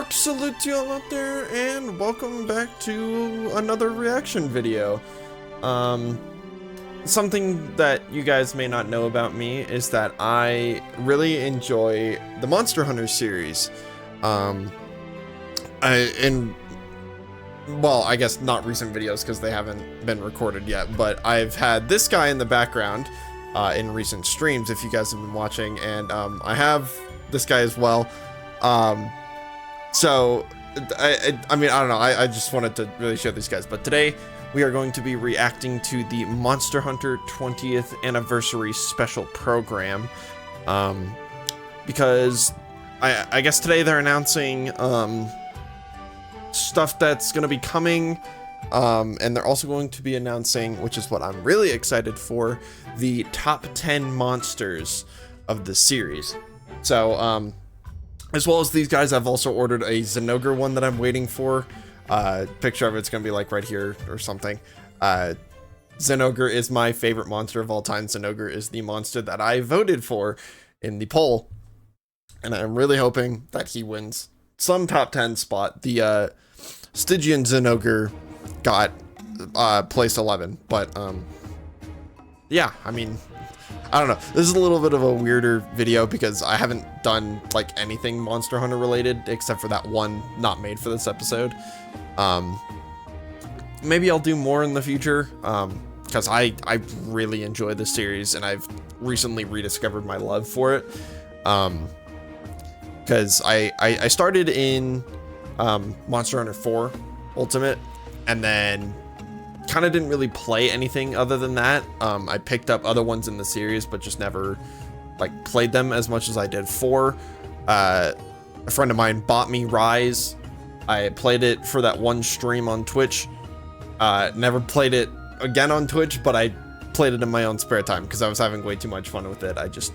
Salute to y'all out there, and welcome back to another reaction video. Something that you guys may not know about me is that I really enjoy the Monster Hunter series. Well, I guess not recent videos because they haven't been recorded yet, but I've had this guy in the background in recent streams if you guys have been watching, and I have this guy as well. So, I mean, I don't know, I just wanted to really show these guys, but today we are going to be reacting to the Monster Hunter 20th Anniversary Special Program, because I guess today they're announcing, stuff that's going to be coming, and they're also going to be announcing, which is what I'm really excited for, the top 10 monsters of the series. So, as well as these guys, I've also ordered a Zinogre one that I'm waiting for. Picture of it's gonna be like right here or something. Zinogre is my favorite monster of all time. Zinogre is the monster that I voted for in the poll, and I'm really hoping that he wins some top 10 spot. The Stygian Zinogre got place 11, but yeah, I mean, I don't know. This is a little bit of a weirder video because I haven't done like anything Monster Hunter related except for that one not made for this episode. Maybe I'll do more in the future because I really enjoy this series and I've recently rediscovered my love for it. Because I started in Monster Hunter 4 Ultimate and then kind of didn't really play anything other than that. I picked up other ones in the series, but just never like played them as much as I did 4. A friend of mine bought me Rise. I played it for that one stream on Twitch. Never played it again on Twitch, but I played it in my own spare time because I was having way too much fun with it. I just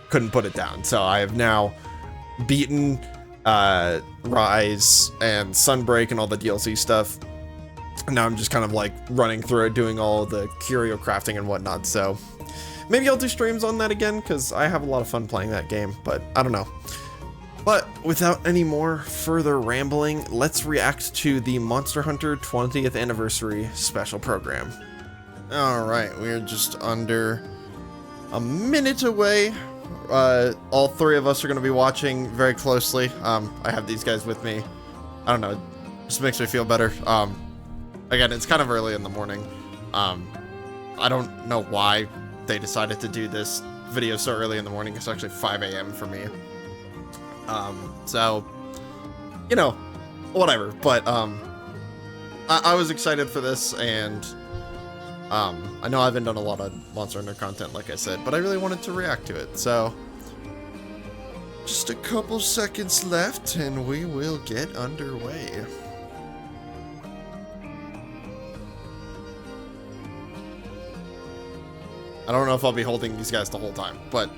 couldn't put it down. So I have now beaten Rise and Sunbreak and all the DLC stuff. Now I'm just kind of like running through it, doing all the curio crafting and whatnot. So maybe I'll do streams on that again because I have a lot of fun playing that game, but I don't know. But without any more further rambling, let's react to the Monster Hunter 20th Anniversary Special Program. Alright, we're just under a minute away. All three of us are going to be watching very closely. I have these guys with me. I don't know, it just makes me feel better. Again, it's kind of early in the morning. I don't know why they decided to do this video so early in the morning. It's actually 5 a.m. for me. So, you know, whatever. But, I was excited for this, and, I know I haven't done a lot of Monster Hunter content, like I said, but I really wanted to react to it. So, just a couple seconds left, and we will get underway. I don't know if I'll be holding these guys the whole time, but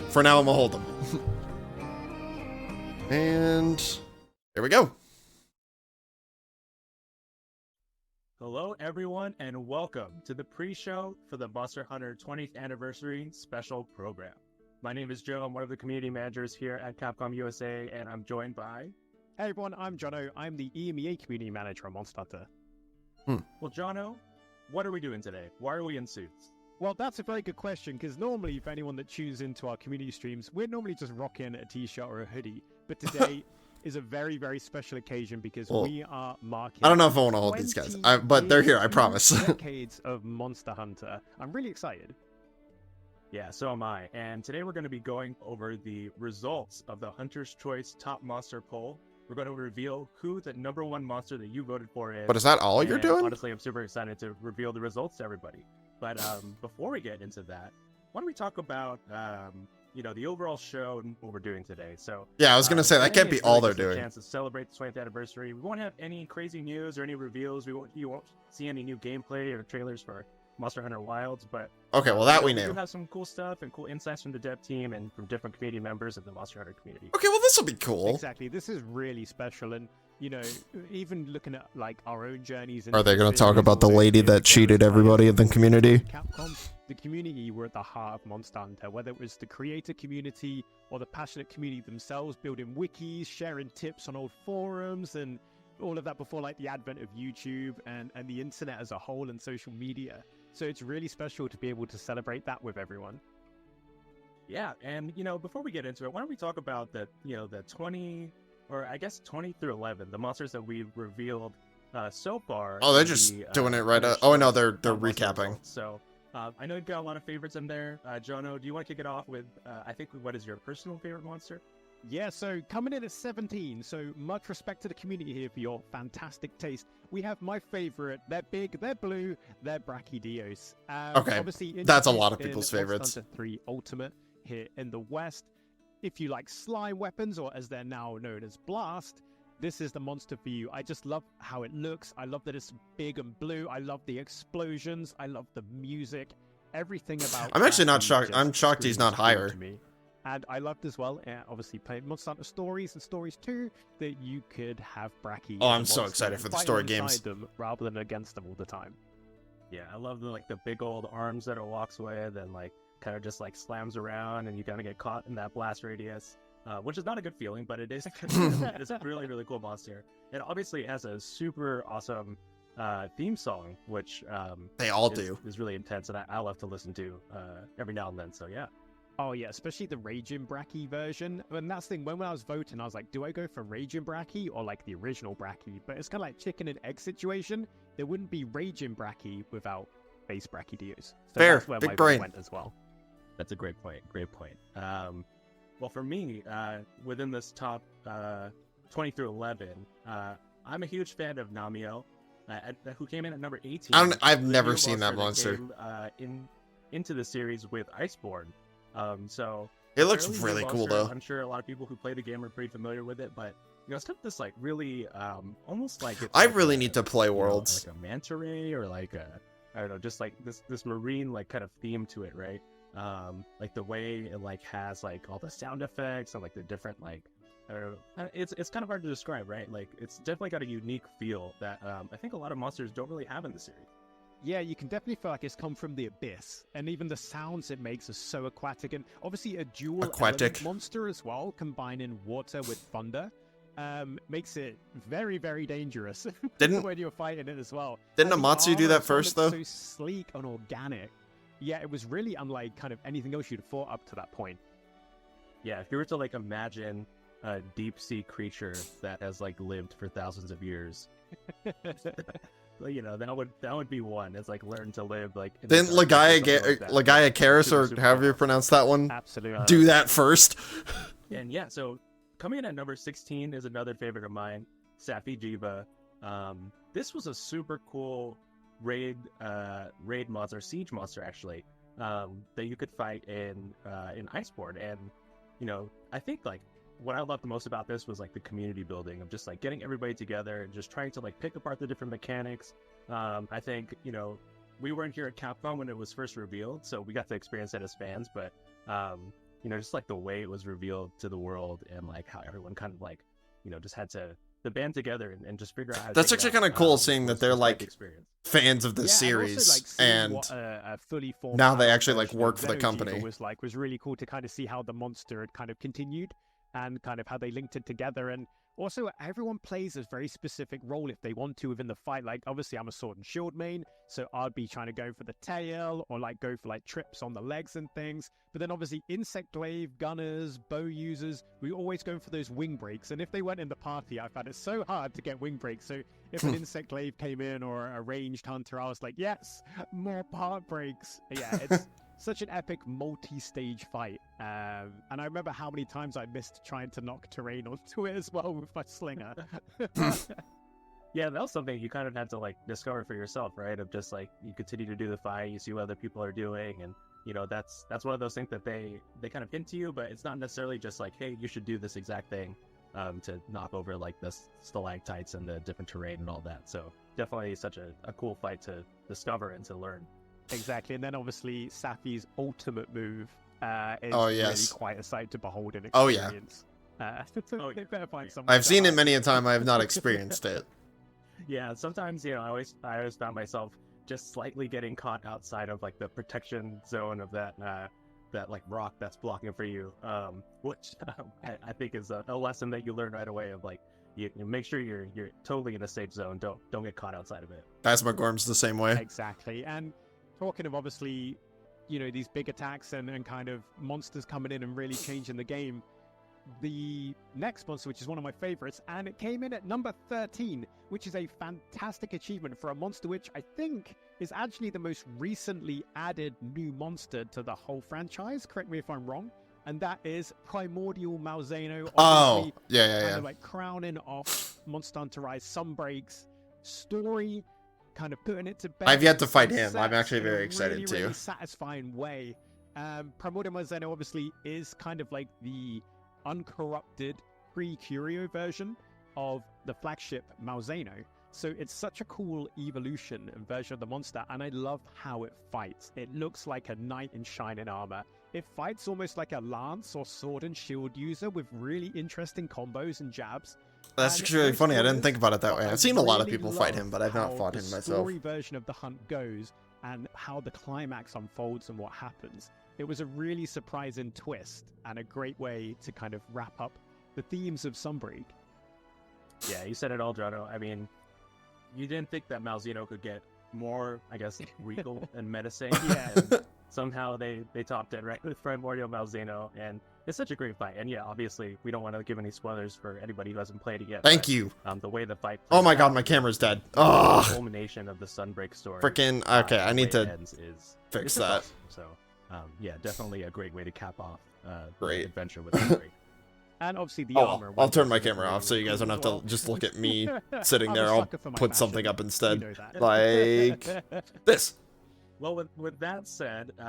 for now I'm gonna hold them. And here we go. Hello everyone and welcome to the pre-show for the Monster Hunter 20th Anniversary Special Program. My name is Joe, I'm one of the community managers here at Capcom USA, and I'm joined by... Hey everyone, I'm Jono, I'm the EMEA community manager at Monster Hunter. Well Jono, what are we doing today? Why are we in suits? Well, that's a very good question, because normally for anyone that tunes into our community streams, we're normally just rocking a t-shirt or a hoodie. But today is a very, very special occasion because we are marking... I don't know if I want to hold these guys, but they're here, I promise. Decades of Monster Hunter. I'm really excited. Yeah, so am I. And today we're going to be going over the results of the Hunter's Choice Top Monster Poll. We're going to reveal who the #1 monster that you voted for is. But is that all you're doing? Honestly, I'm super excited to reveal the results to everybody. But before we get into that, why don't we talk about, you know, the overall show and what we're doing today. So yeah, I was gonna say that can't be all they're doing. A chance to celebrate the 20th anniversary. We won't have any crazy news or any reveals. You won't see any new gameplay or trailers for Monster Hunter Wilds. But okay, well that we do knew. Have some cool stuff and cool insights from the dev team and from different community members of the Monster Hunter community. Okay, well this will be cool. Exactly, this is really special, and you know, even looking at like our own journeys. Are they going to talk about the lady that cheated everybody in the community? Capcom, the community were at the heart of Monster Hunter, whether it was the creator community or the passionate community themselves, building wikis, sharing tips on old forums, and all of that before like the advent of YouTube and the internet as a whole and social media. So it's really special to be able to celebrate that with everyone. Yeah, and before we get into it, why don't we talk about the 20 through 11, the monsters that we've revealed so far. Oh, they're just doing it right. Oh no, they're recapping. So I know you've got a lot of favorites in there. Jono, do you want to kick it off with I think what is your personal favorite monster? Yeah, so coming in at 17, so much respect to the community here for your fantastic taste. We have my favorite. They're big, they're blue, they're Brachydios. Okay, obviously that's a lot of people's favorites. Monster Hunter 3 Ultimate here in the West. If you like slime weapons, or as they're now known as blast, this is the monster for you. I just love how it looks. I love that it's big and blue. I love the explosions. I love the music. Everything about I'm actually not Brachy shocked. I'm just shocked he's not screams higher. to me. And I loved as well, obviously playing Monster Hunter Stories and Stories 2, that you could have Brachy. Oh, I'm so excited for the story games. Them rather than against them all the time. Yeah, I love the big old arms that it walks with, and kind of just slams around, and you kind of get caught in that blast radius, which is not a good feeling, but it is. It's a really, really cool monster. It obviously has a super awesome theme song, which they all do. Is really intense, and I love to listen to every now and then. So yeah. Oh yeah, especially the Raging Brachy version. And that's the thing, when I was voting, I was like, do I go for Raging Brachy or the original Brachy? But it's kind of like chicken and egg situation. There wouldn't be Raging Brachy without base Brachydios. So fair, that's where big my brain vote went as well. That's a great point. Great point. Well, for me, within this top 20 through 11, I'm a huge fan of Namio, who came in at number 18. I've never seen that monster. Came, into the series with Iceborne. So it looks really cool though. I'm sure a lot of people who play the game are pretty familiar with it, but it's got this really almost like it's I really need to play Worlds. Like a manta ray, or I don't know, just this marine kind of theme to it, right? Like the way it has all the sound effects and the different I don't know, it's kind of hard to describe, right? It's definitely got a unique feel that I think a lot of monsters don't really have in the series. Yeah, you can definitely feel like it's come from the abyss, and even the sounds it makes are so aquatic, and obviously a dual element monster as well, combining water with thunder, makes it very, very dangerous when you're fighting it as well. Didn't Amatsu do that first though? So sleek and organic. Yeah, it was really unlike kind of anything else you'd fought up to that point. Yeah, if you were to imagine a deep sea creature that has lived for thousands of years. That would be one. It's learn to live Didn't Lagaya Karis, or however you pronounce that one, absolutely do that first? And yeah, so coming in at number 16 is another favorite of mine, Safi Jiva. This was a super cool raid monster, siege monster actually, that you could fight in Iceborne. And I think what I loved the most about this was the community building of just getting everybody together and just trying to pick apart the different mechanics. I think we weren't here at Capcom when it was first revealed, so we got to experience it as fans, but just the way it was revealed to the world, and how everyone kind of just had to band together and just figure out how to that's actually kind of cool, seeing that they're fans of the series, and a fully formed now they actually work for the company. Was really cool to kind of see how the monster had kind of continued and kind of how they linked it together. And also everyone plays a very specific role if they want to within the fight. Obviously I'm a sword and shield main, so I'd be trying to go for the tail or go for trips on the legs and things. But then obviously insect glaive gunners, bow users, we always go for those wing breaks. And if they weren't in the party, I found it so hard to get wing breaks. So if an insect glaive came in or a ranged hunter, I was like, yes, more part breaks. Yeah, it's such an epic multi-stage fight. And I remember how many times I missed trying to knock terrain onto it as well with my slinger. Yeah, that was something you kind of had to discover for yourself, right? Of just you continue to do the fight, you see what other people are doing, and that's one of those things that they kind of hint to you, but it's not necessarily just hey, you should do this exact thing to knock over the stalactites and the different terrain and all that. So definitely such a cool fight to discover and to learn. Exactly, and then obviously Safi's ultimate move is yes, really quite a sight to behold and experience. Oh yeah. Oh, they yeah. better find someone. I've to seen it hide. many a time. I have not experienced it. Yeah, sometimes I always found myself just slightly getting caught outside of like the protection zone of that like rock that's blocking for you, which I think is a lesson that you learn right away of like you make sure you're totally in a safe zone. Don't get caught outside of it. Phasmagorm's the same way. Exactly. And talking of obviously, these big attacks and kind of monsters coming in and really changing the game. The next monster, which is one of my favorites, and it came in at number 13, which is a fantastic achievement for a monster which I think is actually the most recently added new monster to the whole franchise. Correct me if I'm wrong. And that is Primordial Malzeno. Oh, yeah. Kind of like crowning off Monster Hunter Rise Sunbreak's story, kind of putting it to bed. I've yet to fight him. I'm set actually in a very excited too. really satisfying way. Primordial Malzeno obviously is kind of like the uncorrupted pre-Curio version of the flagship Malzeno. So it's such a cool evolution and version of the monster, and I love how it fights. It looks like a knight in shining armor. It fights almost like a lance or sword and shield user with really interesting combos and jabs. That's And actually really those funny. I didn't orders, think about it that way. I've seen a lot of really people fight him, love but I've not how fought the him myself. story version of the hunt goes and how the climax unfolds and what happens. It was a really surprising twist and a great way to kind of wrap up the themes of Sunbreak. Yeah, you said it all, Jono. I mean, you didn't think that Malzeno could get more, I guess, regal and menacing. Yeah. And somehow they topped it right with Primordial Malzeno, and it's such a great fight. And yeah, obviously, we don't want to give any spoilers for anybody who hasn't played it yet. Thank you. The way the fight. Oh my plays god, out, my camera's dead. the Oh, culmination of the Sunbreak story. freaking. Okay, the I need way it to ends is fix it's that. awesome. So, yeah, definitely a great way to cap off Great. the adventure with Sunbreak. And obviously the Oh, armor. I'll was turn my really camera off so you guys don't have cool to as just look at well. me sitting I'm there. a I'll sucker for my put fashion. something up You instead. know that. Like this. Well, with that said, we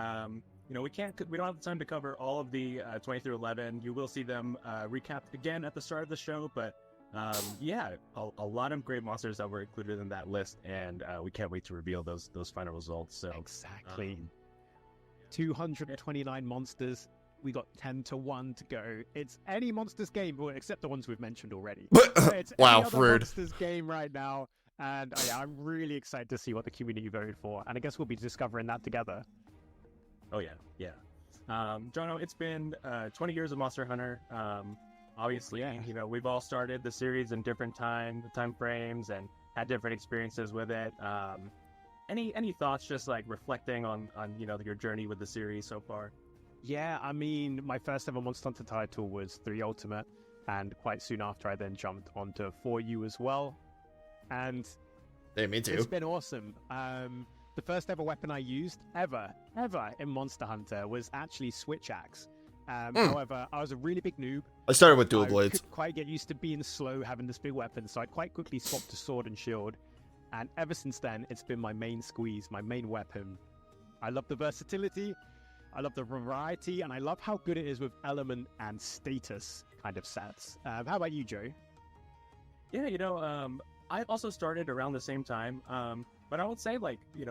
don't have the time to cover all of the 20 through 11. You will see them recapped again at the start of the show, but yeah, a lot of great monsters that were included in that list, and we can't wait to reveal those final results. So Exactly. 229 monsters. We got 10 to 1 to go. It's any monsters game, well, except the ones we've mentioned already. It's Wow, any other rude. monsters game right now. And yeah, I'm really excited to see what the community voted for. And I guess we'll be discovering that together. Oh yeah. Jono, it's been 20 years of Monster Hunter. Obviously, Yeah. We've all started the series in different time frames and had different experiences with it. Any thoughts, just like reflecting on your journey with the series so far? Yeah, I mean, my first ever Monster Hunter title was 3 Ultimate, and quite soon after I then jumped onto 4U as well. And Hey, me too. it's been awesome. The first ever weapon I used ever in Monster Hunter was actually Switch Axe. However, I was a really big noob. I started with dual I blades. couldn't quite get used to being slow, having this big weapon, so I quite quickly swapped to sword and shield. And ever since then, it's been my main squeeze, my main weapon. I love the versatility, I love the variety, and I love how good it is with element and status kind of sets. How about you, Joe? Yeah, I also started around the same time. But I would say,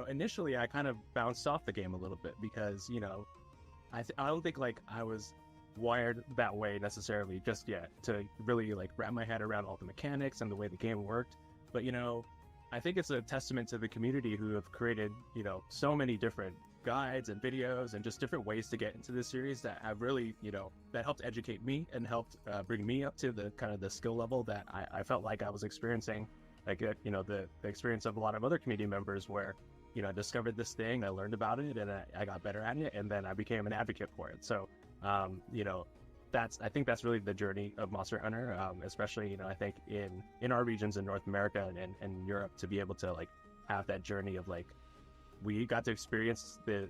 initially I kind of bounced off the game a little bit because, I don't think I was wired that way necessarily just yet to really wrap my head around all the mechanics and the way the game worked. But I think it's a testament to the community who have created so many different guides and videos and just different ways to get into this series that have really that helped educate me and helped bring me up to the kind of the skill level that I felt like I was experiencing, the experience of a lot of other community members where I discovered this thing, I learned about it, and I got better at it, and then I became an advocate for it. So I think that's really the journey of Monster Hunter, especially I think in our regions in North America and Europe, to be able to have that journey of we got to experience the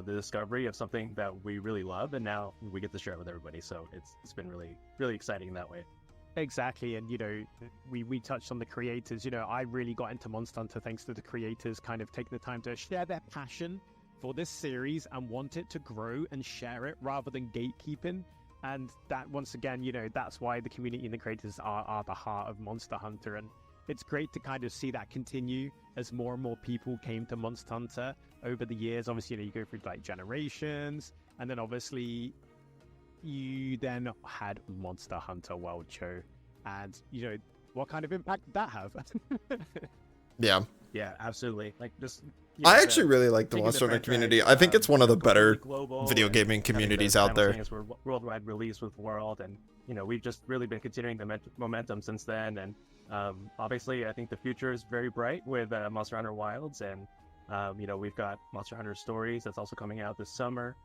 discovery of something that we really love, and now we get to share it with everybody. So it's been really, really exciting in that way. Exactly, and we touched on the creators. I really got into Monster Hunter thanks to the creators kind of taking the time to share their passion for this series and want it to grow and share it rather than gatekeeping. And that, once again, that's why the community and the creators are the heart of Monster Hunter. And it's great to kind of see that continue as more and more people came to Monster Hunter over the years. Obviously, you go through generations, and then obviously you then had Monster Hunter World Show, and what kind of impact did that have? Yeah. Yeah, absolutely. Like just. I actually really like the Monster Hunter community. I think it's one of the better video gaming communities out there. Worldwide release with World, and we've just really been continuing the momentum since then. And obviously, I think the future is very bright with Monster Hunter Wilds, and we've got Monster Hunter Stories that's also coming out this summer.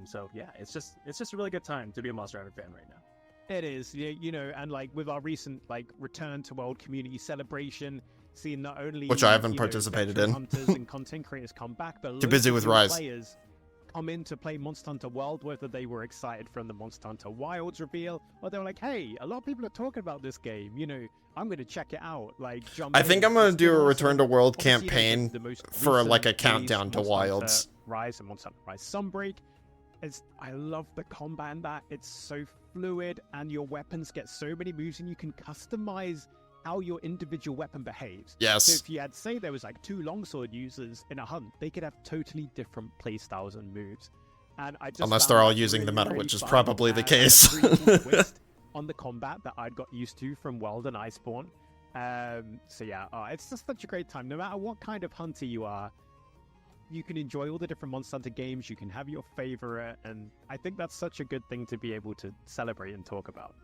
So yeah, it's just a really good time to be a Monster Hunter fan right now. It is, and like with our recent return to World Community Celebration. Seeing not only which I haven't participated in. Hunters and content creators come back, but too busy with Rise. Players come in to play Monster Hunter World, whether they were excited from the Monster Hunter Wilds reveal, or they were like, "Hey, a lot of people are talking about this game. I'm going to check it out." I think I'm going to do a Return to World campaign for a countdown to Wilds. Rise and Monster Hunter Rise Sunbreak. I love the combat in that. It's so fluid, and your weapons get so many moves, and you can customize how your individual weapon behaves. Yes. So if you had, say, there was 2 longsword users in a hunt, they could have totally different playstyles and moves. And I just unless they're all using the metal, which is probably the case. Twist on the combat that I'd got used to from World and Iceborne. So yeah, it's just such a great time. No matter what kind of hunter you are, you can enjoy all the different Monster Hunter games. You can have your favorite, and I think that's such a good thing to be able to celebrate and talk about.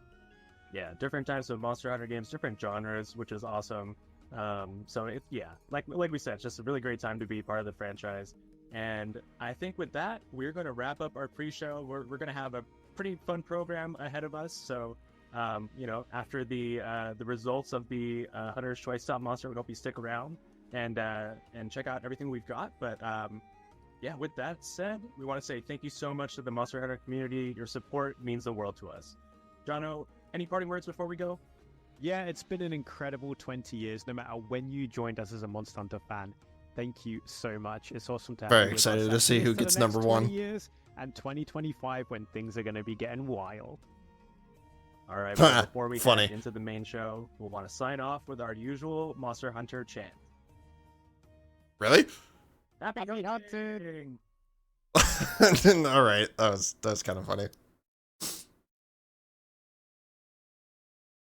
Yeah, different types of Monster Hunter games, different genres, which is awesome. So it's like we said, it's just a really great time to be part of the franchise. And I think with that, we're going to wrap up our pre-show. We're going to have a pretty fun program ahead of us. So, after the results of the Hunter's Choice Top Monster, we hope you stick around and check out everything we've got. But yeah, with that said, we want to say thank you so much to the Monster Hunter community. Your support means the world to us. Jono, any parting words before we go? Yeah, it's been an incredible 20 years, no matter when you joined us as a Monster Hunter fan. Thank you so much. It's awesome to have you. Very excited to see who gets number 1. Years and 2025 when things are going to be getting wild. All right, but before we head into the main show, we'll want to sign off with our usual Monster Hunter chant. Really? Happy hunting! All right, that was kind of funny.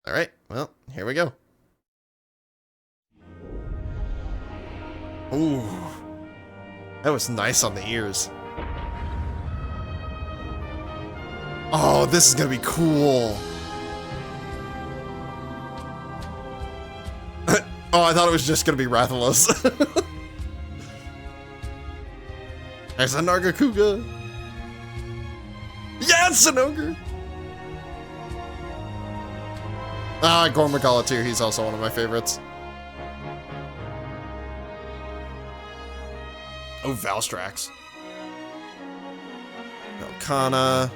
All right, well, here we go. Ooh, that was nice on the ears. Oh, this is gonna be cool. Oh, I thought it was just gonna be Rathalos. There's a Nargacuga. Yeah, it's an ogre. Gormagala too, he's also one of my favorites. Oh, Valstrax. Velkhana.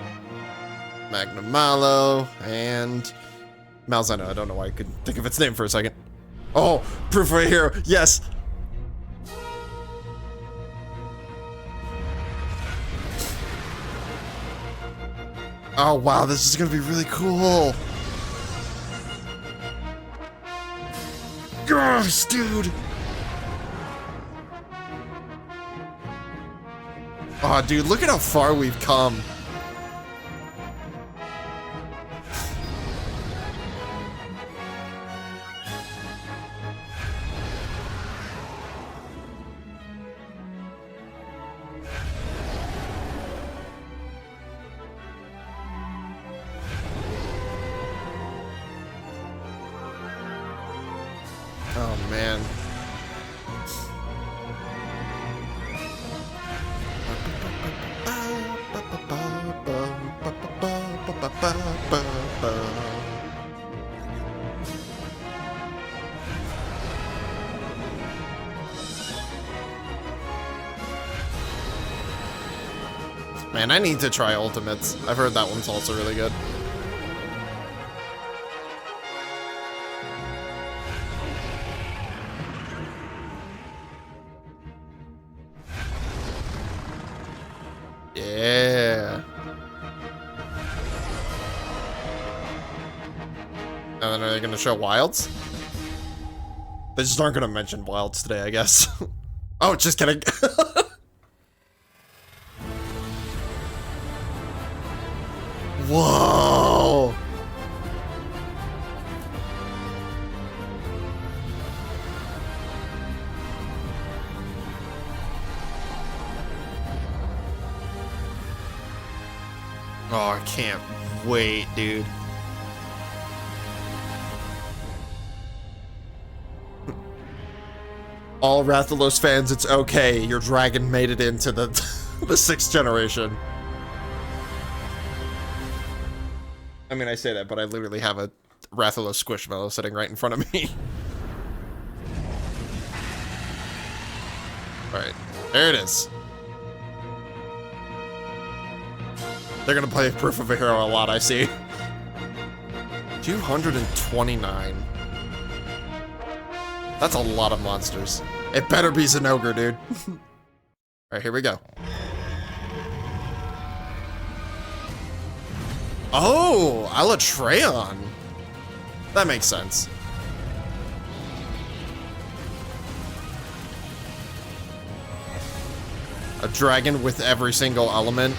Magnamalo. And Malzeno. I don't know why I couldn't think of its name for a second. Oh, Proof of a Hero. Yes. Oh, wow. This is going to be really cool. Gross, dude. Oh, dude, look at how far we've come. Oh, man. Man, I need to try Ultimates. I've heard that one's also really good. Yeah. And then are they gonna show Wilds? They just aren't gonna mention Wilds today, I guess. Oh, just kidding. Oh, I can't wait, dude. All Rathalos fans, it's okay. Your dragon made it into the the 6th generation. I mean, I say that, but I literally have a Rathalos Squishmallow sitting right in front of me. Alright, there it is. They're gonna play Proof of a Hero a lot, I see. 229. That's a lot of monsters. It better be Zinogre, dude. Alright, here we go. Oh, Alatreon. That makes sense. A dragon with every single element.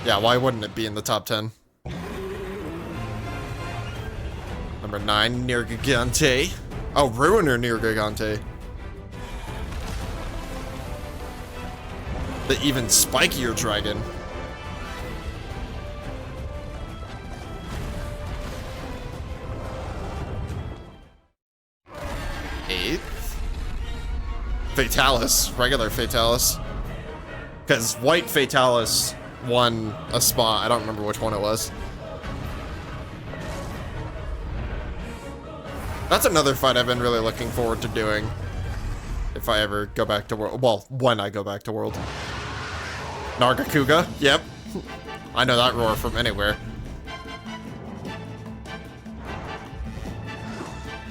Yeah, why wouldn't it be in the top 10? Number 9, Nergigante. Oh, Ruiner Nergigante. The even spikier dragon. Eighth? Fatalis, regular Fatalis. Because white Fatalis won a spot. I don't remember which one it was. That's another fight I've been really looking forward to doing. If I ever go back to World. Well, when I go back to World. Nargacuga? Yep. I know that roar from anywhere.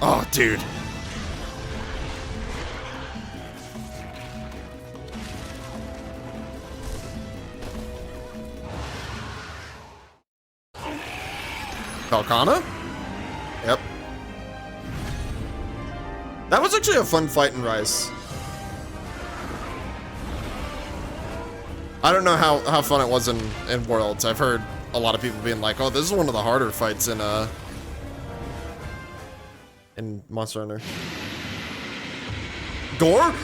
Oh, dude. Falcana? Yep. That was actually a fun fight in Rise. I don't know how fun it was in Worlds. I've heard a lot of people being like, oh, this is one of the harder fights in Monster Hunter. Gore?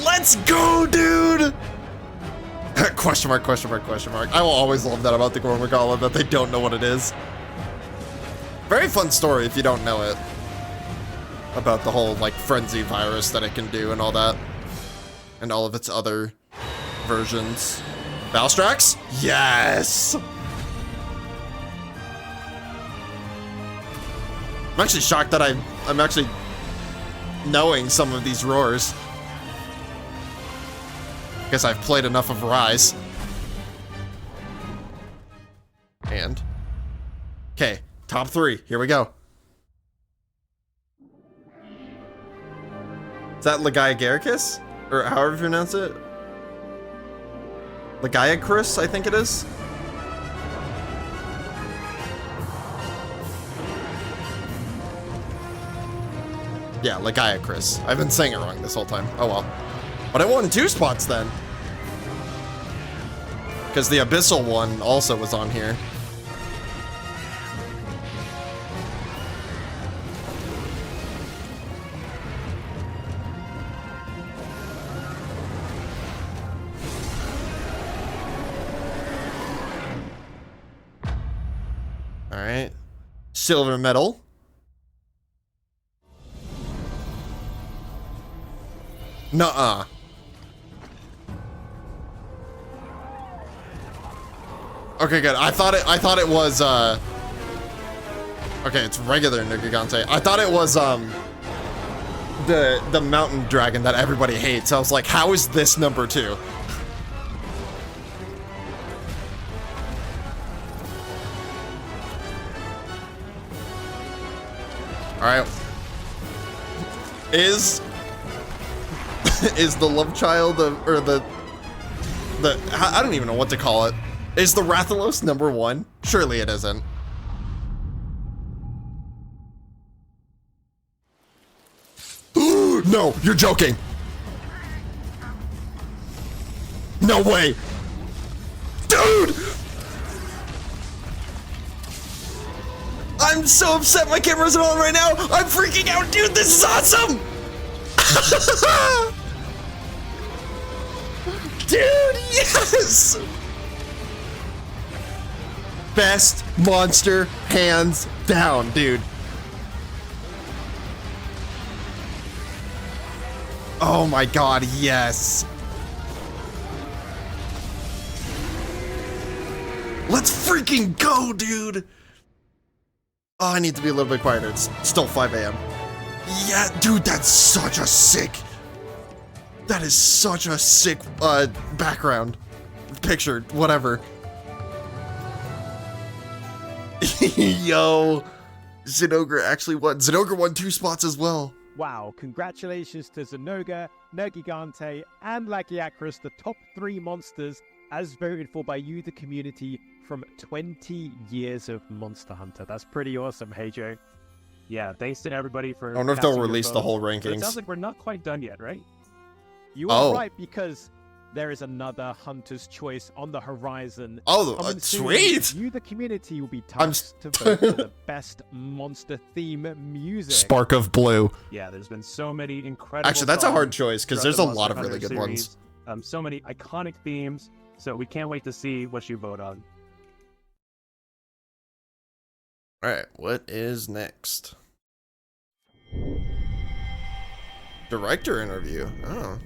Let's go, dude! Question mark, question mark, question mark. I will always love that about the Gore Magala, that they don't know what it is. Very fun story if you don't know it. About the whole, like, frenzy virus that it can do and all that. And all of its other versions. Valstrax? Yes! I'm actually shocked that I'm actually knowing some of these roars. Guess I've played enough of Rise. And... okay, top 3. Here we go. Is that Legiagaricus? Or however you pronounce it? Legiacris, I think it is. Yeah, Legiacris. I've been saying it wrong this whole time. Oh well. But I won 2 spots then. Because the Abyssal one also was on here. Alright. Silver medal. Nuh-uh. Okay, good. I thought it was okay, it's regular Nergigante. I thought it was the mountain dragon that everybody hates. I was like, how is this number 2? Alright. Is the love child of, or the I don't even know what to call it. Is the Rathalos number 1? Surely it isn't. No, you're joking. No way. Dude! I'm so upset my camera's on right now. I'm freaking out, dude. This is awesome. Dude, yes! Best monster, hands down, dude. Oh my god, yes. Let's freaking go, dude. Oh, I need to be a little bit quieter. It's still 5 a.m. Yeah, dude, that's such a sick... That is such a sick background. Picture, whatever. Yo. Zinogre actually won. Zinogre won 2 spots as well. Wow, congratulations to Zenoga, Nergigante, and Lagiacrus, the top 3 monsters as voted for by you, the community, from 20 years of Monster Hunter. That's pretty awesome, hey Joe. Yeah, thanks to everybody for. I wonder if they'll release the whole rankings. But it sounds like we're not quite done yet, right? You are right, because there is another Hunter's Choice on the horizon. Oh, sweet! You, the community, will be tasked to vote for the best monster theme music. Spark of Blue. Yeah, there's been so many incredible. Actually, that's a hard choice because there's a lot of really good ones. So many iconic themes. So we can't wait to see what you vote on. All right, what is next? Director interview. Oh.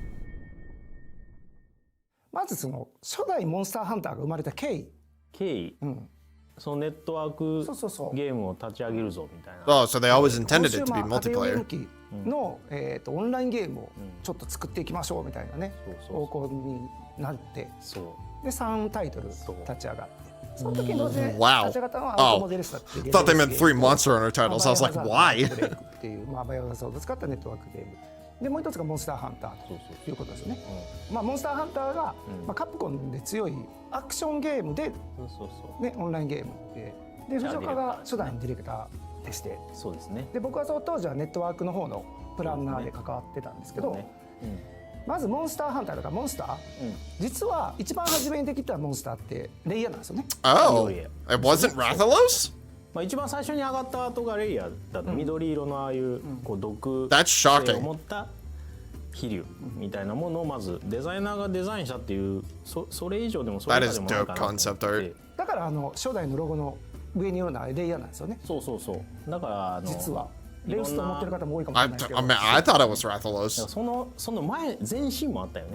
まずその初代モンスターハンターが生まれた経緯。そのネットワークゲームを立ち上げるぞみたいな。Oh, so they always intended it to be multiplayer. のオンラインゲームをちょっと作っていきましょうみたいなね方向になって、で3タイトル立ち上がって。その時に同時に立ち上がったのはアウトモデルスタっていう。Thought they meant 3 Monster Hunter titles. I was like, why? っていうバイオハザードを使ったネットワークゲーム。でもう一つがモンスターハンターということですね。まあモンスターハンターがカプコンで強いアクションゲームでねオンラインゲームで藤岡が初代のディレクターでして、そうですね。で僕はその当時はネットワークの方のプランナーで関わってたんですけど、まずモンスターハンターとかモンスター、実は一番初めにできたモンスターってレイヤーなんですよね。Oh, it wasn't Rathalos? まあ一番最初に上がった後がレイヤーだった、緑色のああいうこう毒性を持った飛竜みたいなものをまずデザイナーがデザインしたっていう、それ以上でもそれ以上でもないかなと思って。だから初代のロゴの上にいるのはレイヤーなんですよね。そうだから実はレウスと思ってる方も多いかもしれないけど、I thought it was Rathalos. その前前身もあったよね。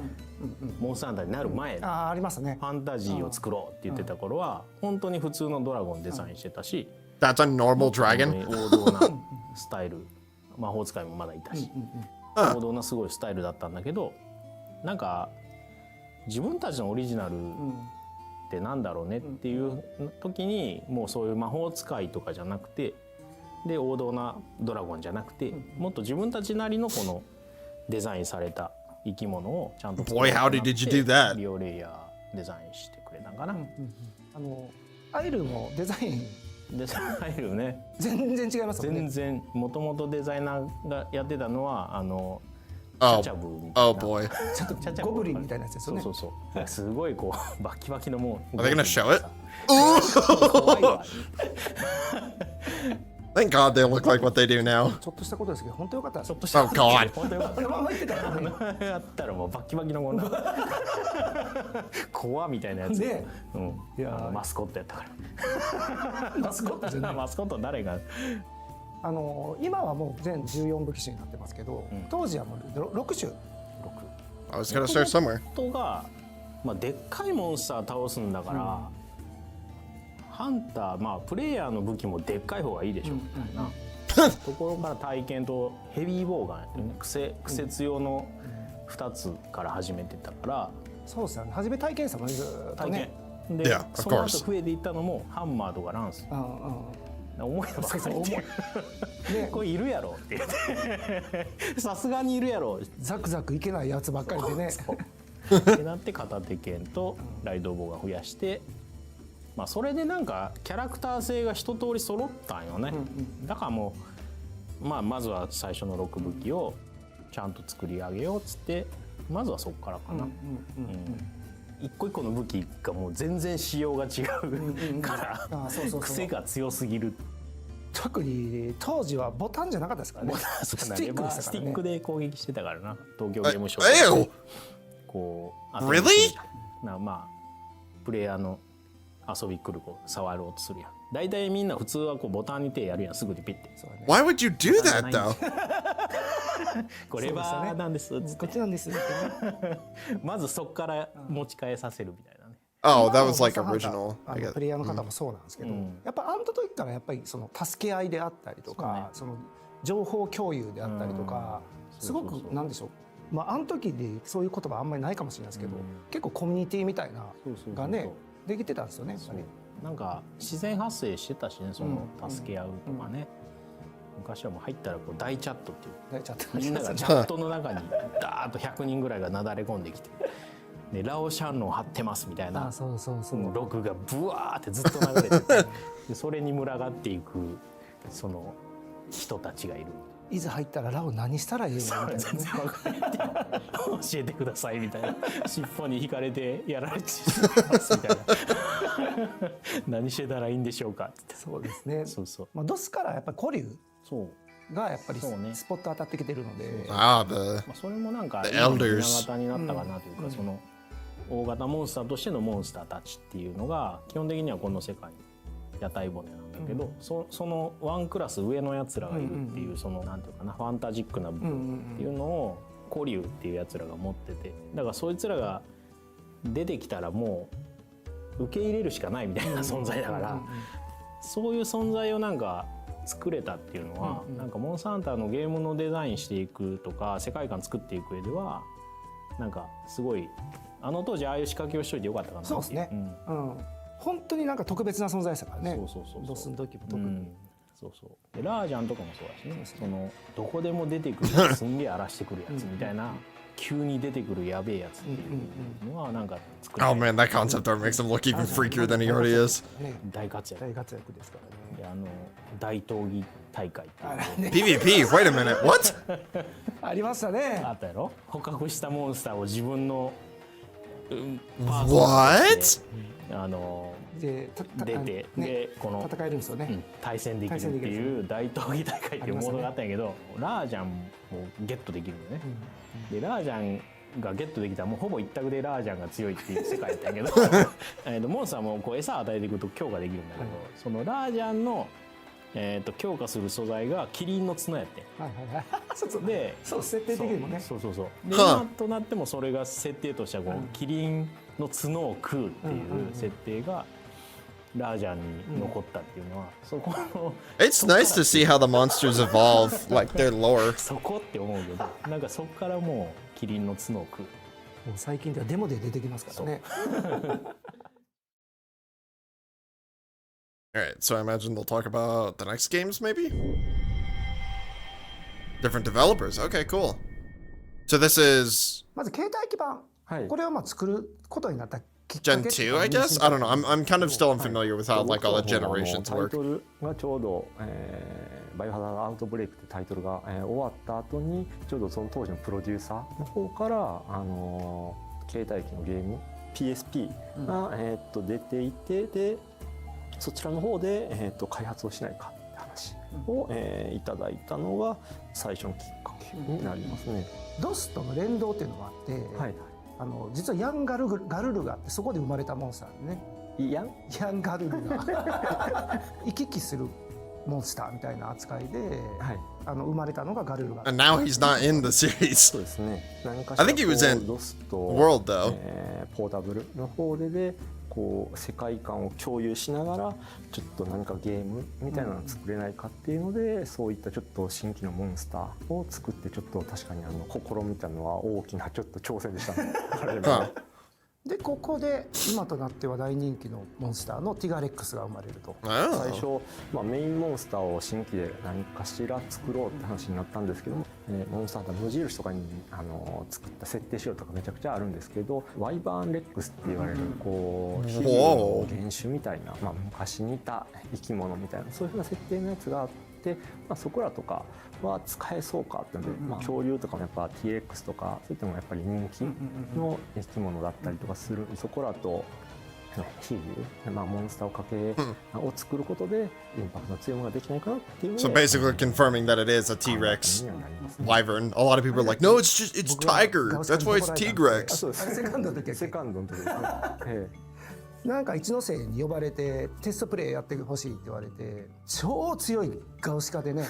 モンスターハンターになる前、ありますね。ファンタジーを作ろうって言ってた頃は本当に普通のドラゴンデザインしてたし。That's a normal dragon? 王道なスタイル、魔法使いもまだいたし、王道なすごいスタイルだったんだけど、なんか自分たちのオリジナルってなんだろうねっていう時に、もうそういう魔法使いとかじゃなくて、で王道なドラゴンじゃなくて、もっと自分たちなりのこのデザインされた生き物をちゃんと作って、 Boy, how did you do that? リオレイヤーデザインしてくれたんかな。アイルもデザインデザインね、全然違いますもんね。全然もともとデザイナーがやってたのはチャチャブみたいな。Oh boy. ちょっとゴブリンみたいなやつですよね。そうすごいこうバキバキのもん。Are they gonna show it? 怖いわ。Thank God they look like what they do now. ちょっとしたことですけど本当よかったです。Oh God. 本当よかった。まま言ってたらね。やったらもうバキバキのこんな怖みたいなやつ。ね。いやマスコットやったから。マスコットじゃない。マスコット誰が？今はもう全14部機種になってますけど、当時はもう6種。I was gonna start somewhere. 人がまあでっかいモンスター倒すんだから。ハンター、まあプレイヤーの武器もでっかい方がいいでしょみたいなところから体験とヘビーボウガン、癖強の2つから始めてたから。そうですよね。初め体験したのにずっとね。で、その後増えていったのもハンマーとかランス。重いのばっかりで、これいるやろって言ってさすがにいるやろ、ザクザクいけないやつばっかりでねってなって片手剣とライドボウガン増やして、まあそれでなんかキャラクター性が一通り揃ったんよね。だからもうまずは最初の6武器をちゃんと作り上げようっつって、まずはそこからかな。一個一個の武器がもう全然仕様が違うから癖が強すぎる。特に当時はボタンじゃなかったですからね。スティックで攻撃してたからな、東京ゲームショウ。こう Really? まあプレイヤーの遊び来る子触ろうとするやん。大体みんな普通はこうボタンに手やるやん、すぐにピッて。Why would you do that though? これはなんですっつってこっちなんですってね。まずそこから持ち替えさせるみたいなね。Oh, that was like モンスター original. ハンター I guess. プレイヤーの方もそうなんですけど、やっぱあの時からやっぱりその助け合いであったりとか、その情報共有であったりとか、すごくなんでしょう。まああの時でそういう言葉あんまりないかもしれないですけど、結構コミュニティみたいながねできてたんですよね。やっぱりなんか自然発生してたしね、その助け合うとかね。昔はもう入ったらこう大チャットっていう大チャットみんながチャットの中にダーッと100人ぐらいがなだれ込んできて「でラオシャンロン張ってます」みたいなログがブワーってずっと流れててでそれに群がっていくその人たちがいる。いざ入ったらラオ何したらいいのみたいな、ね、全然分かんない教えてくださいみたいな尻尾に引かれてやられてますみたいな何してたらいいんでしょうかって。そうですね。そうそう、まあ、ドスからやっぱり古流そうがやっぱりそうねスポット当たってきてるので、Ah, the まあ、それもなんか The 今の elders ひな形になったかなというか、その大型モンスターとしてのモンスターたちっていうのが基本的にはこの世界に屋台骨なんだけど、そのワンクラス上のやつらがいるっていう、そのなんていうかなファンタジックな部分っていうのを古流っていうやつらが持ってて、だからそいつらが出てきたらもう受け入れるしかないみたいな存在だから、そういう存在をなんか作れたっていうのは、なんかモンスターハンターのゲームのデザインしていくとか世界観作っていく上ではなんかすごいあの当時ああいう仕掛けをしといてよかったかなっていう。そうですね、本当になんか特別な存在でしたからね。そうドスの時も特に、そうそうでラージャンとかもそうだしね、そのどこでも出てくるすんげえ荒らしてくるやつみたいな急に出てくるやべえやつっていうのはなんか作れ oh man, that concept art makes him look even freakier than he already is. 大活躍大活躍ですからね。で大闘技大会っていう PvP. Wait a minute. What? ありましたね。あったやろ。捕獲したモンスターを自分のパーソナル What? としてで出て、でこの戦えるんですよね、対戦できるっていう大闘技大会っていうモードがあったんやけど、ラージャンもゲットできるよね、でラージャンがゲットできたらもうほぼ一択でラージャンが強いっていう世界だったんやけどモンスターもこう餌を与えていくと強化できるんだけど、そのラージャンの強化する素材がキリンの角やって、でそう設定的にもね、そうで今となってもそれが設定としてはこう、キリンの角を食うっていう設定がラージャンに残ったっていうのは、そこの It's nice to see how the monsters evolve, like their lore. そこって思うけど、なんかそこからもうキリンの角を食う。もう最近ではデモで出てきますからね。All right, so I imagine they'll talk about the next games, maybe? Different developers. Okay, cool. So this is まず携帯基盤、これをまあ作ることになったきっか Gen け。 2, I guess? I don't know. I'm kind of still unfamiliar with how like all the generations タイ work. トルがちょうど、バイオハザードアウトブレイクってタイトルが、終わった後にちょうどその当時のプロデューサーの方から、携帯機のゲーム PSP が、出ていて、でそちらの方で、開発をしないかって話を、いただいたのが最初のきっかけになりますね。ドスとの連動っていうのがあって、実はヤンガルルがあって、そこで生まれたモンスターでね。ヤンガルルが行き来するモンスターみたいな扱いで、生まれたのがガルルガ。 And now he's not in the series. そうですね。何か I think he was in ドスと World though. ポータブルの方でこう世界観を共有しながらちょっと何かゲームみたいなのを作れないかっていうので、そういったちょっと新規のモンスターを作って、ちょっと確かに試みたのは大きなちょっと挑戦でしたね。でここで今となっては大人気のモンスターのティガレックスが生まれると。最 Oh. 初、メインモンスターを新規で何かしら作ろうって話になったんですけど、モンスターハンター無印とかに作った設定資料とかめちゃくちゃあるんですけど、ワイバーンレックスって言われるこうヒルの原種みたいな、昔にいた生き物みたいな、そういうふうな設定のやつがあって、そこらとかは使えそうかっていうので、恐竜とかもやっぱ T-Rex とかそういったのもやっぱり人気の生き物だったりとかする、そこらとヒール、モンスターをかけを作ることでインパクトの強いものができないかなっていうので、 So basically confirming that it is a T-Rex wyvern. A lot of people are like, no, it's tiger. That's why it's T-Rex. そうです。セカンドの時はセカンドの時ですね。なんか一ノ瀬に呼ばれてテストプレイやってほしいって言われて、超強いガウシカでね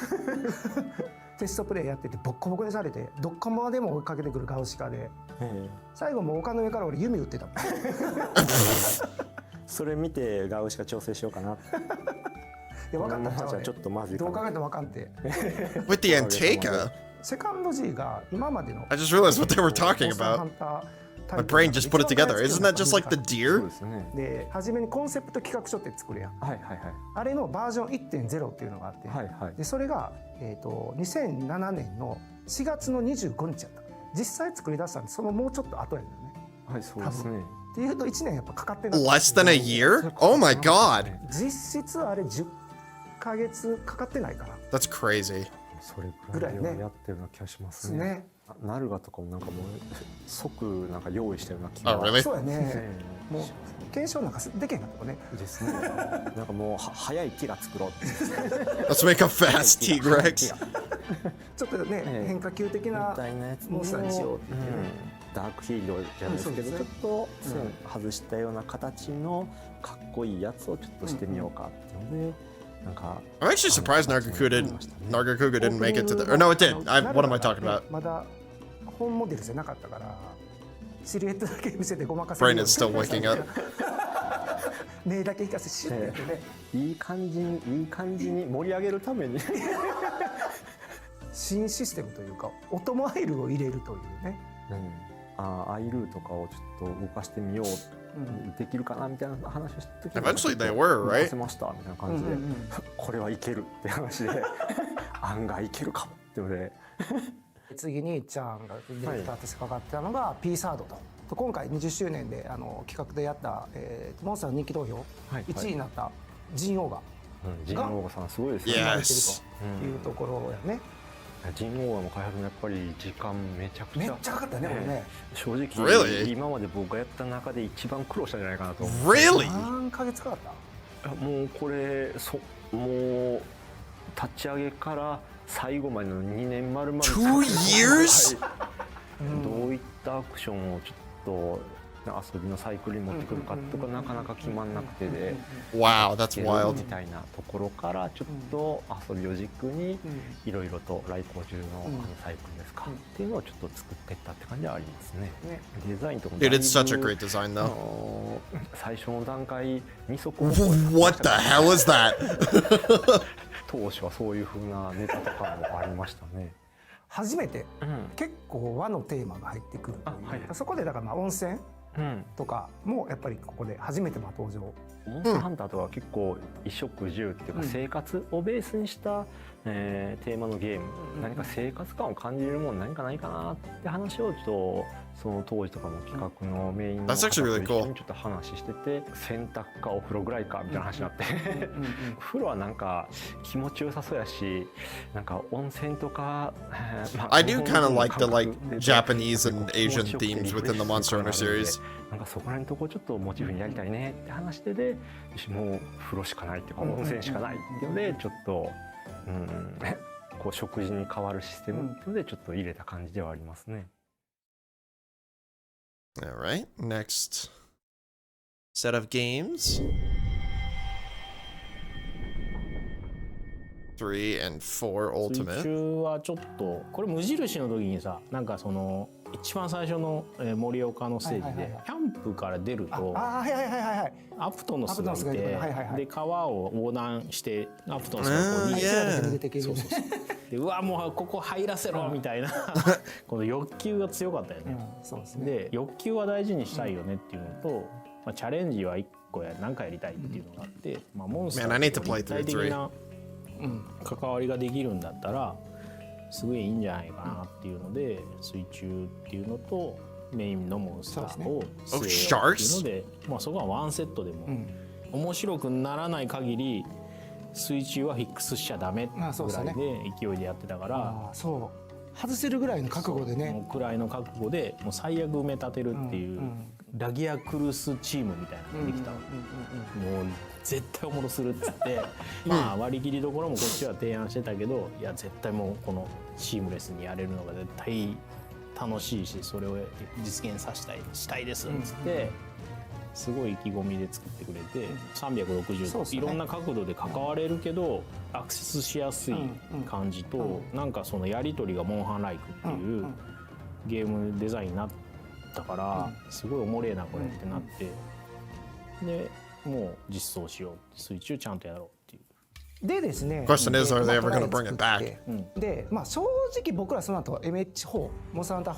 テストプレイやっててボッコボコにされて、どっかまでも追いかけてくるガウシカで、最後もう丘の上から俺弓打ってたもんそれ見てガウシカ調整しようかな。いや分かったんちゃうじゃあちょっとまずいかどうな。考えても分かんて。 With the Antega? セカンド G が今までの I just realized what they were talking モンスターハ about. ンタータ My イトル brain just put it together. Isn't that just like the そう deer? ですね。で初めにコンセプト企画書って作るやん。はいはいはいあれのバージョン 1.0 っていうのがあって、はいはい。でそれが、2007年の4月の25日やった。実際作り出したんでそのもうちょっと後やねんね。はいそうですね。っていうと1年やっぱかかってなかった Less than a year? Oh my god. 実質あれ10ヶ月かかってないかな That's crazy. それぐらいはやってるような気がしますね。ね。ナルガとかもなんかもう即なんか用意してるような気 Oh, が。 really? そうやね。もう検証なんかできへんかったもんね。ですね。なんかもう早いティラ作ろうって。 Let's make a fast T-Rex. ちょっとね、ええ変化球的なみたいなやつモンスターにしようって言ってね。ダークヒーローじゃないですけど、うんそうですねちょっと線外したような形のかっこいいやつをちょっとしてみようかっていうので、なんか I'm actually surprised Nargacuga didn't make it to the. Or no, it did. What am I talking about? まだ本モデルじゃなかったからシルエットだけ見せてごまかせ Brain is still waking up. 目だけ光らせてシュッてやってね、いい感じに盛り上げるために新システムというかオトモアイルを入れるというね。アイルーとかをちょっと動かしてみよう、できるかなみたいな話をした時に Eventually they were, 動か right? せましたみたいな感じで、これはいけるって話で案外いけるかもってので次にちゃんがディレクターとしてかかってたのが P サードと今回20周年で企画でやった、モンスターの人気投票1位になったジンオーガジンオーガさんすごいですね。 Yes. というところやね。ジンオーガの開発もやっぱり時間めちゃくちゃめっちゃかかったねこれね。正直 Really? 今まで僕がやった中で一番苦労したんじゃないかなと思う。 Really? 何ヶ月かかったもうこれもう立ち上げから最後までの2年丸々 2 years? はいどういったアクションをちょっと遊びのサイクルに持ってくるかとかなかなか決まんなくてで Wow, that's み wild. たいなところからちょっと遊びを軸にいろいろと来航中のサイクルですかっていうのをちょっと作っていったって感じはありますね。デザインとかも Dude, it's such a だいぶ great design, though. 最初の段階二足 What the hell is that? 当初はそういう風なネタとかもありましたね。初めて結構和のテーマが入ってくるというそこでだから温泉とかもやっぱりここで初めて登場。モンスターハンターとは結構衣食住っていうか生活をベースにしたテーマのゲーム、何か生活感を感じれるもの何かないかなって話をちょっとその当時とかの企画のメインの方と That's actually really 一 cool. 緒にちょっと話してて、洗濯かお風呂ぐらいかみたいな話になってお風呂はなんか気持ちよさそうやし、なんか温泉とか、I do kind of like the Japanese and Asian themes within the Monster Hunter series. なんかそこら辺のとこちょっとモチーフにやりたいねって話でよしもう風呂しかないっていうか温泉しかないっていうのでちょっとこう食事に変わるシステムっていうのでちょっと入れた感じではありますね。All right, next set of games. 3 and 4水 Ultimate. 中はちょっとこれ無印の時にさ、なんかその一番最初の盛岡のステージでキャンプから出るとアプトノスがいて、で川を横断してアプトノスがこう逃げて、そうそうそうでうわもうここ入らせろみたいなこの欲求が強かったよね。で欲求は大事にしたいよねっていうのと、まあ、チャレンジは1個何かやりたいっていうのがあって、まあ、モンスターと立体的な関わりができるんだったらすごいいいんじゃないかなっていうので、水中っていうのとメインのモンスターを据えようっていうので、まあそこはワンセットでも面白くならない限り水中はフィックスしちゃダメぐらいで勢いでやってたから、そう外せるぐらいの覚悟でね、もうくらいの覚悟でもう最悪埋め立てるっていうラギアクルスチームみたいなのができたの。もう絶対おもろするっつってまあ割り切りどころもこっちは提案してたけど、いや絶対もうこのシームレスにやれるのが絶対楽しいし、それを実現したいですっつってすごい意気込みで作ってくれて、360度、そうですねいろんな角度で関われるけどアクセスしやすい感じと、なんかそのやり取りがモンハンライクっていうゲームデザインになったから、すごいおもれえなこれってなって、でもう実装しよう、水中ちゃんとやろうっていう。でですね、 Question is, are they まあ ever gonna bring it トライ back? 作ってで、まあ、正直僕らその後 MH4 モンスターハンター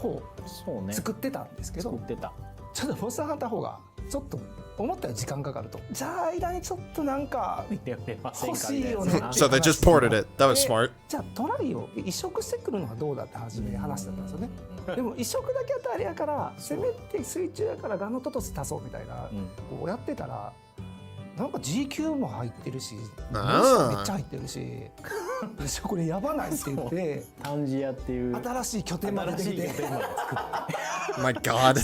そうね、4作ってたんですけど、作ってた。ちょっとモンスターハンター4がちょっと思ったより時間かかると、じゃあ間にちょっとなんか欲しいよねっていう話 So they just ported it. That was で smart. じゃあトライを移植してくるのはどうだって話だったんですよね。でも移植だけやったらあれやから、せめて水中やからガノトトス足そうみたいな、こうやってたらなんか GQ も入ってるし、モンスターめっちゃ入ってるし、これやばないって言ってタンジアっていう新しい拠点までできて、 My God.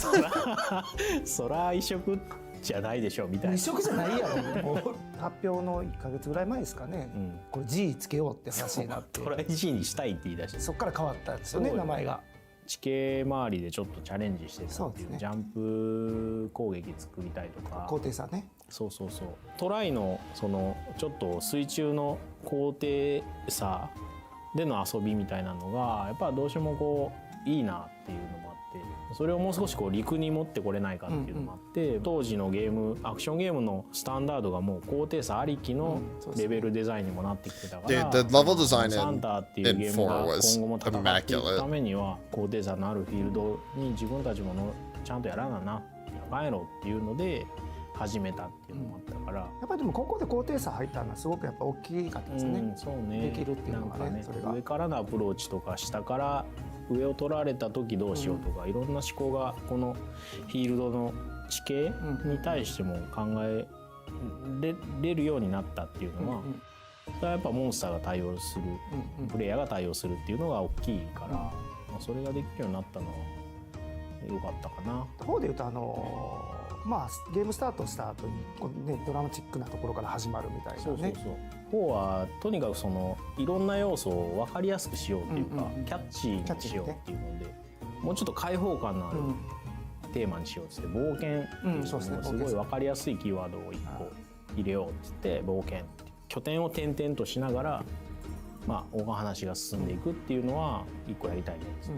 そら移植じゃないでしょみたいな。移植じゃないやろ。もう発表の1ヶ月ぐらい前ですかね、これ G つけようって話になって、トライ G にしたいって言い出して、そっから変わったんですよね、名前が。地形周りでちょっとチャレンジしてたっていう、そうですね、ジャンプ攻撃作りたいとか、高低差ね。そうそうそう、トライのそのちょっと水中の高低差での遊びみたいなのがやっぱどうしてもこういいなっていうのもあって、それをもう少しこう陸に持ってこれないかっていうのもあって、当時のゲームアクションゲームのスタンダードがもう高低差ありきのレベルデザインにもなってきてたから、 Dude, the level design サンタっていうゲームが今後も戦っていくためには高低差のあるフィールドに自分たちもちゃんとやらなな、やばいのっていうので始めたっていうのもあったから、やっぱりでもここで高低差入ったのはすごくやっぱ大きかったですね。そうね、できるっていうのがね、なんかね、それが上からのアプローチとか下から上を取られた時どうしようとか、いろんな思考がこのフィールドの地形に対しても考えれるようになったっていうのは、それはやっぱモンスターが対応する、プレイヤーが対応するっていうのが大きいから、まあそれができるようになったのは良かったかな。方で言うとまあゲームスタートした後にこう、ね、ドラマチックなところから始まるみたいなね。そうそうそう。4はとにかくそのいろんな要素を分かりやすくしようっていうか、キャッチーにしようっていうので、もうちょっと開放感のあるテーマにしようってって冒険っていうのをすごい分かりやすいキーワードを1個入れようって言って、冒険って拠点を転々としながら、まあお話が進んでいくっていうのは1個やりたいんですよ。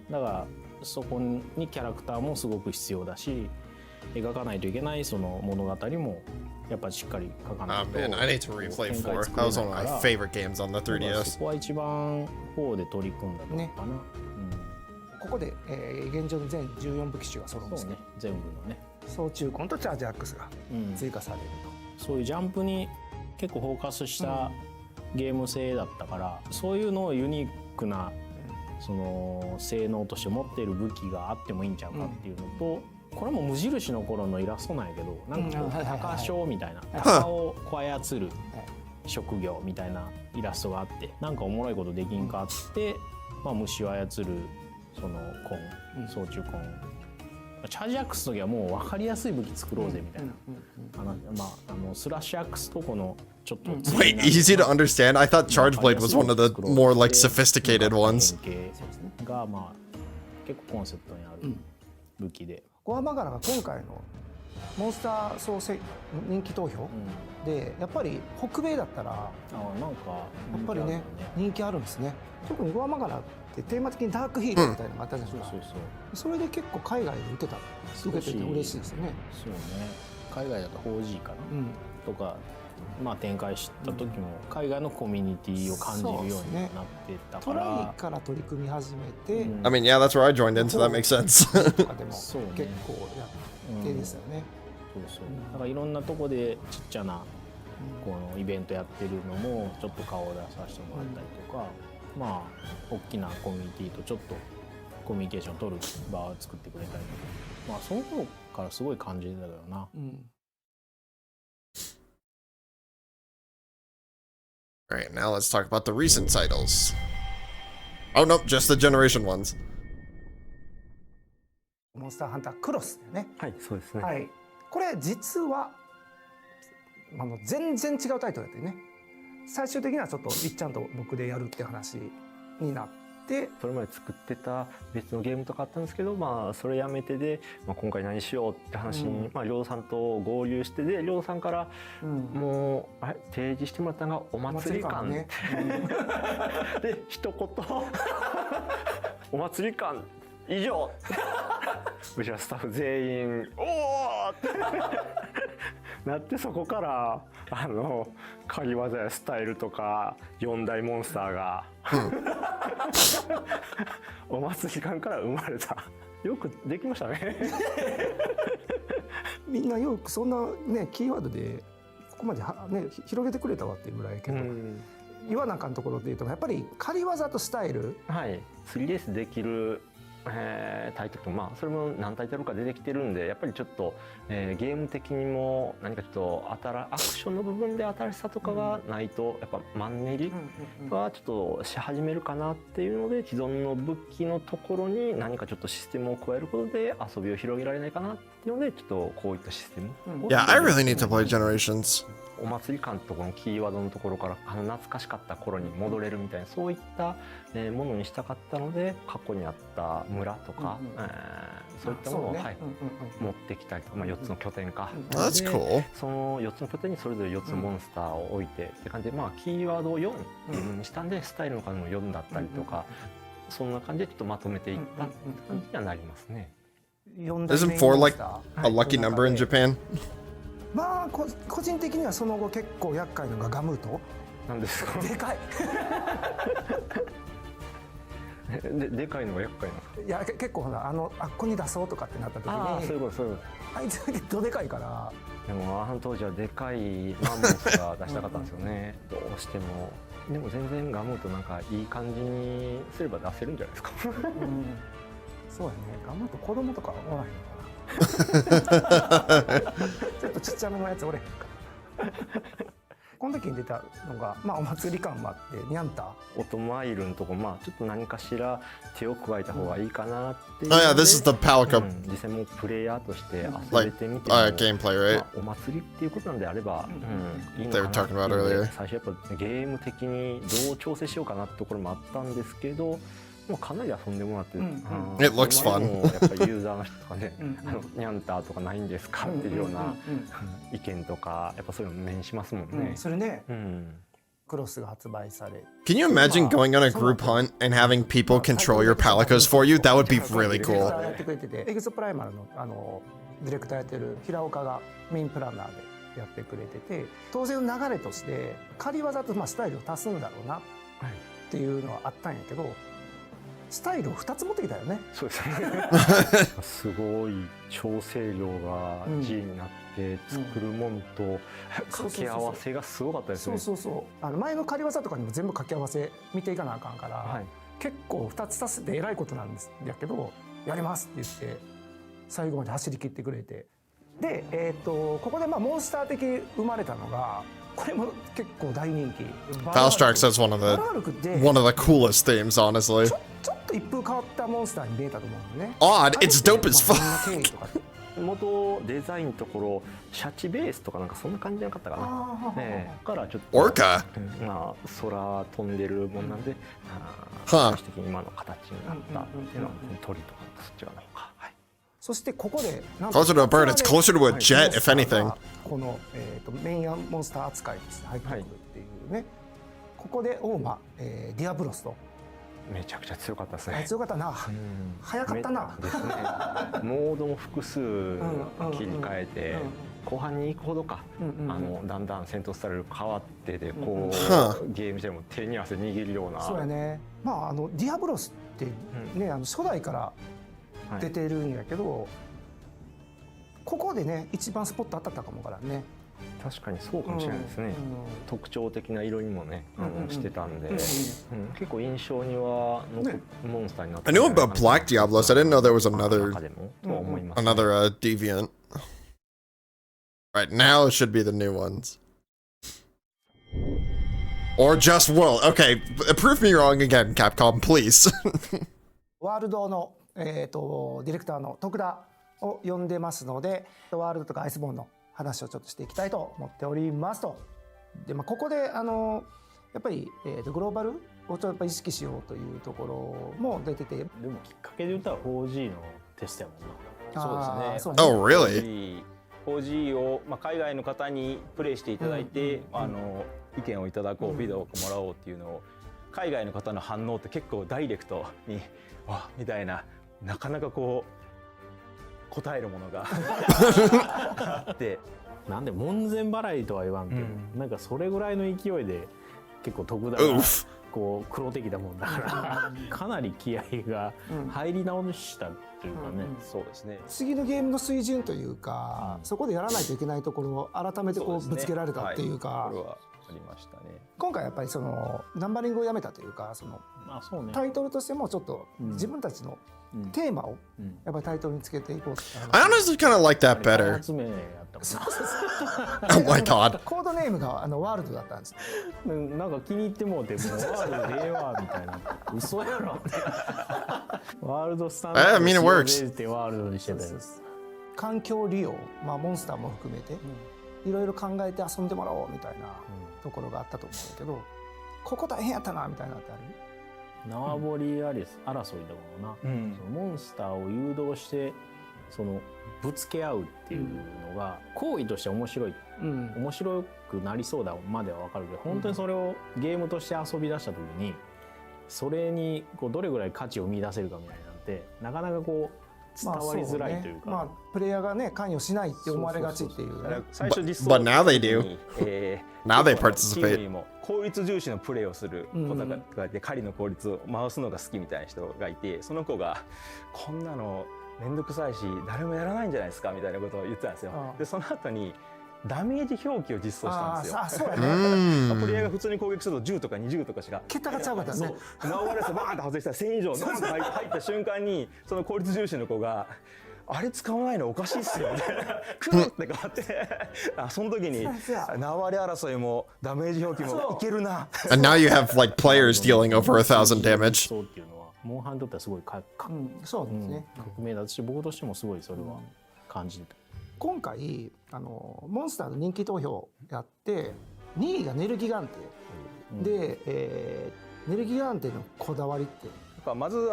だからそこにキャラクターもすごく必要だし、描かないといけないその物語もやっぱしっかり書かないと。Man, I need to replay 4. That was one of my favorite games on the 3DS. そこは一番4で取り組んだのかな。ここで、現状の全14武器種が揃うんですね。全部のね。総中根とチャージアックスが追加されると。そういうジャンプに結構フォーカスしたゲーム性だったから、そういうのをユニークなその性能として持っている武器があってもいいんちゃうかっていうのと、これも無印の頃のイラストなんやけど、なんかこう鷹匠みたいな、鷹をこう操る職業みたいなイラストがあって、なんかおもろいことできんかって、まあ虫を操るその総中コン、チャージアックスの時はもう分かりやすい武器作ろうぜみたいな、まあスラッシュアックスとこのちょっと Wait, easy to understand? I thought Charge Blade was one of the more like sophisticated ones. がまあ結構コンセプトにある武器で、ゴアマガラが今回のモンスター総人気投票でやっぱり北米だったらなんかやっぱりね人気あるんですね。特にゴアマガラってテーマ的にダークヒーローみたいなのがあったじゃないですか。それで結構海外で受けてて嬉しいですよね。そうね、海外だと 4G かな、とかまあ展開した時も海外のコミュニティを感じるようになってたから、トライから取り組み始めて、I mean, yeah, that's where I joined in, so that makes sense. でも結構やってですよね。そうそう。だからいろんなとこでちっちゃなこのイベントやってるのもちょっと顔を出させてもらったりとか、まあ大きなコミュニティとちょっとコミュニケーションを取る場を作ってくれたりとか、まあその頃からすごい感じてたけどな。All right, now let's talk about the recent titles. Oh, nope, just the generation ones. モンスターハンタークロスね。はい、そうですね。はい。これ実は全然違うタイトルだったよね。最終的にはちょっといっちゃんと僕でやるって話になっでそれまで作ってた別のゲームとかあったんですけど、まあそれやめてで、まあ、今回何しようって話に、まあ領土さんと合流してで領土さんからもう提示してもらったのがお祭り感ねで一言お祭り感以上うちらスタッフ全員おおってなってそこから仮技やスタイルとか4大モンスターがお祭り感から生まれた。よくできましたねみんなよくそんなねキーワードでここまでね広げてくれたわっていうぐらいけど、岩中のところでいうとやっぱり仮技とスタイル、はい、3DS できるタイトルとまあそれも何タイトルか出てきてるんでやっぱりちょっと、ゲーム的にも何かちょっとアクションの部分で新しさとかがないとやっぱマンネリはちょっとし始めるかなっていうので既存の武器のところに何かちょっとシステムを加えることで遊びを広げられないかなっていうのでちょっとこういったシステム、Yeah, I really need to play Generations. お祭り感とこのキーワードのところから懐かしかった頃に戻れるみたいなそういったものにしたかったので過去にあった村とか、そういったものを、はい、持ってきたりとか、まあ、4つの拠点か、That's cool. その4つの拠点にそれぞれ4つのモンスターを置いてって感じで、まあ、キーワードを4にしたんでスタイルの数も4だったりとか、そんな感じでちょっとまとめていったって感じにはなりますね。Isn't 4 like a lucky number in Japan? まあ個人的にはその後結構厄介なのがガムートなんですかでかいでかいのが厄介なんですか。いや結構ほらあっこに出そうとかってなった時にそういうことあいつだけどでかいからでも当時はでかいマンモスが出したかったんですよねどうしても。でも全然ガムーとなんかいい感じにすれば出せるんじゃないですかそうやねガムート子供とかおらへんのかなちょっとちっちゃめのやつおれへんかこの時に出たのが、まあ、お祭り感もあってニャンタオトマイルのとこ、まあ、ちょっと何かしら手を加えた方がいいかなっていう Oh yeah, this is the Palico 実際もうプレイヤーとして遊べてみて gameplay, right? まあ、お祭りっていうことなんであれば、いいの They か were な talking about earlier. 最初やっぱゲーム的にどう調整しようかなってところもあったんですけどもうかなり遊んでもらって、It looks fun. やっぱりユーザーの人とかねニャンターとかないんですかっていうような意見とかやっぱそういうの目にしますもんね。それね、クロスが発売され Can you imagine going on a group hunt and having people control your Palicos for you? That would be really ディレクタ cool. ーやってくれててエグゾプライマルのディレクターやってる平岡がメインプランナーでやってくれてて当然の流れとして仮技とまあスタイルを足すんだろうなっていうのはあったんやけどスタイルを2つ持ってきたよね。そうですねすごい調整量が G になって作るもんと掛け合わせがすごかったですね。そう前の仮技とかにも全部掛け合わせ見ていかなあかんから、結構2つ足すってえらいことなんですやけどやりますって言って最後まで走り切ってくれてで、ここでまあモンスター的生まれたのがこれも結構大人気 Valstrax has one of the coolest themes, honestly. ちょっと一風変わったモンスターに見えたと思うのね。Odd, it's dope as fuck. 元デザインのところシャチベースとかなんかそんな感じじゃなかったかな。だからちょっと Orca? まあ空飛んでるもんなんで、最終的に今の形になったっていうのは鳥とかそっち側の方が。そしてここで Closer to a bird, it's closer to a jet, if anything. このメインモンスター扱いとして入ってくるっていうね。ここでオーマディアブロスとめちゃくちゃ強かったですね。強かったな。早かったな。ですね。モードも複数切り替えて後半に行くほどかだんだん戦闘スタイル変わってでこうゲーム自体も手に汗握るような。そうやね。まあディアブロスってね初代から出てるんやけど、ここでね一番スポット当たったかもからね。確かにそうかもしれないですね。特徴的な色にもねしてたんで、結構印象にはモンスターになって。I knew about Black Diablos. I didn't know there was another deviant. Right now it should be the new ones. Or just will. Okay, prove me wrong again, Capcom, please. ワールドのディレクターの徳田を呼んでますので、ワールドとかアイスボーンの話をちょっとしていきたいと思っておりますと。で、ここでやっぱり、グローバルをちょっとやっぱ意識しようというところも出てて。でもきっかけで言ったら 4G のテストやもんな。そうですね。Oh, really? 4G を、海外の方にプレイしていただいて、意見をいただこう、フィードバックもらおうっていうのを、海外の方の反応って結構ダイレクトにわみたいな、なかなかこう答えるものがあって、なんで門前払いとは言わんけど、なんかそれぐらいの勢いで結構徳田がこう黒敵だもんだからかなり気合が入り直したというかね。そうですね。次のゲームの水準というか、そこでやらないといけないところを改めてこうぶつけられたっていうか、これはありましたね。今回やっぱりそのナンバリングをやめたというか、そのタイトルとしてもちょっと自分たちのテーマをやっぱりタイトルにつけていこうと。I honestly kind of like that better. 集めやったもん。Oh my god. コードネームがワールドだったんです。なんか気に入ってもうて、もうワールド令和みたいな。嘘やろ。ワールドスタンダード I mean, it works. ってワールドにしてたやつ。環境利用、モンスターも含めていろいろ考えて遊んでもらおうみたいなところがあったと思うんだけど、ここ大変やったなみたいなのってある？縄張り争いだもんな、そのモンスターを誘導してそのぶつけ合うっていうのが行為として面白い、面白くなりそうだまでは分かるけど、本当にそれをゲームとして遊び出した時にそれにこうどれぐらい価値を見出せるかみたいなんてなかなかこう伝わりづらいというか、プレイヤーがね関与しないって思われがちっていうね。最初実装 But now they do. Now they participate. チームにも効率重視のプレーをする子がいて、狩りの効率を回すのが好きみたいな人がいて、その子がこんなのめんどくさいし誰もやらないんじゃないですかみたいなことを言ってたんですよ。でその後にダメージ表記を実装したんですよ。そうやね。プレイヤーが普通に攻撃すると10とか20とかしか桁がちゃうかったね。縄張りでバーンって外したら1000以上ドンと入った瞬間にその効率重視の子があれ使わないのおかしいっすよみたいなクルって変わってその時に縄張り争いもダメージ表記もいけるな。And now you have like players dealing over 1,000 damage. そうっていうのはモンハンにとってはすごいそうですね。革命だし、僕としてもすごいそれは感じてた。今回モンスターの人気投票やって2位がネルギガンテで、ネルギガンテのこだわりってまず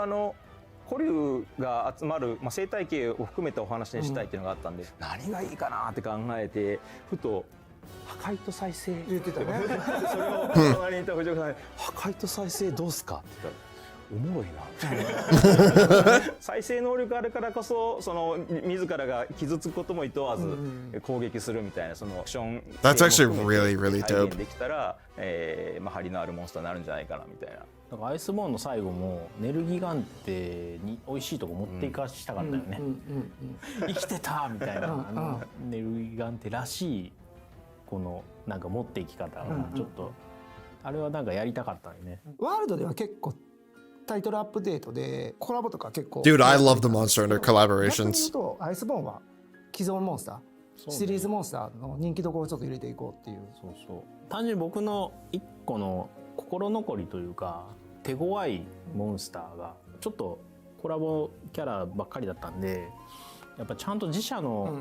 古竜が集まる、生態系を含めたお話にしたいっていうのがあったんで、何がいいかなって考えてふと破壊と再生言ってたね。それを隣にいた藤岡さんに破壊と再生どうすかって言ったらおもろいな再生能力あるからこそその自らが傷つくことも厭わず攻撃するみたいなそのアクション That's actually really, really 再 dope. 現できたら、張りのあるモンスターになるんじゃないかなみたいな。だからアイスボーンの最後もネルギガンテに美味しいとこ持っていかしたかったよね。生きてたみたいなネルギガンテらしいこのなんか持っていき方がちょっとあれはなんかやりたかったよね。ワールドでは結構タイトルアップデートでコラボとか結構 Dude, I love the Monster Hunter 逆に言う collaborations. とアイスボーンは既存モンスター、シリーズモンスターの人気どころをちょっと入れていこうっていう。単純に僕の一個の心残りというか手強いモンスターがちょっとコラボキャラばっかりだったんで、やっぱちゃんと自社と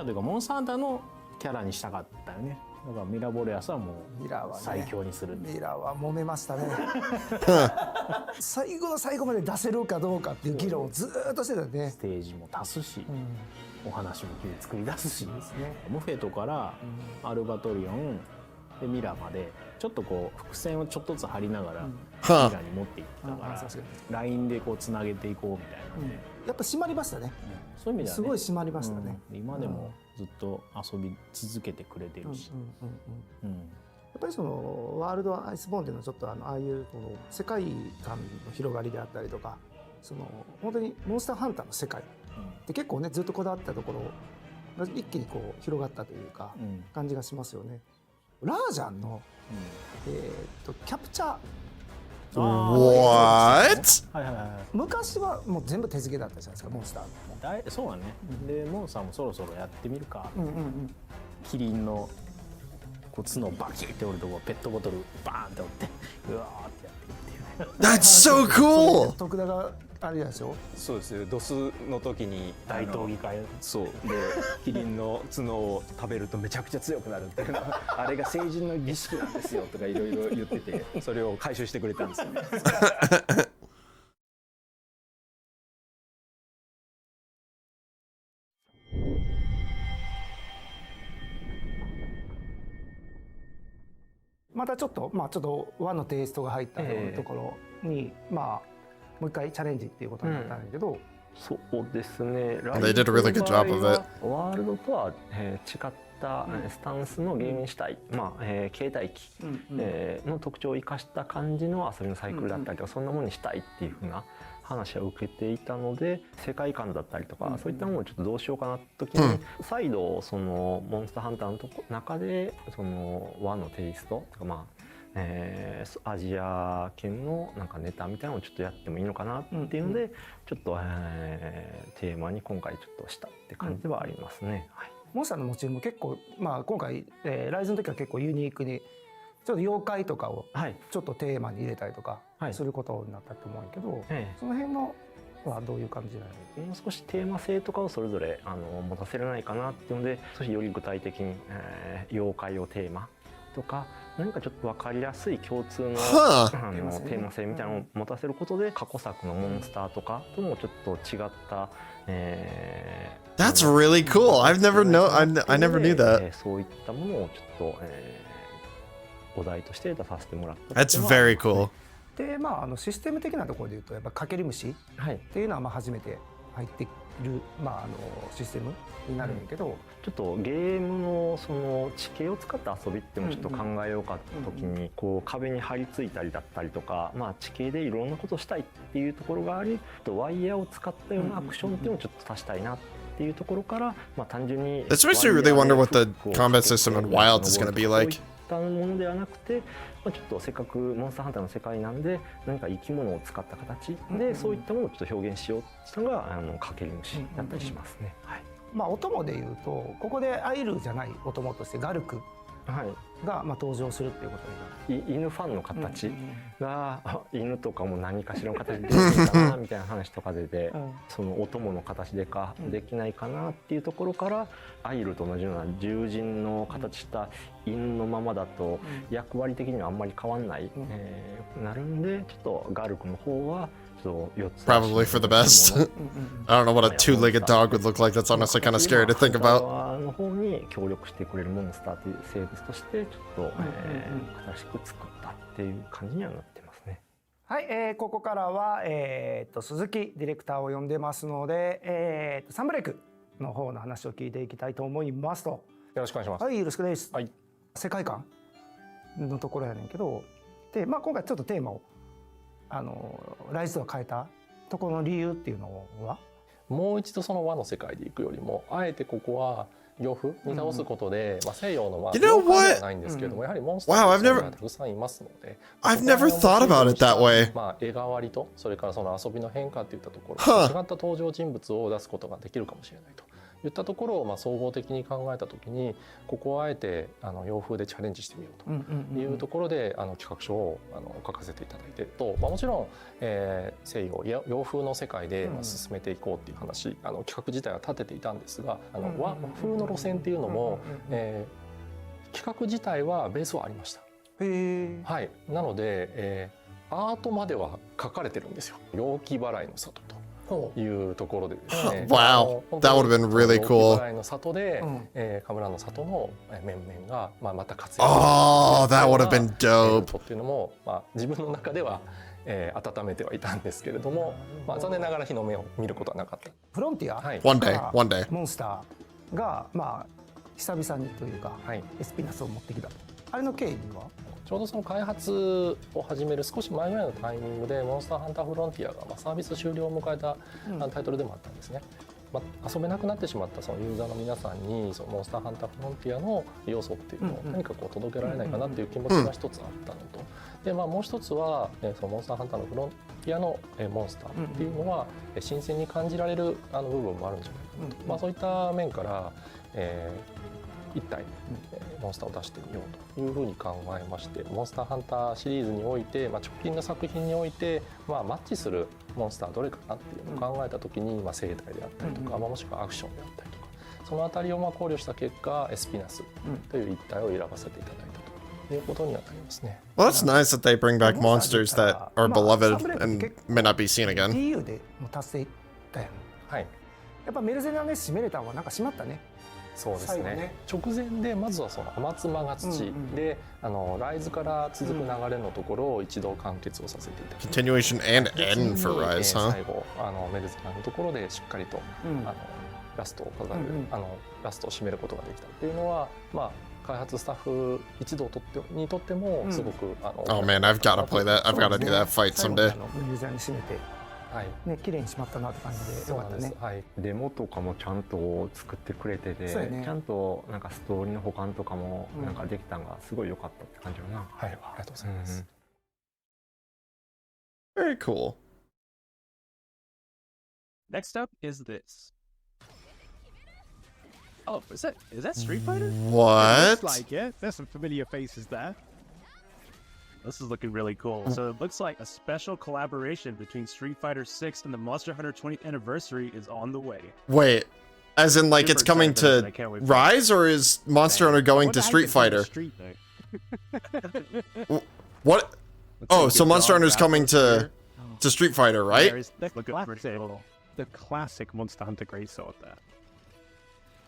いうかモンスターハンターのキャラにしたかったよね。だからミラボレアスはもう最強にする。ミラは揉めましたね。最後の最後まで出せるかどうかっていう議論をずーっとしてたよね。ステージも足すし、お話も作り出すし、ムフェトからアルバトリオンでミラまでちょっとこう伏線をちょっとずつ張りながらミラに持っていったからラインでこうつなげていこうみたいな。やっぱ締まりましたね。そういう意味ではね、すごい締まりましたね。今でもずっと遊び続けてくれてるし、やっぱりそのワールドアイスボーンっていうのはちょっとああいうこの世界観の広がりであったりとか、その本当にモンスターハンターの世界って結構ねずっとこだわったところが一気にこう広がったというか感じがしますよね。ラージャンのキャプチャーWhat? 昔はもう全部手付けだったじゃないですかモンスター。そうだね。でモンスターもそろそろやってみるか。キリンのこう角バキって折るとこペットボトルバーンって折ってうわーってやってるっていうね。That's so cool! 徳田があれでしょ。そうですね。ドスの時に大闘技会そうでキリンの角を食べるとめちゃくちゃ強くなるっていうのあれが成人の儀式なんですよとかいろいろ言ってて、それを回収してくれたんですよね。またちょっと和のテイストが入ったようなところに、もう一回チャレンジっていうことになったんだけど、そうですね。 They did a really good job of it. ワールドとは、違ったスタンスのゲームにしたい、携帯機、の特徴を生かした感じの遊びのサイクルだったりとか、そんなものにしたいっていう風な話を受けていたので、世界観だったりとか、そういったものをちょっとどうしようかなって時に、再度そのモンスターハンターの中でその和のテイストとか、アジア圏のなんかネタみたいなのをちょっとやってもいいのかなっていうので、ちょっと、テーマに今回ちょっとしたって感じではありますね。はい、モンスターのモチーフも結構、今回、ライズの時は結構ユニークにちょっと妖怪とかをちょっとテーマに入れたりとかすることになったと思うんやけど、その辺のはどういう感じなの？もう少しテーマ性とかをそれぞれ持たせれないかなっていうので、少しより具体的に、妖怪をテーマとか何かちょっと分かりやすい共通の、テーマ性みたいなのを持たせることで、過去作のモンスターとかともちょっと違った、That's really cool. I never knew that. そういったものをちょっと、お題として出させてもらった。That's very cool. でシステム的なところでいうとやっぱかける虫っていうのは初めて入っている、システムになるんだけど、ちょっとゲームのその地形を使った遊びっていうのをちょっと考えようかった時に、こう壁に張り付いたりだったりとか、地形でいろんなことしたいっていうところがあり、ワイヤーを使ったようなアクションっていうのをちょっと足したいなっていうところから、単純に This makes me really wonder what the combat system in Wild is going to be like. そういったものではなくて、ちょっとせっかくモンスターハンターの世界なんで、何か生き物を使った形でそういったものをちょっと表現しようってしたのがかける虫だったりしますね。はい、お供でいうとここでアイルじゃないお供としてガルクが登場するっていうことになる。犬ファンの形が、犬とかも何かしらの形でできないかなみたいな話とかで、そのお供の形でできないかなっていうところから、アイルと同じような獣人の形した犬のままだと役割的にはあんまり変わんない、なるんで、ちょっとガルクの方はProbably for the best. I don't know what a two-legged dog would look like. That's honestly kind of scary to think about. の方に協力してくれるモンスターという生物としてちょっと新しく作ったっていう感じにはなってますね。はい、ここからは、鈴木ディレクターを呼んでますので、サンブレイクの方の話を聞いていきたいと思いますと。よろしくお願いします。はい、よろしくです。はい、世界観のところやねんけど、で、今回ちょっとテーマをライズとは変えたところの理由っていうのは、もう一度その和の世界で行くよりも、あえてここは洋風に倒すことで、西洋の洋風ではないんですけれども、やはりモンスターがたくさんいますので、I've never thought about it that way. 絵代わりとそれからその遊びの変化っていったところ、違った登場人物を出すことができるかもしれないといったところを総合的に考えた時に、ここをあえて洋風でチャレンジしてみようというところで企画書を書かせていただいてと、もちろん、西洋洋風の世界で進めていこうっていう話、企画自体は立てていたんですが、和風の路線っていうのも、企画自体はベースはありました。はい、なので、アートまでは書かれてるんですよ。陽気払いの里というところでですね。Wow, that would have been really cool. の里で、カムラの里の面々がまた活躍。Oh, that would have been dope. っていうのも自分の中では温めてはいたんですけれども、残念ながら日の目を見ることはなかった。フロンティア、one day モンスターが久々にというか、エスピナスを持ってきた。あれの経緯は？ちょうどその開発を始める少し前ぐらいのタイミングで、モンスターハンターフロンティアがサービス終了を迎えたタイトルでもあったんですね。遊べなくなってしまったそのユーザーの皆さんに、そのモンスターハンターフロンティアの要素っていうのを何か届けられないかなっていう気持ちが一つあったのと、でもう一つはそのモンスターハンターのフロンティアのモンスターっていうのは新鮮に感じられる部分もあるんじゃないかなと、そういった面から一体モンスターを出してみようというふうに考えまして、モンスターハンターシリーズにおいて、直近の作品において、マッチするモンスターどれかなっていうのを考えた時に、生態であったりとか、もしくはアクションであったりとか、そのあたりを考慮した結果エスピナスという一体を選ばせていただいたということにはなりますね。Well, that's nice that they bring back monsters that are beloved and may not be seen again. EU でも達成だよね。はい。やっぱメルセナネス閉めれた方がなんか閉まったね。そうですね。最後ね直前でまずはその天妻が土で、ライズから続く流れのところを一度完結をさせていただきます。Continuation and end for Rise, huh? 最後メルセナのところでしっかりと、ラストを飾る、ラストを締めることができたっていうのは、開発スタッフ一同にとってもすごく、Oh man, I've got to play that. I've got to do that fight 最後 someday. ユーザーに閉めて、ね、綺麗に閉まったなって感じでよかったね。はい。デモとかもちゃんと作ってくれてて、そうやねちゃんとなんかストーリーの保管とかもなんかできたのがすごい良かったって感じよな。はい、ありがとうございます。Very cool. Next up is this. Oh, is that Street Fighter? What? Looks like it. There's some familiar faces there. This is looking really cool. So it looks like a special collaboration between Street Fighter 6 and the Monster Hunter 20th anniversary is on the way. Wait, as in like it's coming to Rise, or is Monster Hunter going to Street Fighter? What? Oh, so Monster Hunter's coming to Street Fighter, right? Look at the classic Monster Hunter Greatsword there.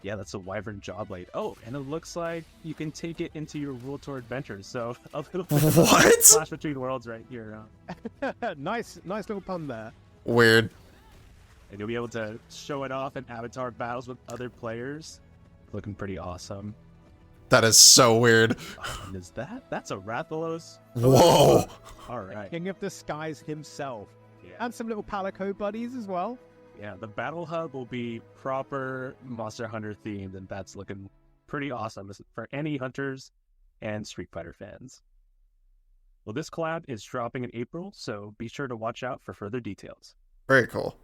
Yeah, that's a Wyvern Jawblade. Oh, and it looks like you can take it into your World Tour adventures. So a little bit of a flash between worlds right here. Nice little pun there. Weird. And you'll be able to show it off in avatar battles with other players. Looking pretty awesome. That is so weird. Oh, and is that's a Rathalos? Whoa. All right. King of the Skies himself. Yeah. And some little Palico buddies as well. Yeah, the battle hub will be proper Monster Hunter themed, and that's looking pretty awesome for any hunters and Street Fighter fans. Well, this collab is dropping in April, so be sure to watch out for further details. Very cool.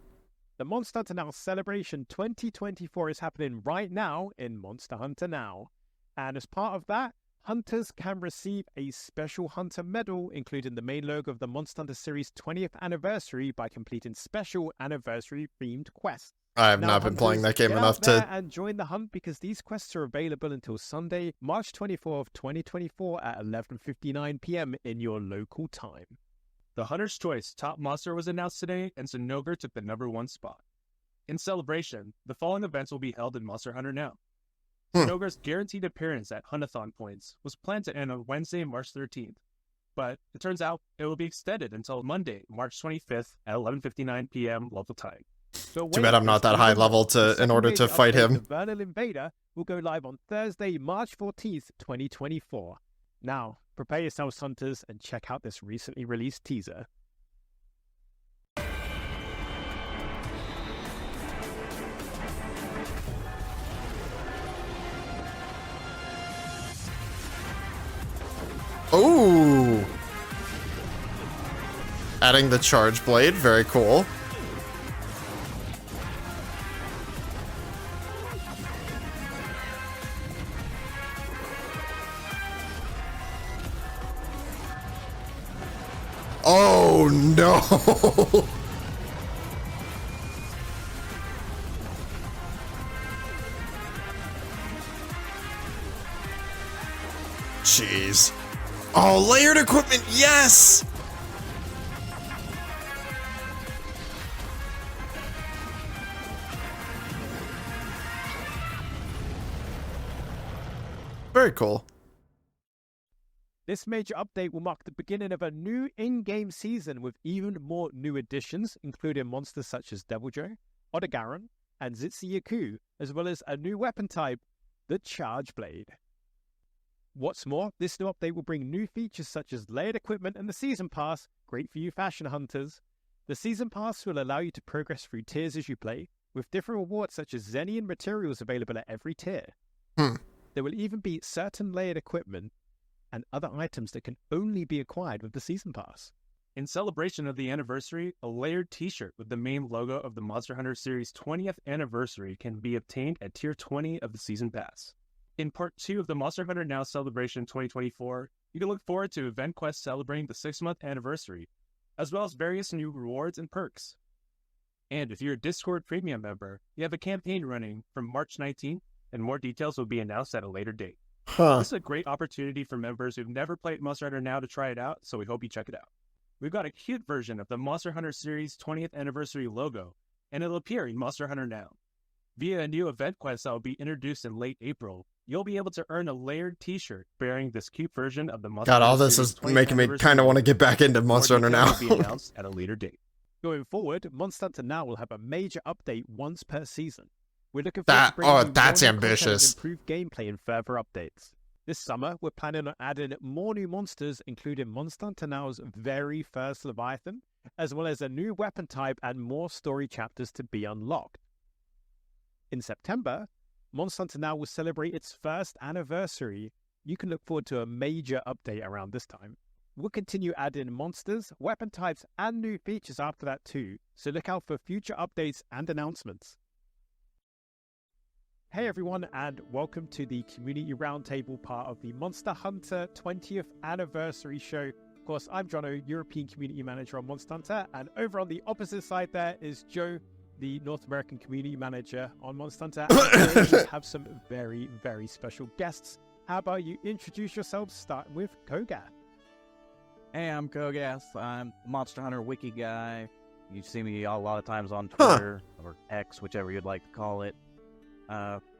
The Monster Hunter Now Celebration 2024 is happening right now in Monster Hunter Now. And as part of that, hunters can receive a special hunter medal, including the main logo of the Monster Hunter series 20th anniversary, by completing special anniversary-themed quests. I have not been playing that game enough to... and join the hunt, because these quests are available until Sunday, March 24th, 2024 at 11:59 p.m. in your local time. The Hunter's Choice Top Monster was announced today, and Zinogre took the #1 spot. In celebration, the following events will be held in Monster Hunter Now. Zinogre's guaranteed appearance at Huntathon points was planned to end on Wednesday, March 13th, but it turns out it will be extended until Monday, March 25th at 11:59 p.m. local time. So Too bad I'm not that high level in order to fight him. The Vernal Invader will go live on Thursday, March 14th, 2024. Now, prepare yourselves, hunters, and check out this recently released teaser. Ooh. Adding the charge blade, very cool. Oh no. Jeez. Oh, layered equipment, yes! Very cool. This major update will mark the beginning of a new in-game season with even more new additions, including monsters such as Devil Joe, Odogaron, and Zitsuyaku, as well as a new weapon type, the Charge Blade. What's more, this new update will bring new features such as layered equipment and the Season Pass, great for you fashion hunters. The Season Pass will allow you to progress through tiers as you play, with different rewards such as Zenian materials available at every tier. There will even be certain layered equipment and other items that can only be acquired with the Season Pass. In celebration of the anniversary, a layered t-shirt with the main logo of the Monster Hunter series 20th anniversary can be obtained at Tier 20 of the Season Pass. In part 2 of the Monster Hunter Now Celebration 2024, you can look forward to Event Quest celebrating the 6-month anniversary, as well as various new rewards and perks. And if you're a Discord Premium member, you have a campaign running from March 19th, and more details will be announced at a later date. This is a great opportunity for members who've never played Monster Hunter Now to try it out, so we hope you check it out. We've got a cute version of the Monster Hunter series 20th anniversary logo, and it'll appear in Monster Hunter Now. Via a new event quest that will be introduced in late April, you'll be able to earn a layered t-shirt bearing this cute version of the Monster God, Hunter all this series is 20th making me anniversary kind of want to logo. get back into Monster More Hunter Now. details will be announced at a later date. Going forward, Monster Hunter Now will have a major update once per season. We're looking forward to bringing you that's more new content ambitious. and improved gameplay and further updates. This summer, we're planning on adding more new monsters, including Monster Hunter Now's very first Leviathan, as well as a new weapon type and more story chapters to be unlocked. In September, Monster Hunter Now will celebrate its first anniversary. You can look forward to a major update around this time. We'll continue adding monsters, weapon types, and new features after that too, so look out for future updates and announcements. Hey everyone, and welcome to the Community Roundtable part of the Monster Hunter 20th Anniversary Show. Of course, I'm Jono, European Community Manager on Monster Hunter, and over on the opposite side there is Joe, the North American Community Manager on Monster Hunter. And today we have some very, very special guests. How about you introduce yourselves, starting with Kogath? Hey, I'm Kogath. I'm Monster Hunter Wiki guy. You see me a lot of times on Twitter, or X, whichever you'd like to call it.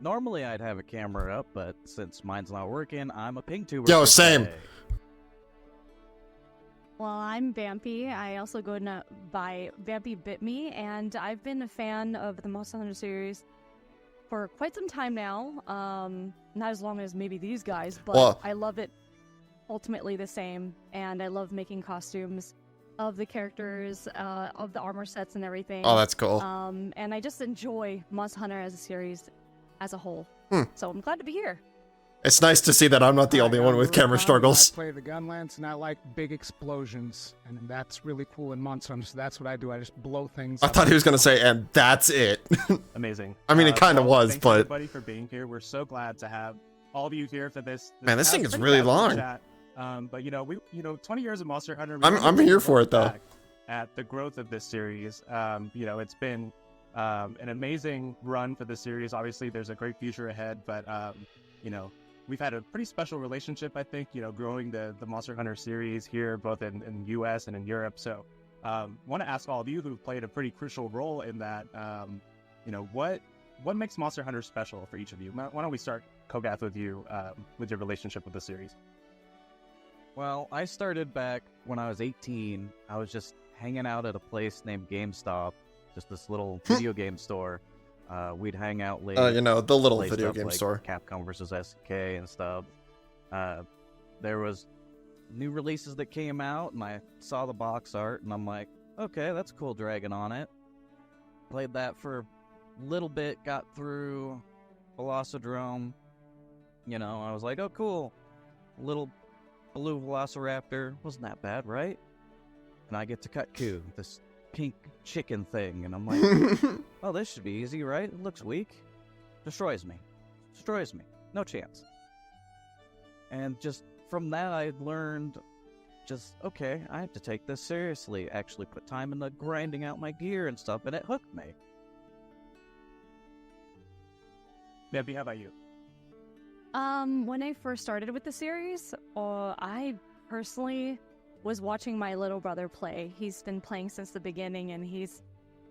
Normally I'd have a camera up, but since mine's not working, I'm a ping tuber. Yo, same. Well, I'm Vampy. I also go by Vampy Bit Me, and I've been a fan of the Monster Hunter series for quite some time now. Not as long as maybe these guys, but I love it ultimately the same, and I love making costumes of the characters, of the armor sets and everything. Oh, that's cool. And I just enjoy Monster Hunter as a series as a whole. So I'm glad to be here. It's nice to see that I'm not the only one with camera struggles. I play the Gunlance, and I like big explosions, and that's really cool in Monster Hunter, so that's what I do. I just blow things I up. thought he was going to say, and that's it. Amazing. I mean, it kind of was, thanks but... everybody for being here. We're so glad to have all of you here for this. Man, this thing is really long. Chat. But you know, 20 years of Monster Hunter. I'm here for it though. At the growth of this series, you know, it's been an amazing run for the series. Obviously, there's a great future ahead, but you know, we've had a pretty special relationship, I think. You know, growing the Monster Hunter series here, both in U.S. and in Europe. So, want to ask all of you who've played a pretty crucial role in that. You know, what makes Monster Hunter special for each of you? Why don't we start, Kogath, with you, with your relationship with the series? Well, I started back when I was 18. I was just hanging out at a place named GameStop, just this little video game store. We'd hang out late. You know, the little play video stuff game like store. Capcom versus SNK and stuff. There was new releases that came out, and I saw the box art, and I'm like, okay, that's cool, dragging on it. Played that for a little bit, got through Velocidrome. You know, I was like, oh, cool. Little blue Velociraptor. Wasn't that bad, right? And I get to cut Q, this pink chicken thing, and I'm like, oh, this should be easy, right? It looks weak. Destroys me. No chance. And just from that, I learned just, okay, I have to take this seriously. Actually put time into grinding out my gear and stuff, and it hooked me. Debbie, how about you? When I first started with the series, I personally was watching my little brother play. He's been playing since the beginning, and he's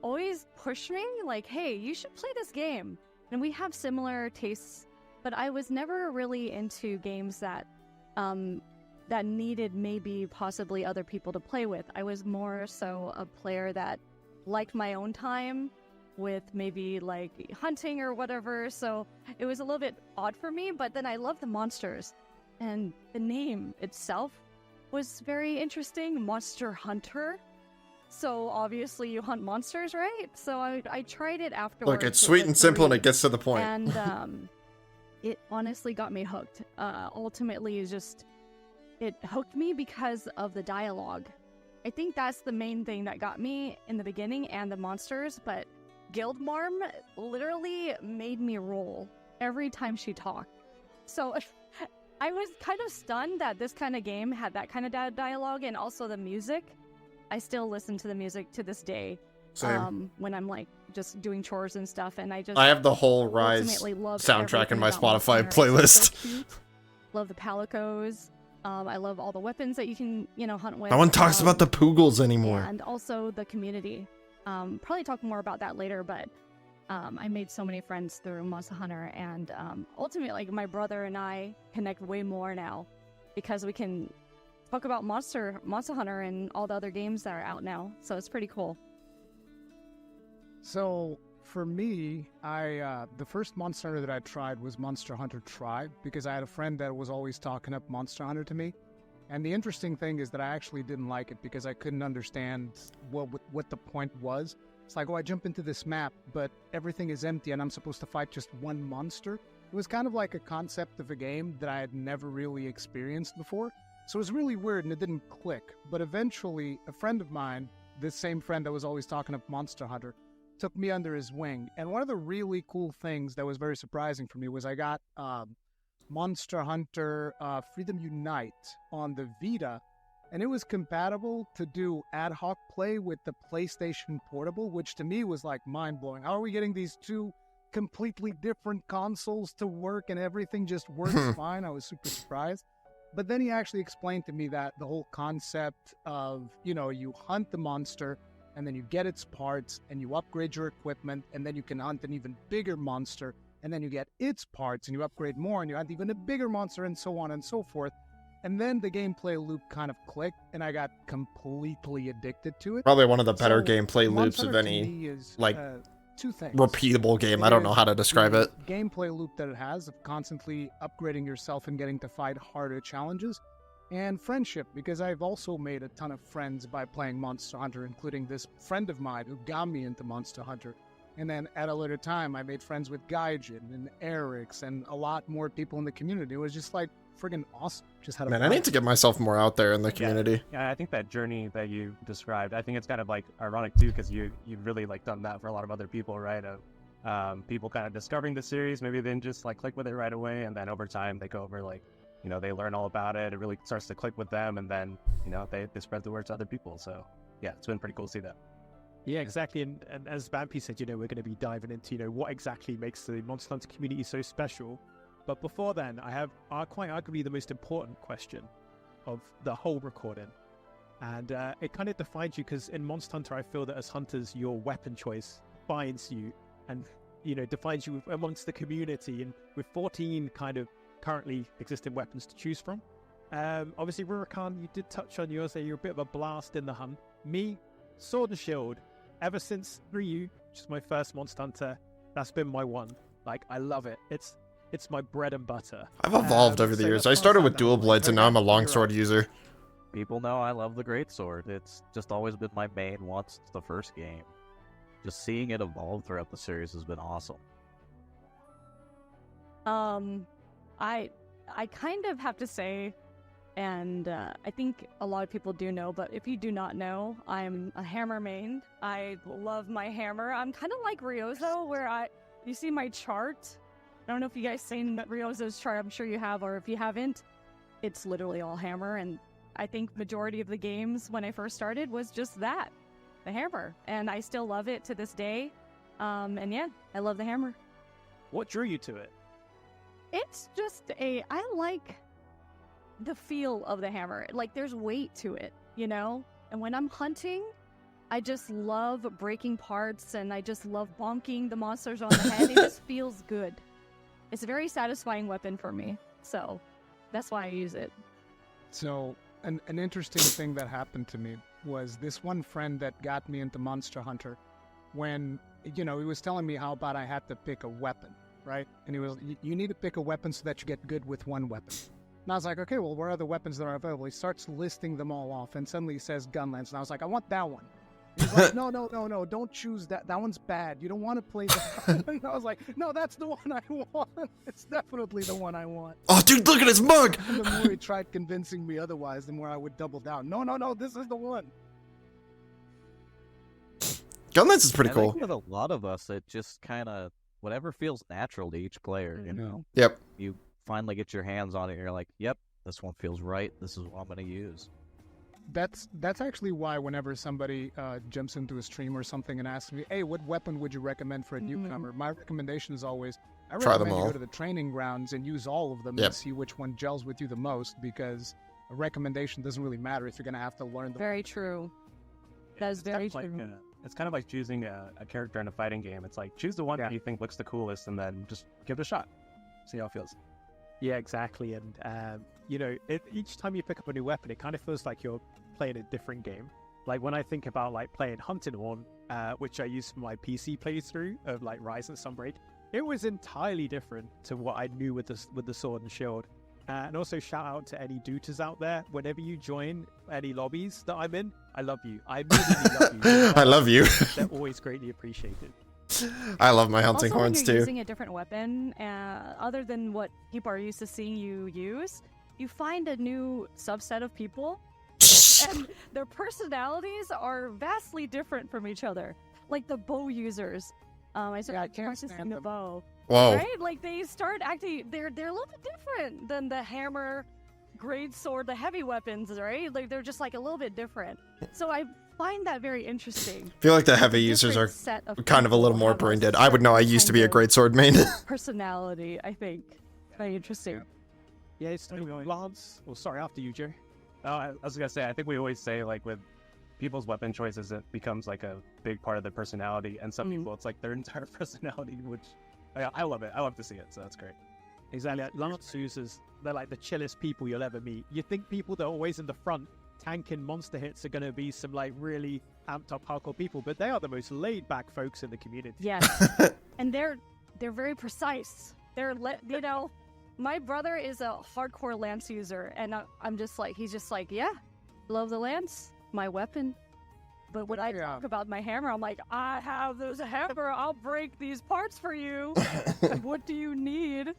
always pushed me, like, hey, you should play this game. And we have similar tastes, but I was never really into games that that needed maybe possibly other people to play with. I was more so a player that liked my own time with maybe like hunting or whatever, so it was a little bit odd for me, but then I love the monsters, and the name itself was very interesting, Monster Hunter. So obviously you hunt monsters, right? So I tried it afterwards. Look, it's sweet and simple, and it gets to the point. And it honestly got me hooked. Ultimately, it hooked me because of the dialogue. I think that's the main thing that got me in the beginning, and the monsters, but Guildmarm literally made me roll every time she talked. So I was kind of stunned that this kind of game had that kind of dialogue, and also the music. I still listen to the music to this day. Same. When I'm like just doing chores and stuff, and I have the whole Rise ultimately love soundtrack in my everything about Spotify Monster Hunter. It's so playlist. cute. Love the palicos. I love all the weapons that you can, hunt with. No one talks about the Poogles anymore. And also the community. Probably talk more about that later, but I made so many friends through Monster Hunter, and ultimately, like, my brother and I connect way more now because we can talk about Monster Hunter and all the other games that are out now. So it's pretty cool. So for me, the first Monster Hunter that I tried was Monster Hunter Tribe, because I had a friend that was always talking up Monster Hunter to me. And the interesting thing is that I actually didn't like it because I couldn't understand what the point was. It's like, I jump into this map, but everything is empty and I'm supposed to fight just one monster. It was kind of like a concept of a game that I had never really experienced before. So it was really weird and it didn't click. But eventually, a friend of mine, this same friend that was always talking up Monster Hunter, took me under his wing. And one of the really cool things that was very surprising for me was I got Monster Hunter Freedom Unite on the Vita, and it was compatible to do ad hoc play with the PlayStation Portable, which to me was like mind-blowing. How are we getting these two completely different consoles to work and everything just works fine? I was super surprised. But then he actually explained to me that the whole concept of, you hunt the monster and then you get its parts and you upgrade your equipment, and then you can hunt an even bigger monster, and then you get its parts and you upgrade more and you hunt even a bigger monster, and so on and so forth. And then the gameplay loop kind of clicked and I got completely addicted to it. Probably one of the better gameplay loops Monster of Hunter to any me is, like two things. repeatable game. I don't know how to describe the it. Gameplay loop that it has of constantly upgrading yourself and getting to fight harder challenges, and friendship, because I've also made a ton of friends by playing Monster Hunter, including this friend of mine who got me into Monster Hunter. And then at a later time, I made friends with Gaijin and Eric's and a lot more people in the community. It was just like friggin' awesome. Just had a Man, I need to get myself more out there in the community. Yeah, I think that journey that you described, I think it's kind of like ironic too, because you've really like done that for a lot of other people, right? People kind of discovering the series, maybe they didn't just like click with it right away, and then over time they go over like, they learn all about it. It really starts to click with them, and then they spread the word to other people. So yeah, it's been pretty cool to see that. Yeah, exactly. And as Vampy said, we're going to be diving into, what exactly makes the Monster Hunter community so special. But before then, I have quite arguably the most important question of the whole recording. And it kind of defines you, because in Monster Hunter, I feel that as hunters, your weapon choice defines you and, defines you amongst the community. And with 14 kind of currently existing weapons to choose from. Obviously, Rurakan, you did touch on yours, you're a bit of a blast in the hunt. Me, Sword and Shield, ever since Ryu, which is my first Monster Hunter, that's been my one. Like, I love it. It's my bread and butter. I've evolved over the years. I started with dual blades and now I'm a longsword user. People know I love the greatsword. It's just always been my main once the first game. Just seeing it evolve throughout the series has been awesome. I kind of have to say, and I think a lot of people do know, but if you do not know, I'm a hammer main. I love my hammer. I'm kind of like Ryozo, where you see my chart. I don't know if you guys seen Ryozo's chart. I'm sure you have, or if you haven't, it's literally all hammer. And I think majority of the games when I first started was just that, the hammer. And I still love it to this day. And yeah, I love the hammer. What drew you to it? It's just I like the feel of the hammer. Like, there's weight to it, And when I'm hunting, I just love breaking parts, and I just love bonking the monsters on the head. It just feels good. It's a very satisfying weapon for me, so that's why I use it. So an interesting thing that happened to me was this one friend that got me into Monster Hunter, when, he was telling me how about I had to pick a weapon, right? And he was, you need to pick a weapon so that you get good with one weapon. And I was like, okay, well, what are the weapons that are available? He starts listing them all off, and suddenly he says gunlance, and I was like, I want that one. He's like, no, don't choose that. That one's bad. You don't want to play that. And I was like, no, that's the one I want. It's definitely the one I want. Oh, dude, look at his mug! And the more he tried convincing me otherwise, the more I would double down. No, this is the one. Gunlance is pretty cool. I think with a lot of us, it just kind of, whatever feels natural to each player, Yep. You finally get your hands on it, you're like, yep, this one feels right. This is what I'm going to use. That's actually why whenever somebody jumps into a stream or something and asks me, hey, what weapon would you recommend for a newcomer? My recommendation is always, I Try them recommend you all. go to the training grounds and use all of them Yep. and see which one gels with you the most, because a recommendation doesn't really matter if you're going to have to learn the... Very true. That is very true. It's kind of like choosing a character in a fighting game. It's like, choose the one that you think looks the coolest and then just give it a shot. See how it feels. Yeah, exactly. And, you know, each time you pick up a new weapon, it kind of feels like you're playing a different game. Like when I think about like playing Hunting Horn, which I used for my PC playthrough of like Rise and Sunbreak, it was entirely different to what I knew with the Sword and Shield. And also shout out to any duters out there. Whenever you join any lobbies that I'm in, I love you. I immediately love you. I love you. They're always greatly appreciated. I love my hunting Also, when horns you're too. using a different weapon, other than what people are used to seeing you use, you find a new subset of people, and their personalities are vastly different from each other. Like the bow users. I started practicing the bow. Whoa. Right? Like they start acting. They're a little bit different than the hammer, great sword, the heavy weapons, right? Like they're just like a little bit different. So I find that very interesting. I feel like the heavy users are Different set of kind of a little people more have a brain dead. I would know. I used to be a kind of great sword main. personality, I think. Very interesting. Yeah, it's Lance. Oh, sorry, after you, Joe. Oh, I was gonna say, I think we always say like with people's weapon choices, it becomes like a big part of their personality, and some people it's like their entire personality, which I love it. I love to see it, so that's great. Exactly. Like Lance users, they're like the chillest people you'll ever meet. You think people that are always in the front tanking monster hits are going to be some like really amped up hardcore people, but they are the most laid back folks in the community. Yes. And they're very precise. You know, my brother is a hardcore lance user, and I'm just like, he's just like, yeah, love the lance, my weapon. But when I talk about my hammer, I'm like, I have this hammer, I'll break these parts for you. What do you need?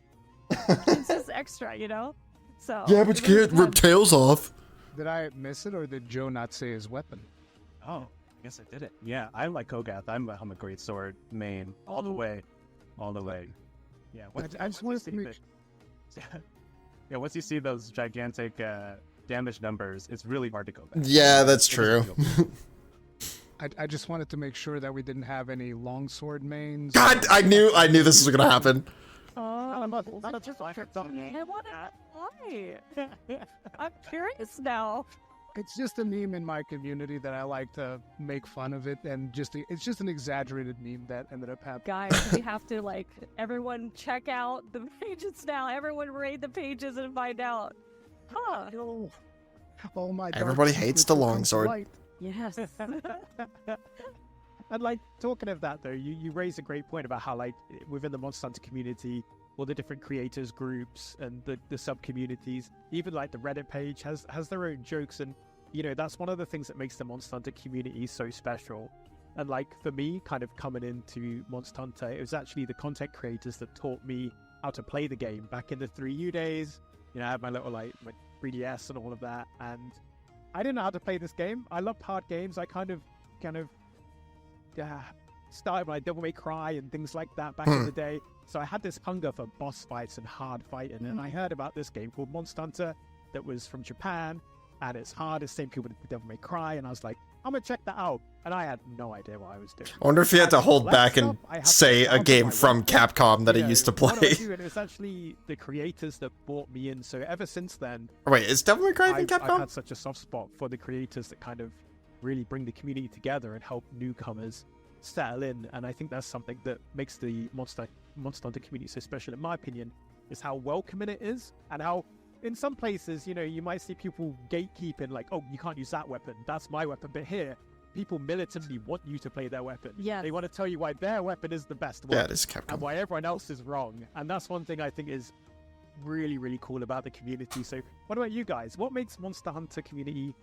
It's just extra, you know? So Yeah, but you can't rip tails off. Did I miss it, or did Joe not say his weapon? Oh, I guess I did it. Yeah, I'm like Kogath. I'm a great sword main all the way. Yeah, I just wanted to make yeah, once you see those gigantic damage numbers, it's really hard to go back. Yeah, that's true. I just wanted to make sure that we didn't have any longsword mains. God, I knew this was gonna happen. I'm curious now. It's just a meme in my community that I like to make fun of it, and it's just an exaggerated meme that ended up happening. Guys, we have to everyone check out the pages now. Everyone raid the pages and find out. Huh. Oh my God. Everybody hates the longsword. Yes. And like talking of that though, you raised a great point about how like within the Monster Hunter community, all the different creators groups and the sub communities, even like the Reddit page has their own jokes, and you know that's one of the things that makes the Monster Hunter community so special. And like for me, kind of coming into Monster Hunter, it was actually the content creators that taught me how to play the game back in the 3U days. You know, I had my little my 3DS and all of that, and I didn't know how to play this game. I loved hard games. I kind of started when I Devil May Cry and things like that back in the day. So I had this hunger for boss fights and hard fighting, and I heard about this game called Monster Hunter that was from Japan, and it's hard. It's the same people with Devil May Cry, and I was like, I'm gonna check that out. And I had no idea what I was doing. I wonder if you had to hold back and say a game from Capcom that he used to What do play. I do? And it was actually the creators that brought me in. So ever since then, Wait, is Devil May Cry from I've Capcom? had such a soft spot for the creators that kind of really bring the community together and help newcomers settle in. And I think that's something that makes the Monster Hunter community so special, in my opinion, is how welcoming it is, and how in some places, you know, you might see people gatekeeping, like, oh, you can't use that weapon, that's my weapon. But here, people militantly want you to play their weapon. Yeah. They want to tell you why their weapon is the best one. Yeah, it is Capcom. And why everyone else is wrong. And that's one thing I think is really, really cool about the community. So what about you guys? What makes Monster Hunter community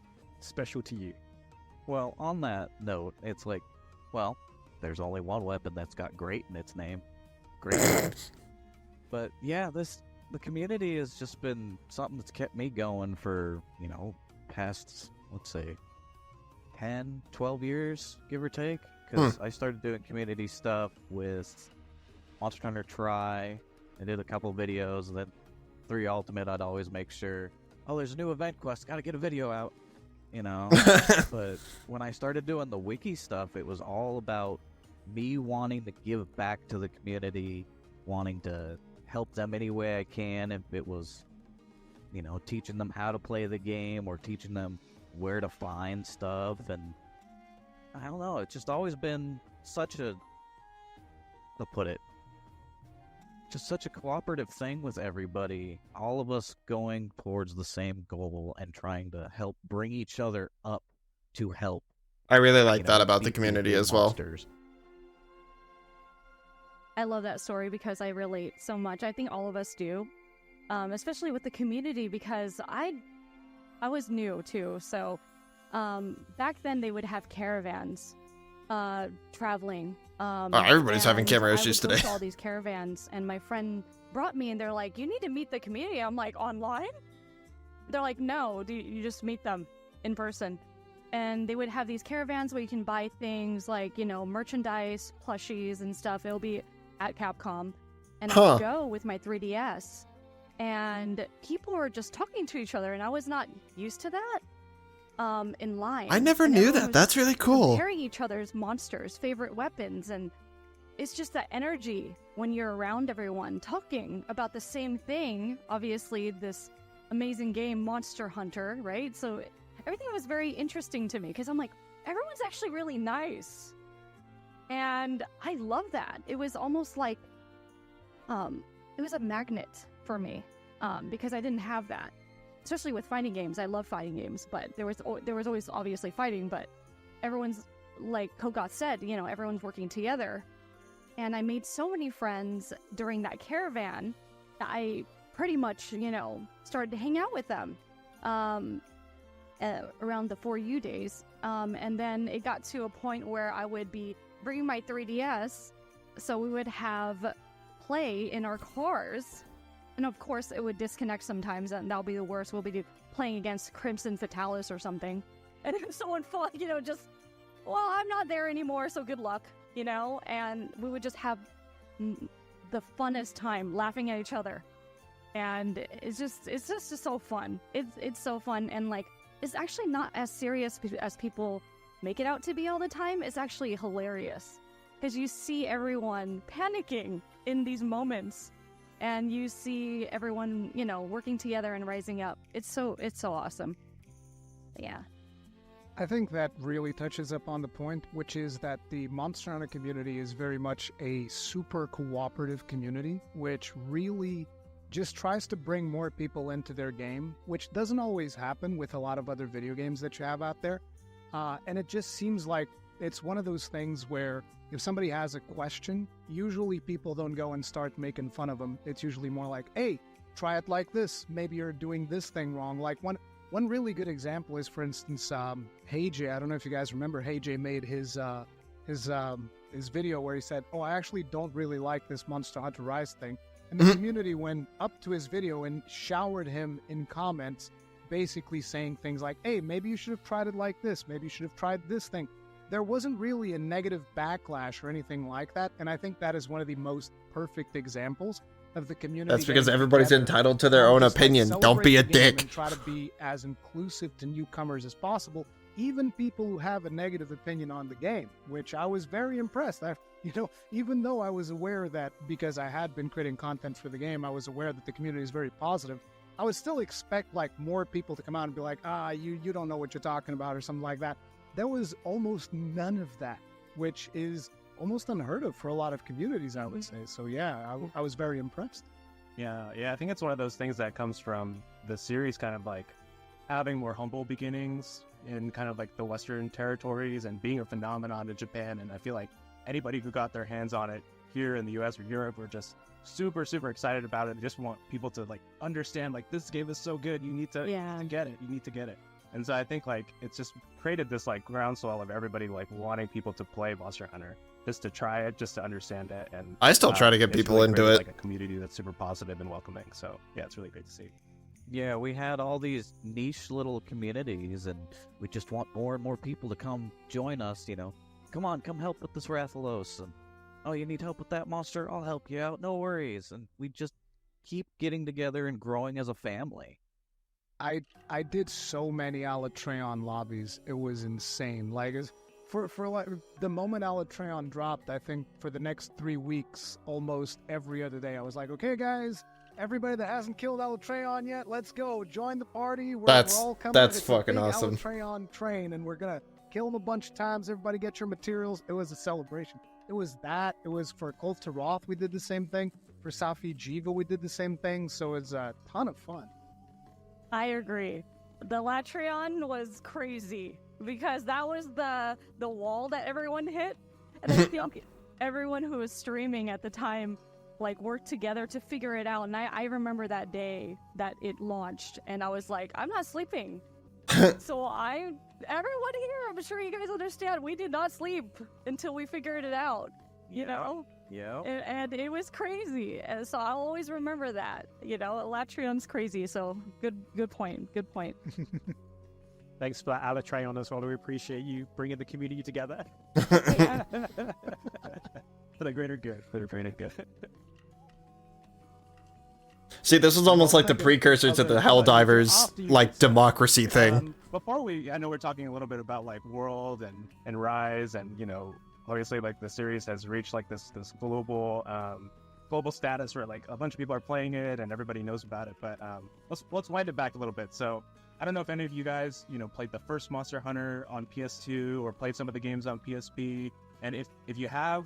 special to you? Well, on that note, it's like, well, there's only one weapon that's got great in its name. Great. But yeah, the community has just been something that's kept me going for, you know, past, let's say, 10, 12 years, give or take. Because I started doing community stuff with Monster Hunter Try. I did a couple videos, and then 3 Ultimate, I'd always make sure, oh, there's a new event quest, gotta get a video out, you know. But when I started doing the wiki stuff, it was all about me wanting to give back to the community, wanting to help them any way I can. If it was, you know, teaching them how to play the game or teaching them where to find stuff. And I don't know, it's just always been such a, to put it, just such a cooperative thing with everybody, all of us going towards the same goal and trying to help bring each other up to help. I really like that about the community as well. Monsters. I love that story because I relate so much. I think all of us do, especially with the community, because I was new too. So back then they would have caravans traveling. Everybody's having camera issues today. I would go to all these caravans, and my friend brought me, and they're like, "You need to meet the community." I'm like, "Online?" They're like, "No, you just meet them in person." And they would have these caravans where you can buy things like, you know, merchandise, plushies, and stuff. It'll be at Capcom, and I would go with my 3DS, and people were just talking to each other, and I was not used to that. In line. I never knew that. That's really cool. Comparing each other's monsters, favorite weapons, and it's just that energy when you're around everyone talking about the same thing. Obviously, this amazing game, Monster Hunter, right? So everything was very interesting to me because I'm like, everyone's actually really nice. And I love that. It was almost like, it was a magnet for me because I didn't have that. Especially with fighting games. I love fighting games, but there was always obviously fighting, but everyone's, like Kogot said, you know, everyone's working together. And I made so many friends during that caravan that I pretty much, you know, started to hang out with them around the 4U days. And then it got to a point where I would be bringing my 3DS, so we would have play in our cars. And of course, it would disconnect sometimes, and that'll be the worst. We'll be playing against Crimson Fatalis or something. And if someone fought, you know, just, well, I'm not there anymore, so good luck, you know? And we would just have the funnest time laughing at each other. And it's just so fun. It's so fun, and like, it's actually not as serious as people make it out to be all the time. It's actually hilarious. Because you see everyone panicking in these moments. And you see everyone, you know, working together and rising up. It's so awesome. Yeah. I think that really touches up on the point, which is that the Monster Hunter community is very much a super cooperative community, which really just tries to bring more people into their game, which doesn't always happen with a lot of other video games that you have out there. And it just seems like it's one of those things where if somebody has a question, usually people don't go and start making fun of them. It's usually more like, hey, try it like this. Maybe you're doing this thing wrong. Like one really good example is, for instance, HeyJ. I don't know if you guys remember, HeyJ made his video where he said, oh, I actually don't really like this Monster Hunter Rise thing. And the community went up to his video and showered him in comments, basically saying things like, hey, maybe you should have tried it like this. Maybe you should have tried this thing. There wasn't really a negative backlash or anything like that, and I think that is one of the most perfect examples of the community. That's because everybody's entitled to their own opinion. Don't be a dick. And try to be as inclusive to newcomers as possible, even people who have a negative opinion on the game, which I was very impressed. Even though I was aware that because I had been creating content for the game, I was aware that the community is very positive. I would still expect like more people to come out and be like, you don't know what you're talking about or something like that. There was almost none of that, which is almost unheard of for a lot of communities, I would say. So yeah, I was very impressed. Yeah, I think it's one of those things that comes from the series kind of like having more humble beginnings in kind of like the Western territories and being a phenomenon in Japan. And I feel like anybody who got their hands on it here in the US or Europe were just super, super excited about it. They just want people to like understand, like, this game is so good, you need to get it. You need to get it. And so I think like it's just created this like groundswell of everybody like wanting people to play Monster Hunter, just to try it, just to understand it. And I still try to get people really into created, it. like a community that's super positive and welcoming. So yeah, it's really great to see. Yeah, we had all these niche little communities, and we just want more and more people to come join us, you know. Come on, come help with this Rathalos. And, oh, you need help with that monster? I'll help you out. No worries. And we just keep getting together and growing as a family. I did so many Alatreon lobbies. It was insane. Like for like the moment Alatreon dropped, I think for the next 3 weeks, almost every other day, I was like, okay, guys, everybody that hasn't killed Alatreon yet, let's go join the party. We're all coming. That's it's fucking a big awesome. Alatreon train, and we're gonna kill them a bunch of times. Everybody get your materials. It was a celebration. It was that. It was for Cult to Roth. We did the same thing. For Safi Jiva, we did the same thing. So it's a ton of fun. I agree. The Latreon was crazy because that was the wall that everyone hit, and I think everyone who was streaming at the time like worked together to figure it out. And I remember that day that it launched, and I was like, I'm not sleeping. So everyone here, I'm sure you guys understand, we did not sleep until we figured it out. You know. Yeah. And it was crazy. And so I'll always remember that. You know, Latreon's crazy. So good point. Good point. Thanks for that, Alatreon, as well. We appreciate you bringing the community together. For the greater good. For the greater good. See, this is almost like the precursor to the Helldivers, like, democracy thing. Before I know we're talking a little bit about, like, World and Rise, and, you know, obviously, like, the series has reached, like, this global status where, like, a bunch of people are playing it and everybody knows about it. But let's wind it back a little bit. So I don't know if any of you guys, you know, played the first Monster Hunter on PS2 or played some of the games on PSP. And if you have,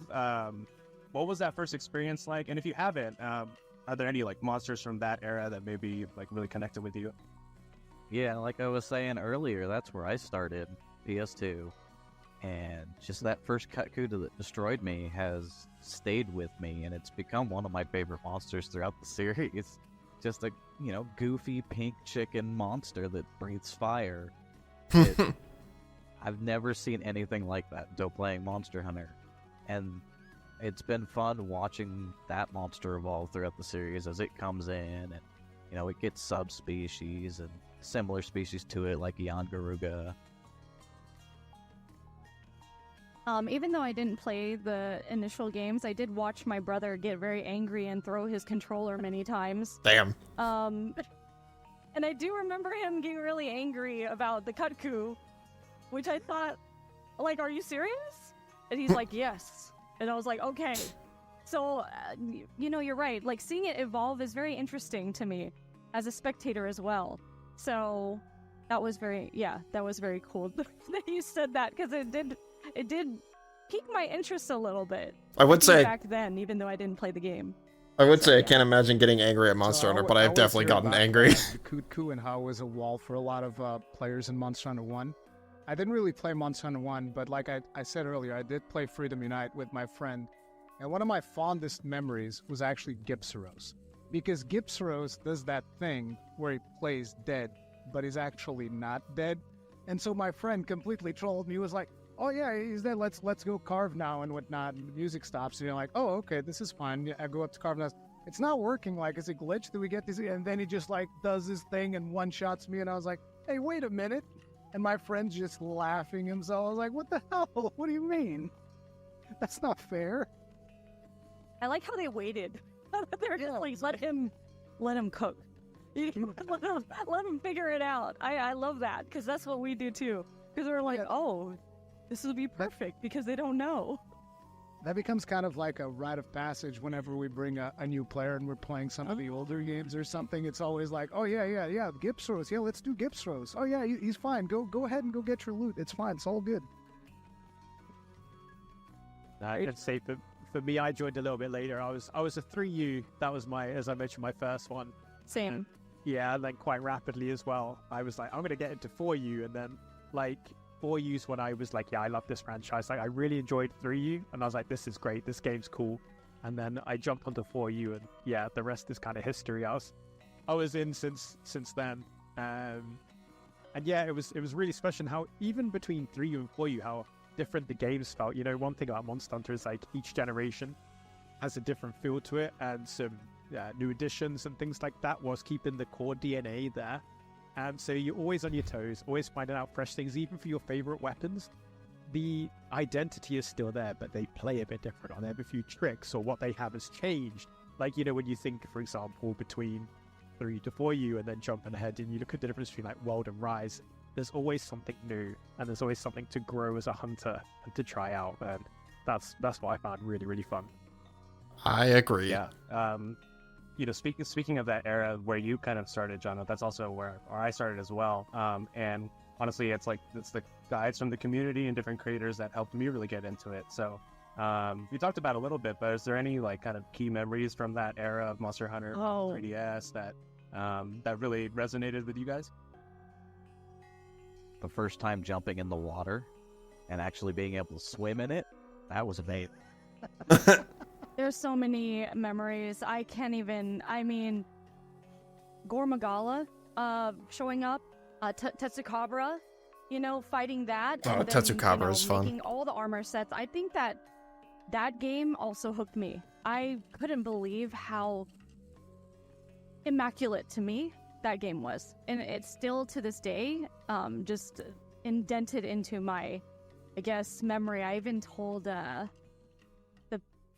what was that first experience like? And if you haven't, are there any, like, monsters from that era that maybe, like, really connected with you? Yeah, like I was saying earlier, that's where I started, PS2. And just that first Cutku that destroyed me has stayed with me, and it's become one of my favorite monsters throughout the series. Just a, you know, goofy pink chicken monster that breathes fire. I've never seen anything like that until playing Monster Hunter. And it's been fun watching that monster evolve throughout the series as it comes in, and, you know, it gets subspecies and similar species to it, like Yangaruga. Even though I didn't play the initial games, I did watch my brother get very angry and throw his controller many times. Damn. And I do remember him getting really angry about the Cutku, which I thought, like, are you serious? And he's like, yes. And I was like, okay. So, you know, you're right. Like, seeing it evolve is very interesting to me as a spectator as well. So, that was very cool that you said that, because it did pique my interest a little bit. I would say back then, even though I didn't play the game. I would say I can't imagine getting angry at Monster Hunter, but I've definitely gotten angry. The Kutku and how it was a wall for a lot of players in Monster Hunter 1. I didn't really play Monster Hunter 1, but like I said earlier, I did play Freedom Unite with my friend. And one of my fondest memories was actually Gypsyros. Because Gypsyros does that thing where he plays dead, but he's actually not dead. And so my friend completely trolled me. He was like, oh yeah, he's dead, let's go carve now and whatnot. And the music stops, and you're like, oh, okay, this is fine. I go up to carve now. It's not working, like, is it glitched? Do we get this? And then he just, like, does his thing and one-shots me, and I was like, hey, wait a minute. And my friend's just laughing himself. I was like, what the hell? What do you mean? That's not fair. I like how they waited. They're just like, let him cook. let him figure it out. I love that, because that's what we do too. Because we're like, oh, this will be perfect, because they don't know. That becomes kind of like a rite of passage whenever we bring a new player and we're playing some of the older games or something. It's always like, oh yeah, Gypsyros. Yeah, let's do Gypsyros. Oh yeah, he's fine. Go ahead and go get your loot. It's fine. It's all good. I can say for me, I joined a little bit later. I was a 3U. That was as I mentioned, my first one. Same. Yeah, and then quite rapidly as well, I was like, I'm going to get into 4U, and then, like, 4U's when I was like, yeah, I love this franchise. Like, I really enjoyed 3U, and I was like, this is great, this game's cool. And then I jumped onto 4U, and yeah, the rest is kind of history. I was in since then. And yeah, it was really special how even between 3U and 4U, how different the games felt. You know, one thing about Monster Hunter is, like, each generation has a different feel to it, and some new additions and things like that, was keeping the core DNA there. So you're always on your toes, always finding out fresh things, even for your favorite weapons. The identity is still there, but they play a bit different. They have a few tricks, or what they have has changed. Like, you know, when you think, for example, between 3 to 4U and then jumping ahead and you look at the difference between like World and Rise, there's always something new and there's always something to grow as a hunter and to try out, and that's what I found really, really fun. I agree. Yeah. You know, speaking of that era where you kind of started, John, that's also where I started as well. And honestly, it's the guides from the community and different creators that helped me really get into it. So you talked about it a little bit, but is there any like kind of key memories from that era of Monster Hunter 3DS that that really resonated with you guys? The first time jumping in the water and actually being able to swim in it, that was amazing. There's so many memories. I can't even. I mean, Gormagala showing up, Tetsukabra, you know, fighting that. Oh, and then, Tetsukabra is fun. Making all the armor sets. I think that game also hooked me. I couldn't believe how immaculate to me that game was, and it's still to this day just indented into my, I guess, memory. I even told the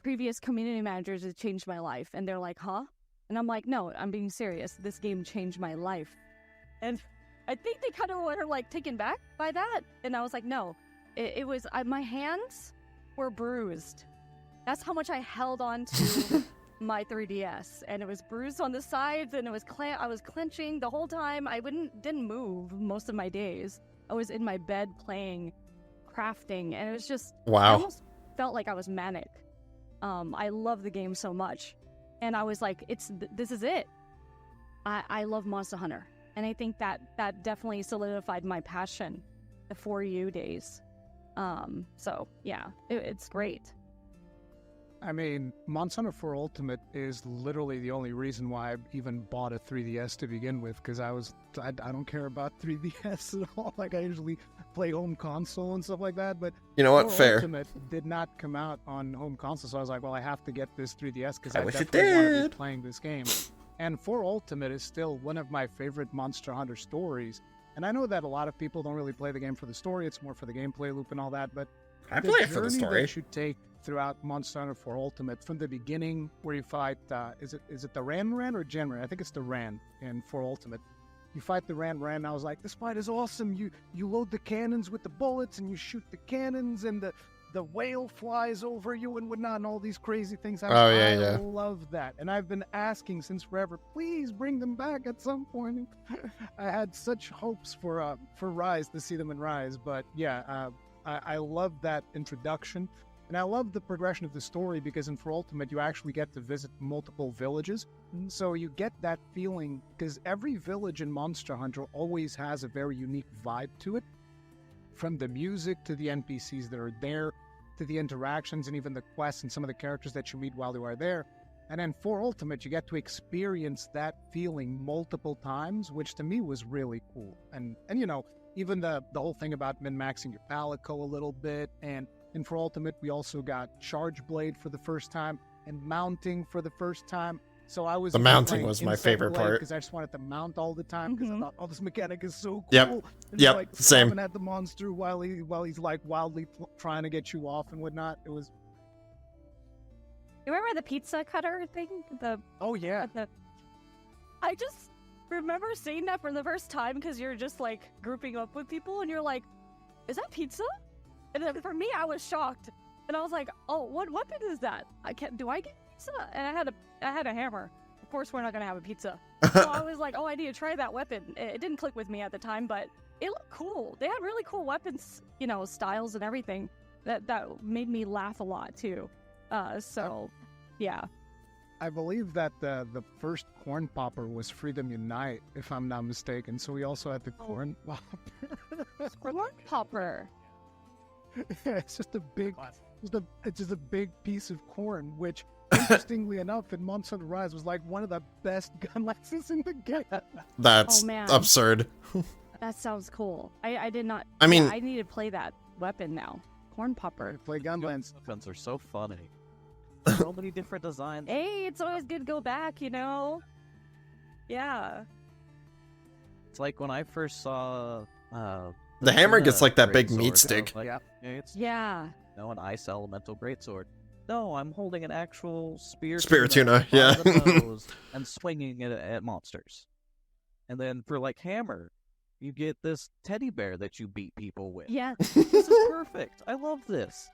previous community managers it changed my life, and they're like, huh? And I'm like, no, I'm being serious. This game changed my life. And I think they kind of were like taken back by that, and I was like, no, it was my hands were bruised. That's how much I held on to my 3DS, and it was bruised on the sides, and it was I was clenching the whole time. I didn't move most of my days. I was in my bed playing, crafting, and it was just I almost felt like I was manic. I love the game so much, and I was like, this is it. I love Monster Hunter, and I think that definitely solidified my passion the 4U days. So yeah, it's great. I mean, Monster Hunter 4 Ultimate is literally the only reason why I even bought a 3DS to begin with, because I don't care about 3DS at all. Like, I usually play home console and stuff like that, but you know what? 4 Fair. Ultimate did not come out on home console, so I was like, well, I have to get this 3DS because I wish it definitely want to did. be playing this game. And 4 Ultimate is still one of my favorite Monster Hunter stories. And I know that a lot of people don't really play the game for the story; it's more for the gameplay loop and all that. But I play it for the journey story. that you take throughout Monster Hunter 4 Ultimate, from the beginning where you fight, is it the Ran or Genran? I think it's the Ran in 4 Ultimate. You fight the Ran, and I was like, this fight is awesome. You load the cannons with the bullets, and you shoot the cannons, and the whale flies over you and whatnot, and all these crazy things. I love that. And I've been asking since forever, please bring them back at some point. I had such hopes for Rise, to see them in Rise, but yeah, I love that introduction. And I love the progression of the story, because in 4 Ultimate, you actually get to visit multiple villages. So you get that feeling, because every village in Monster Hunter always has a very unique vibe to it. From the music to the NPCs that are there, to the interactions and even the quests and some of the characters that you meet while you are there. And then 4 Ultimate, you get to experience that feeling multiple times, which to me was really cool. And you know, even the whole thing about min-maxing your palico a little bit, and in 4 Ultimate, we also got Charge Blade for the first time and mounting for the first time. So I was The mounting was my favorite part, because I just wanted to mount all the time, because I thought, oh, this mechanic is so cool. Yep. And Yep. Like, Same. at the monster while he's like wildly trying to get you off and whatnot. It was. You remember the pizza cutter thing? Oh yeah. I just remember seeing that for the first time, because you're just like grouping up with people, and you're like, "Is that pizza?" And then for me, I was shocked, and I was like, "Oh, what weapon is that? Do I get pizza?" And I had a hammer. Of course, we're not gonna have a pizza. So I was like, "Oh, I need to try that weapon." It didn't click with me at the time, but it looked cool. They had really cool weapons, you know, styles and everything. That made me laugh a lot too. So, yeah. I believe that the first corn popper was Freedom Unite, if I'm not mistaken. So we also had the corn popper. Corn popper. It's just a big, it's just a big piece of corn, which, interestingly enough, in Monster Hunter Rise was like one of the best gun licenses in the game. That's absurd. That sounds cool. I did not. I mean, I need to play that weapon now. Corn popper. Play gun lance. Weapons are so funny. So many different designs. Hey, it's always good to go back, you know? Yeah. It's like when I first saw the hammer gets like that big greatsword, meat stick. Like, it's yeah. an ice elemental greatsword. no, I'm holding an actual spear tuna, by yeah. the nose and swinging it at monsters. And then for like Hammer, you get this teddy bear that you beat people with. Yeah. This is perfect. I love this.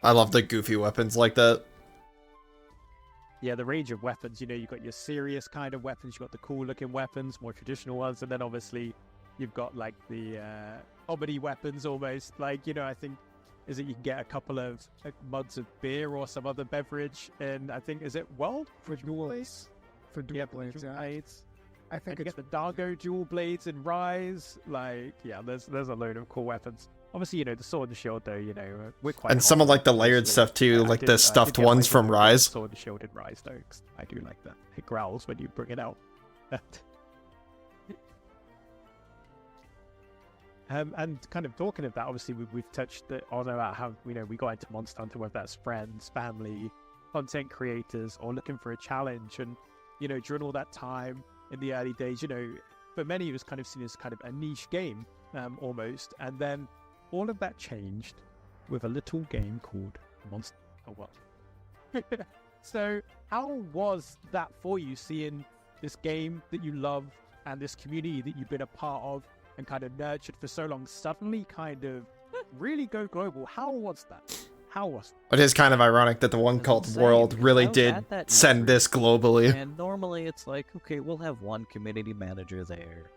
I love the goofy weapons like that. Yeah, the range of weapons, you've got your serious kind of weapons, you've got the cool looking weapons, more traditional ones, and then obviously you've got like the comedy weapons almost. Like, I think, is it you can get a couple of mugs of beer or some other beverage, and I think, is it World? For dual blades. For dual blades, yeah. Blades. I think And you it's get the Dargo dual blades in Rise. Like, yeah, there's a load of cool weapons. Obviously, the sword and shield, though, we're quite. And some of like the layered stuff too, like the stuffed ones from Rise. Sword and shield in Rise, though, 'cause I do like that. It growls when you bring it out. And kind of talking of that, obviously we've touched on about how we got into Monster Hunter, whether that's friends, family, content creators, or looking for a challenge. And during all that time in the early days, for many it was kind of seen as kind of a niche game, almost. And then all of that changed with a little game called Monster Hunter World. So how was that for you, seeing this game that you love and this community that you've been a part of and kind of nurtured for so long suddenly kind of really go global? How was that? It is kind of ironic that the one called World really did send this globally. And normally it's like, okay, we'll have one community manager there.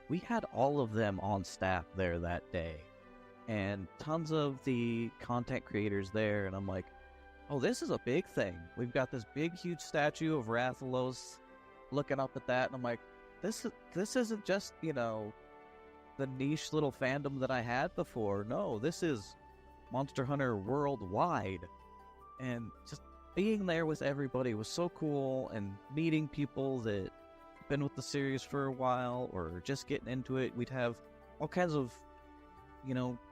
We had all of them on staff there that day. And tons of the content creators there. And I'm like, oh, this is a big thing. We've got this big, huge statue of Rathalos looking up at that. And I'm like, this isn't just, the niche little fandom that I had before. No, this is Monster Hunter worldwide. And just being there with everybody was so cool, and meeting people that been with the series for a while or just getting into it. We'd have all kinds of,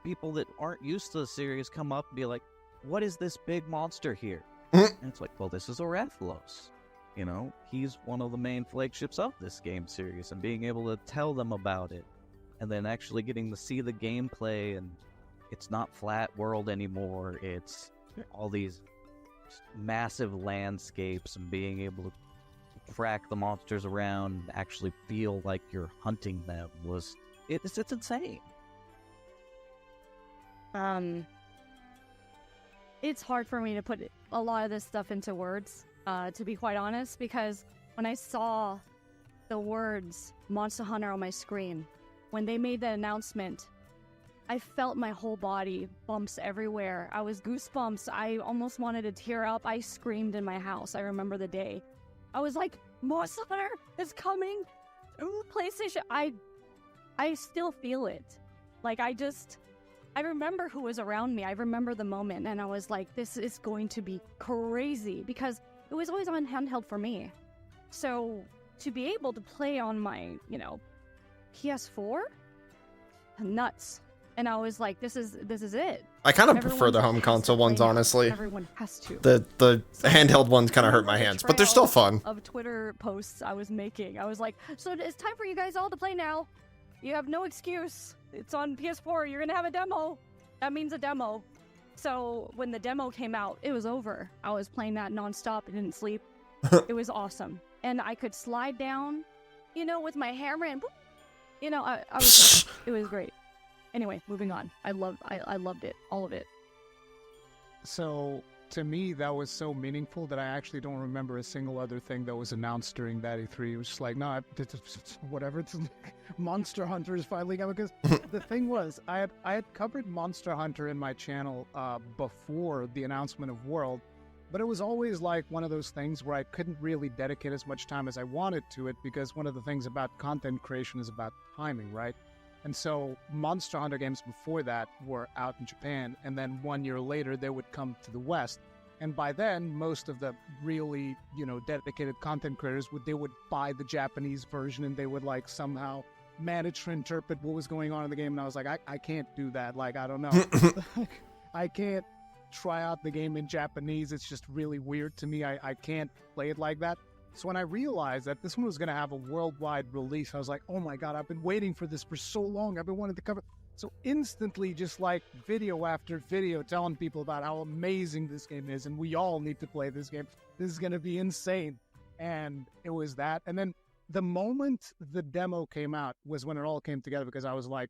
people that aren't used to the series come up and be like, what is this big monster here? And it's like, well, this is Rathalos. He's one of the main flagships of this game series, and being able to tell them about it, and then actually getting to see the gameplay, and it's not flat world anymore. It's all these massive landscapes, and being able to track the monsters around and actually feel like you're hunting them it's insane. It's hard for me to put a lot of this stuff into words, to be quite honest, because when I saw the words Monster Hunter on my screen, when they made the announcement, I felt my whole body, bumps everywhere. I was goosebumps. I almost wanted to tear up. I screamed in my house. I remember the day. I was like, Monster Hunter is coming to PlayStation. I still feel it. Like, I remember who was around me. I remember the moment, and I was like, this is going to be crazy, because it was always on handheld for me. So to be able to play on my, PS4, nuts. And I was like, this is it. I kind of prefer the home console ones, honestly. Everyone has to. The handheld ones kind of hurt my hands, but they're still fun. Of Twitter posts I was making, I was like, so it's time for you guys all to play now. You have no excuse. It's on PS4. You're gonna have a demo. That means a demo. So when the demo came out, it was over. I was playing that nonstop. I didn't sleep. It was awesome, and I could slide down, with my hammer and, I was. It was great. Anyway, moving on. I loved it, all of it. So to me, that was so meaningful that I actually don't remember a single other thing that was announced during that E3. It was just like, no, whatever. It's Monster Hunter is finally coming. Because the thing was, I had covered Monster Hunter in my channel before the announcement of World, but it was always like one of those things where I couldn't really dedicate as much time as I wanted to it, because one of the things about content creation is about timing, right? And so Monster Hunter games before that were out in Japan, and then 1 year later they would come to the West. And by then, most of the really, dedicated content creators would buy the Japanese version, and they would somehow manage to interpret what was going on in the game. And I was like, I can't do that. I don't know. I can't try out the game in Japanese. It's just really weird to me. I can't play it like that. So when I realized that this one was going to have a worldwide release, I was like, oh my God, I've been waiting for this for so long. I've been wanting to cover. So instantly, just like video after video, telling people about how amazing this game is, and we all need to play this game. This is going to be insane. And it was that. And then the moment the demo came out was when it all came together, because I was like,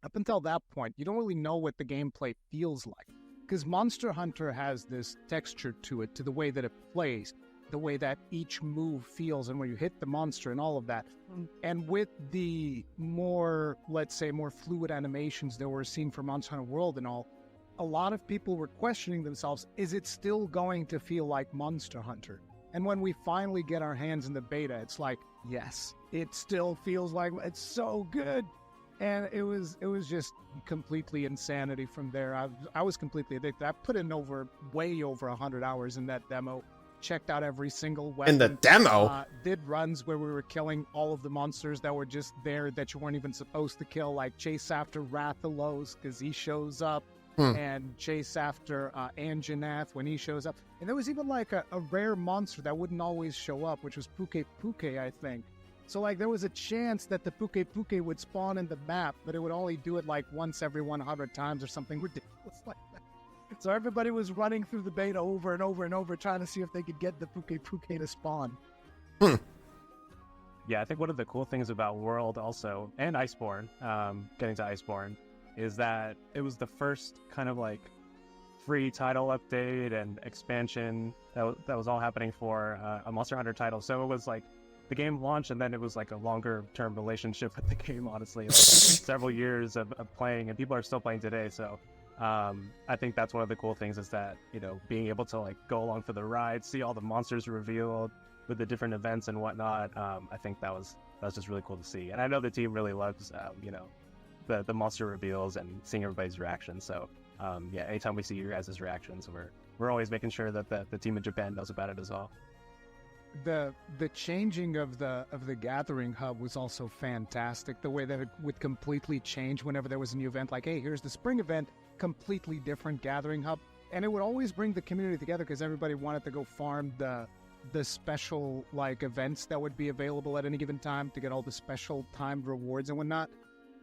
up until that point, you don't really know what the gameplay feels like. Because Monster Hunter has this texture to it, to the way that it plays, the way that each move feels, and when you hit the monster and all of that. And with the more, let's say, more fluid animations that we're seeing for Monster Hunter World and all, a lot of people were questioning themselves, is it still going to feel like Monster Hunter? And when we finally get our hands in the beta, it's like, yes, it still feels like, it's so good. And it was just completely insanity from there. I was completely addicted. I put in way over 100 hours in that demo. Checked out every single weapon. In the demo? Did runs where we were killing all of the monsters that were just there that you weren't even supposed to kill, like chase after Rathalos because he shows up, and chase after Anjanath when he shows up. And there was even like a rare monster that wouldn't always show up, which was Puke Puke, I think. So like there was a chance that the Puke Puke would spawn in the map, but it would only do it like once every 100 times or something ridiculous like that. So everybody was running through the beta over and over and over, trying to see if they could get the Puke Puke to spawn. Yeah, I think one of the cool things about World also, and Iceborne, getting to Iceborne, is that it was the first kind of like free title update and expansion that was all happening for a Monster Hunter title. So it was like the game launched, and then it was like a longer term relationship with the game, honestly. Like several years of playing, and people are still playing today. So I think that's one of the cool things, is that, you know, being able to like go along for the ride, see all the monsters revealed with the different events and whatnot. I think that was just really cool to see. And I know the team really loves, you know, the monster reveals and seeing everybody's reactions. So yeah, anytime we see your guys' reactions, we're always making sure that the team in Japan knows about it as well. The changing of the gathering hub was also fantastic. The way that it would completely change whenever there was a new event, like, hey, here's the spring event, completely different gathering hub, and it would always bring the community together because everybody wanted to go farm the special like events that would be available at any given time to get all the special timed rewards and whatnot.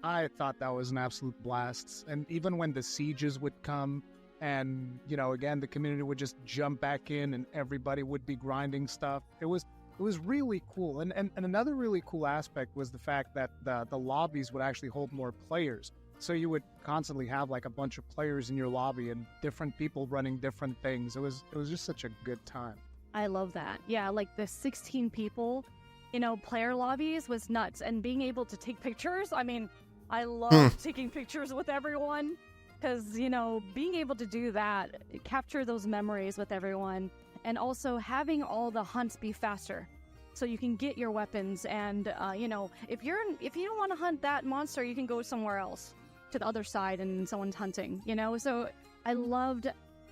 I thought that was an absolute blast. And even when the sieges would come, and, you know, again, the community would just jump back in and everybody would be grinding stuff. It was really cool. And another really cool aspect was the fact that the lobbies would actually hold more players. So you would constantly have like a bunch of players in your lobby and different people running different things. It was just such a good time. I love that. Yeah, like the 16 people, you know, player lobbies was nuts. And being able to take pictures, I mean, I love taking pictures with everyone. Because, you know, being able to do that, capture those memories with everyone, and also having all the hunts be faster, so you can get your weapons. And you know, if you don't want to hunt that monster, you can go somewhere else to the other side and someone's hunting. You know, so I loved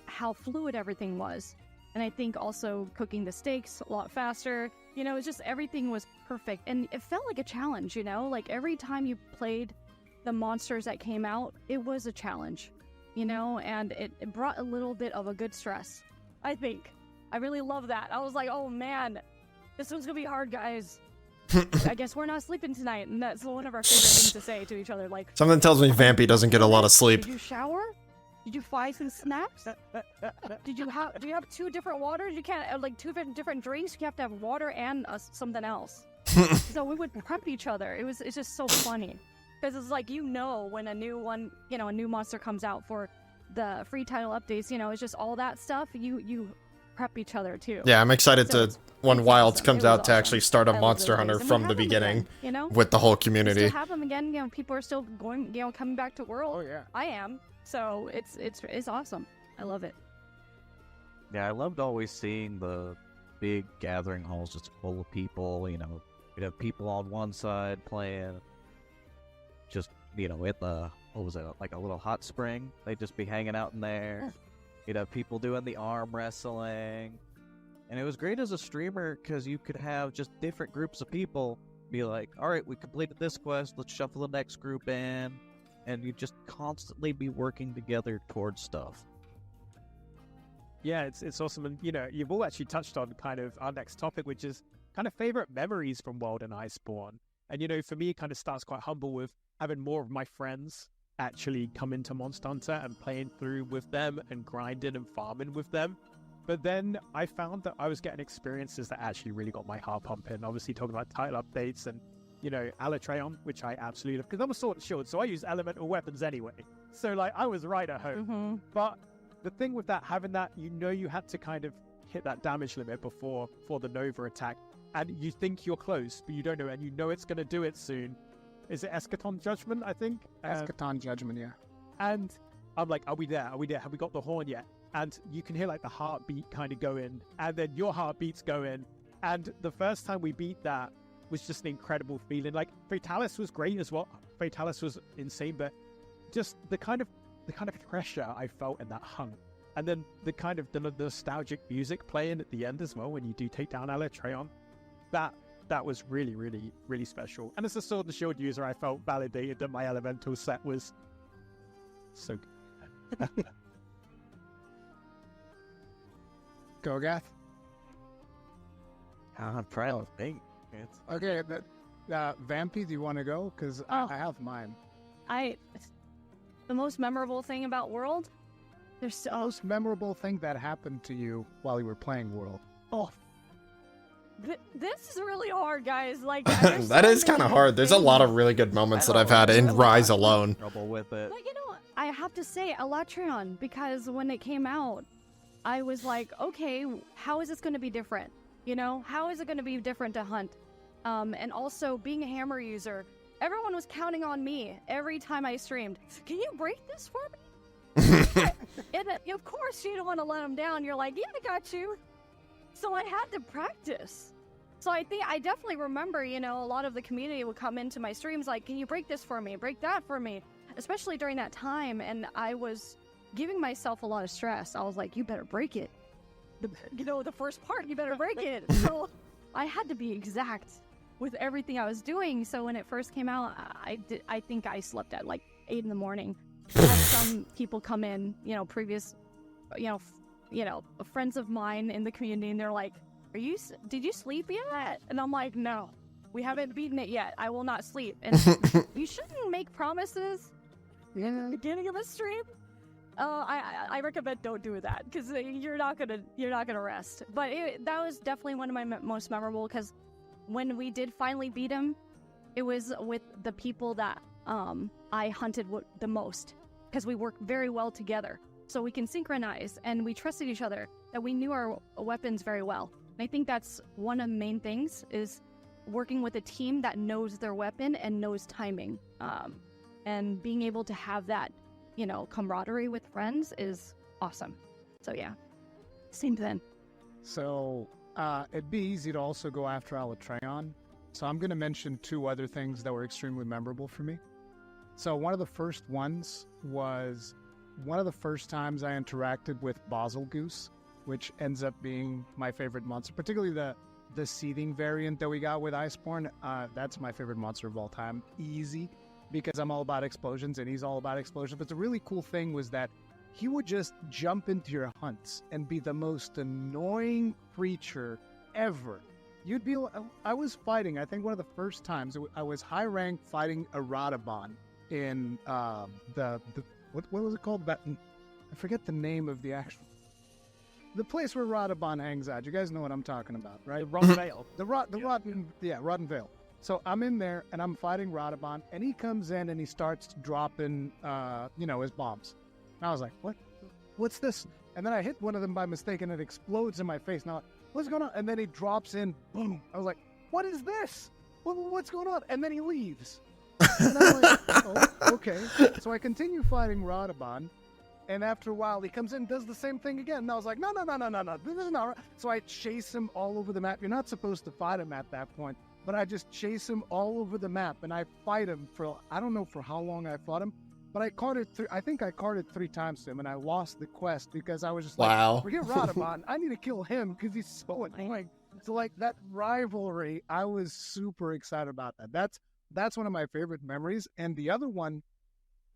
how fluid everything was, and I think also cooking the steaks a lot faster. You know, it's just everything was perfect, and it felt like a challenge. You know, like every time you played the monsters that came out, it was a challenge, you know, and it brought a little bit of a good stress, I think. I really love that. I was like, oh man, this one's gonna be hard, guys. I guess we're not sleeping tonight, and that's one of our favorite things to say to each other. Like, something tells me Vampy doesn't get a lot of sleep. Did you shower? Did you fry some snacks? Do you have two different waters? You can't like two different drinks. You have to have water and something else. So we would prep each other. It's just so funny. Because it's like, you know, when a new one, you know, a new monster comes out for the free title updates, you know, it's just all that stuff. You prep each other too. Yeah, I'm excited So to when Wilds awesome. comes It was out to awesome. actually start a I love Monster those Hunter days. And from we'll the have them beginning again, you know? with the whole We community. still have them again. You know, people are still going, you know, coming back to World. Oh yeah. I am. So it's awesome. I love it. Yeah, I loved always seeing the big gathering halls just full of people. You know, you'd have people on one side playing, just, you know, at the, what was it, like a little hot spring. They'd just be hanging out in there. You'd have people doing the arm wrestling. And it was great as a streamer because you could have just different groups of people be like, all right, we completed this quest, let's shuffle the next group in. And you just constantly be working together towards stuff. Yeah, it's awesome. And, you know, you've all actually touched on kind of our next topic, which is kind of favorite memories from World and Iceborne. And, you know, for me, it kind of starts quite humble with having more of my friends actually coming to Monster Hunter and playing through with them and grinding and farming with them. But then I found that I was getting experiences that actually really got my heart pumping. Obviously talking about title updates and, you know, Alatreon, which I absolutely love, because I'm a sword and shield, so I use elemental weapons anyway. So, like, I was right at home. Mm-hmm. But the thing with that, having that, you know, you had to kind of hit that damage limit before the Nova attack, and you think you're close, but you don't know, and you know it's going to do it soon. Is it Eschaton Judgment, I think? Eschaton Judgment, yeah. And I'm like, are we there? Are we there? Have we got the horn yet? And you can hear, like, the heartbeat kind of going, and then your heartbeat's going. And the first time we beat that was just an incredible feeling. Like, Fatalis was great as well. Fatalis was insane, but just the kind of pressure I felt in that hunt. And then the kind of the nostalgic music playing at the end as well when you do take down Alatreon. That was really, really, really special. And as a Sword and Shield user, I felt validated that my elemental set was so good. Gogath? I'm trying to think. Okay, Vampy, do you want to go? Because I have mine. The most memorable thing about World? There's The most memorable thing that happened to you while you were playing World. Oh. This is really hard, guys. Like that is kind of hard. There's a lot of really good moments that I've had in Rise alone. Trouble with it. Like, you know, I have to say Alatreon, because when it came out, I was like, okay, how is this going to be different? You know, how is it going to be different to hunt? And also being a hammer user, everyone was counting on me every time I streamed. Can you break this for me? And of course you don't want to let them down. You're like, yeah, I got you. So I had to practice. So I definitely remember, you know, a lot of the community would come into my streams like, can you break this for me? Break that for me? Especially during that time. And I was giving myself a lot of stress. I was like, you better break it. The first part, you better break it. So I had to be exact with everything I was doing. So when it first came out, I think I slept at like 8 in the morning. I had some people come in, you know, previous, friends of mine in the community, and they're like, did you sleep yet? And I'm like, no, we haven't beaten it yet. I will not sleep. And you shouldn't make promises in the beginning of a stream. I recommend don't do that, because you're not gonna rest. But that was definitely one of my most memorable, because when we did finally beat him, it was with the people that I hunted the most, because we work very well together. So we can synchronize, and we trusted each other, that we knew our weapons very well. And I think that's one of the main things, is working with a team that knows their weapon and knows timing. And being able to have that, you know, camaraderie with friends is awesome. So yeah, same then. So it'd be easy to also go after Alatreon. So I'm going to mention 2 other things that were extremely memorable for me. So one of the first ones was one of the first times I interacted with Basilgoose, which ends up being my favorite monster, particularly the seething variant that we got with Iceborne. That's my favorite monster of all time. Easy, because I'm all about explosions and he's all about explosions. But the really cool thing was that he would just jump into your hunts and be the most annoying creature ever. I was fighting, I think one of the first times, I was high rank fighting a Radabon in what was it called? I forget the name of the the place where Radabon hangs out. You guys know what I'm talking about, right? The Rotten Vale. Rotten Vale. So I'm in there and I'm fighting Radabon, and he comes in and he starts dropping, his bombs. And I was like, what's this? And then I hit one of them by mistake and it explodes in my face. Now, what's going on? And then he drops in, boom. I was like, what is this? What's going on? And then he leaves. And I'm like, oh, okay. So I continue fighting Radabon, and after a while he comes in and does the same thing again. And I was like, no, this is not right. So I chase him all over the map. You're not supposed to fight him at that point, but I just chase him all over the map, and I fight him for, I don't know for how long I fought him, but I think I carded 3 times to him, and I lost the quest because I was just like, forget Radabon, I need to kill him because he's so annoying. So like that rivalry, I was super excited about that. That's one of my favorite memories. And the other one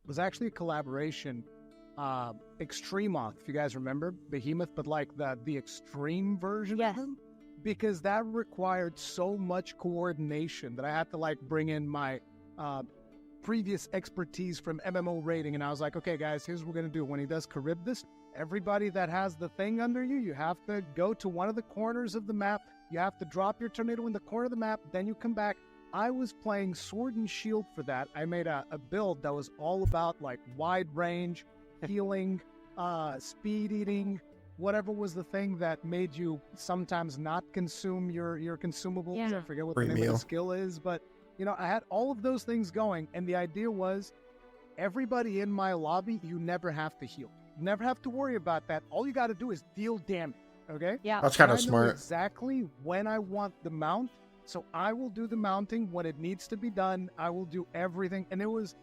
was actually a collaboration, Extremoth, if you guys remember, Behemoth, but like the extreme version of him, because that required so much coordination that I had to like bring in my previous expertise from MMO rating, and I was like, okay, guys, here's what we're gonna do. When he does Charybdis, everybody that has the thing under you, you have to go to one of the corners of the map. You have to drop your tornado in the corner of the map. Then you come back. I was playing Sword and Shield for that. I made a build that was all about like wide range, healing, speed eating, whatever was the thing that made you sometimes not consume your consumables. Yeah. I forget what Free the name of meal. the skill is, but I had all of those things going, and the idea was everybody in my lobby, you never have to heal. You never have to worry about that. All you got to do is deal damage, okay? Yeah. That's kind And of I know smart. exactly when I want the mount, so I will do the mounting when it needs to be done. I will do everything, and it was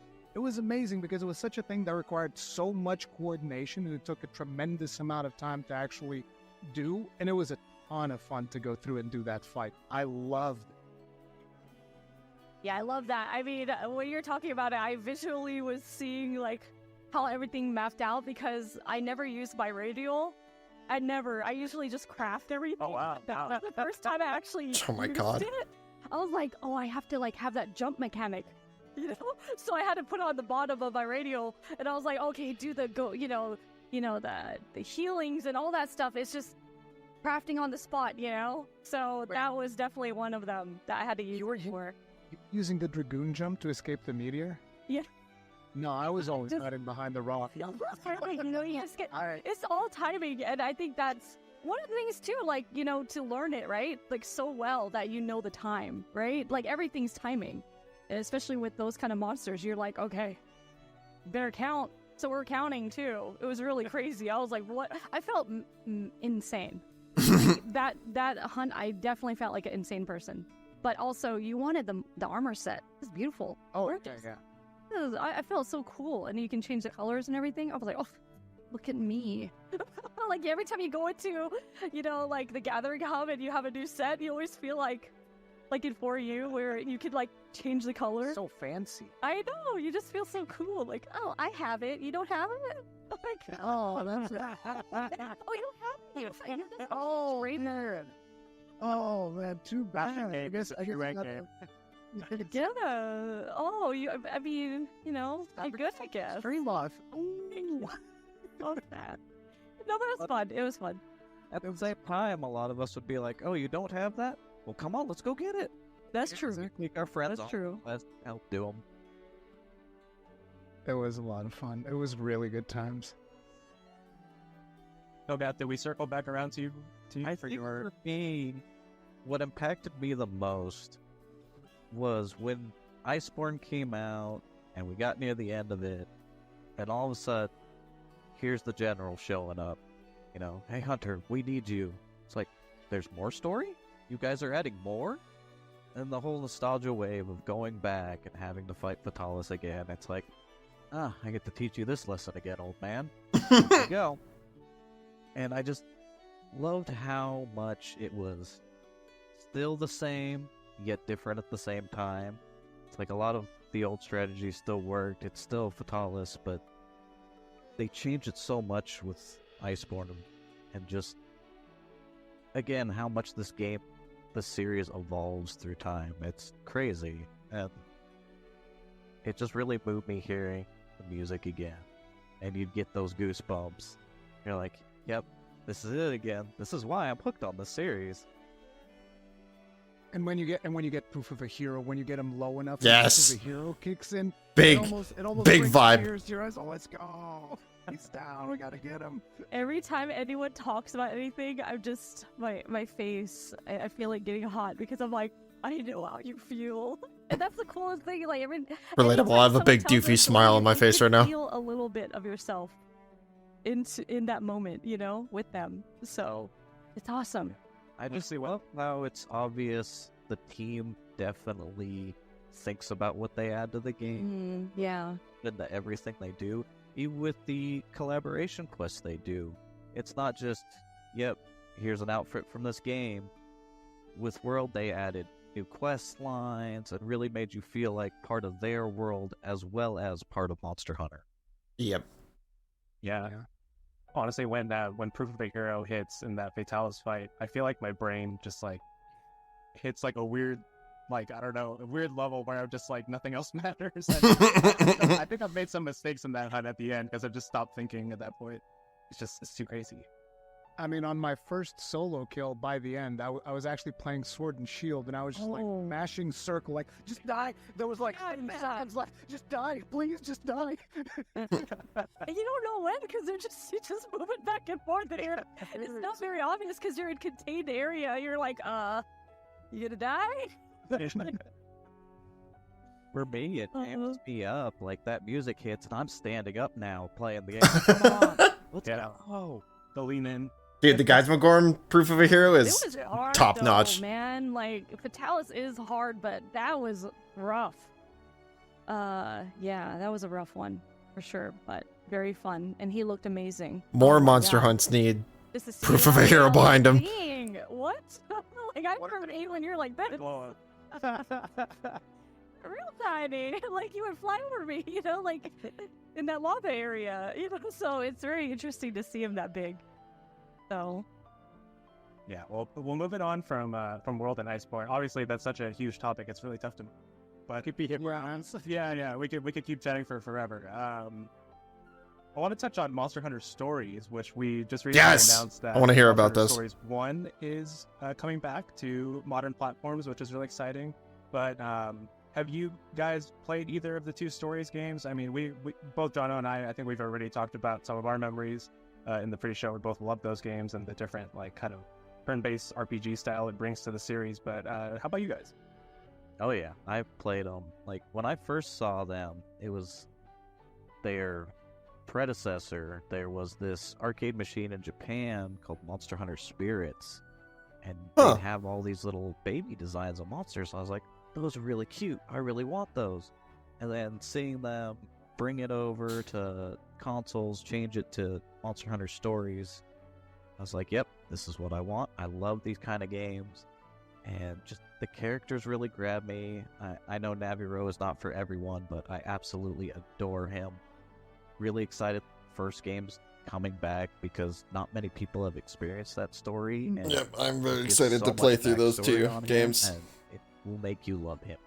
amazing because it was such a thing that required so much coordination, and it took a tremendous amount of time to actually do, and it was a ton of fun to go through and do that fight. I loved it. Yeah, I love that. I mean, when you're talking about it, I visually was seeing like how everything mapped out because I never used my radial. I usually just craft everything. Oh, wow. The first time I actually Oh my used God. it, I was like, oh, I have to like have that jump mechanic, So I had to put on the bottom of my radial, and I was like, okay, do the the healings and all that stuff. It's just crafting on the spot, So that was definitely one of them that I had to use for. Using the Dragoon jump to escape the meteor? Yeah. No, I was always Just- hiding behind the rock. You just get, it's all timing, and I think that's one of the things too, like, to learn it, right? Like, so well that you know the time, right? Like, everything's timing. And especially with those kind of monsters, you're like, okay, better count. So we're counting too. It was really crazy. I was like, what? I felt insane. That hunt, I definitely felt like an insane person. But also, you wanted the armor set. It's beautiful. Oh, Gorgeous. yeah. I felt so cool, and you can change the colors and everything. I was like, oh, look at me. Like, every time you go into, like the Gathering Hub and you have a new set, you always feel like in 4U, where you could, like, change the color. So fancy. I know, you just feel so cool. Like, oh, I have it. You don't have it? Like, Oh, that's oh, you don't have it. Oh, right there. Oh man, too bad. I guess Rank not game. Yeah. Oh, I mean, I'm good, I guess. Stream life. Love that. No, but it was fun. It was fun. At the same time, a lot of us would be like, "Oh, you don't have that? Well, come on, let's go get it." That's true. Make our friends. That's true. Let's help do them. It was a lot of fun. It was really good times. So, Matt, did we circle back around to you I for think your... for me, what impacted me the most was when Iceborne came out and we got near the end of it, and all of a sudden, here's the general showing up. Hey Hunter, we need you. It's like, there's more story? You guys are adding more? And the whole nostalgia wave of going back and having to fight Fatalis again, it's like, I get to teach you this lesson again, old man. Here you go. And I just loved how much it was still the same, yet different at the same time. It's like a lot of the old strategies still worked. It's still Fatalis, but they changed it so much with Iceborne, and just, again, how much this series evolves through time. It's crazy, and it just really moved me hearing the music again, and you'd get those goosebumps. You're like, yep, this is it again. This is why I'm hooked on this series. And when you get proof of a hero, when you get him low enough, Yes. proof of a hero kicks in. Big, it almost big brings vibe. tears to your eyes. Oh, let's go. He's down. We gotta get him. Every time anyone talks about anything, I'm just my face. I feel like getting hot because I'm like, I know how you feel, and that's the coolest thing. Like, Relatable. I have a big doofy smile on my face right now. Feel a little bit of yourself in that moment, with them. So it's awesome. I just see now it's obvious the team definitely thinks about what they add to the game Yeah. into everything they do. Even with the collaboration quests they do, it's not just, yep, here's an outfit from this game. With World, they added new quest lines and really made you feel like part of their world as well as part of Monster Hunter. Yep. Yeah. Honestly, when Proof of a Hero hits in that Fatalis fight, I feel like my brain just like hits like a weird like, I don't know, a weird level where I'm just like, nothing else matters. I think I've made some mistakes in that hunt at the end because I've just stopped thinking at that point. It's too crazy. I mean, on my first solo kill, by the end, I was actually playing Sword and Shield, and I was just like mashing circle, like, just die. There was like 10 seconds left. Just die, please, just die. And you don't know when because you're just moving back and forth, and it's not very obvious because you're in contained area. You're like, you gonna die? For me, it amps me up. Like, that music hits, and I'm standing up now playing the game. Come on. Let's go. The lean in. Dude, the Geismagorn Proof of a Hero It is was hard, top though, notch. man. Like, Fatalis is hard, but that was rough. Yeah, that was a rough one for sure, but very fun, and he looked amazing. More Oh my monster God. hunts need Just to see Proof of how a Hero they all behind him. sing. What? Like, I've heard 8 when you're like, that is real tiny. Like, you would fly over me, you know, like in that lava area, you know. So it's very interesting to see him that big. So Yeah, well, we'll move it on from World and Iceborne. Obviously, that's such a huge topic; it's really tough to. But Could be hit rounds. yeah, we could keep chatting for forever. I want to touch on Monster Hunter Stories, which we just recently announced that I want to hear Monster about Hunter this. Stories 1 is coming back to modern platforms, which is really exciting. But have you guys played either of the 2 Stories games? I mean, we both Jono and I think we've already talked about some of our memories in the pre-show. We both love those games and the different, like, kind of turn-based RPG style it brings to the series. But how about you guys? Oh yeah, I've played them. Like, when I first saw them, it was their predecessor. There was this arcade machine in Japan called Monster Hunter Spirits, and they'd have all these little baby designs of monsters. I was like, those are really cute. I really want those. And then seeing them bring it over to consoles, change it to Monster Hunter Stories, I was like, yep, this is what I want. I love these kind of games. And just the characters really grab me. I know Naviro is not for everyone, but I absolutely adore him. Really excited first game's coming back because not many people have experienced that story. And Yep, I'm very there's excited so to play much through those backstory 2 on him, games. and it will make you love him.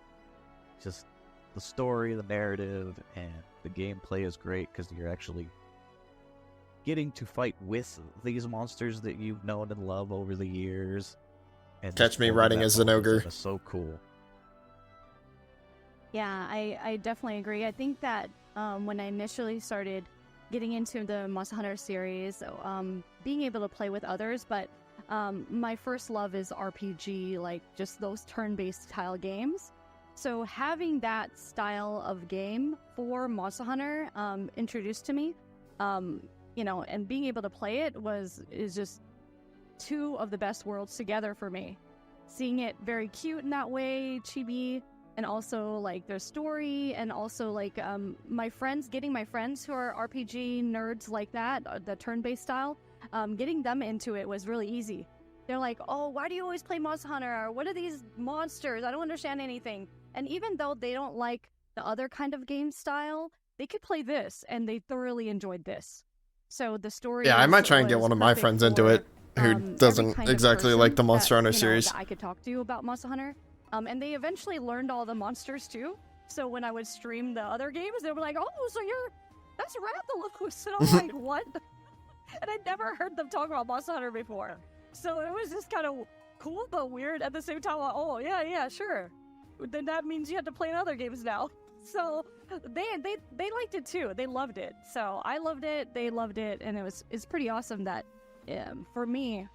Just the story, the narrative, and the gameplay is great because you're actually getting to fight with these monsters that you've known and loved over the years. And Catch just me building riding that as an bond with ogre. them is so cool. yeah, I definitely agree. I think that when I initially started getting into the Monster Hunter series, being able to play with others, but my first love is RPG, like just those turn-based style games. So having that style of game for Monster Hunter introduced to me, you know, and being able to play it is just 2 of the best worlds together for me. Seeing it very cute in that way, chibi, and also like their story, and also like getting my friends who are RPG nerds like that, the turn-based style, getting them into it was really easy. They're like, oh, why do you always play Monster Hunter? Or what are these monsters? I don't understand anything. And even though they don't like the other kind of game style, they could play this, and they thoroughly enjoyed this. So the story. Yeah, I might try and get was one of my perfect friends into for, it who every doesn't kind of exactly person like the Monster Hunter that, you know, series. that I could talk to about Monster Hunter. And they eventually learned all the monsters too. So when I would stream the other games, they were like, "Oh, so that's Rathalos," and I'm like, "What?" And I'd never heard them talk about Monster Hunter before. So it was just kind of cool but weird at the same time. Like, oh yeah, sure. Then that means you have to play in other games now. So they liked it too. They loved it. So I loved it. They loved it, and it's pretty awesome that for me,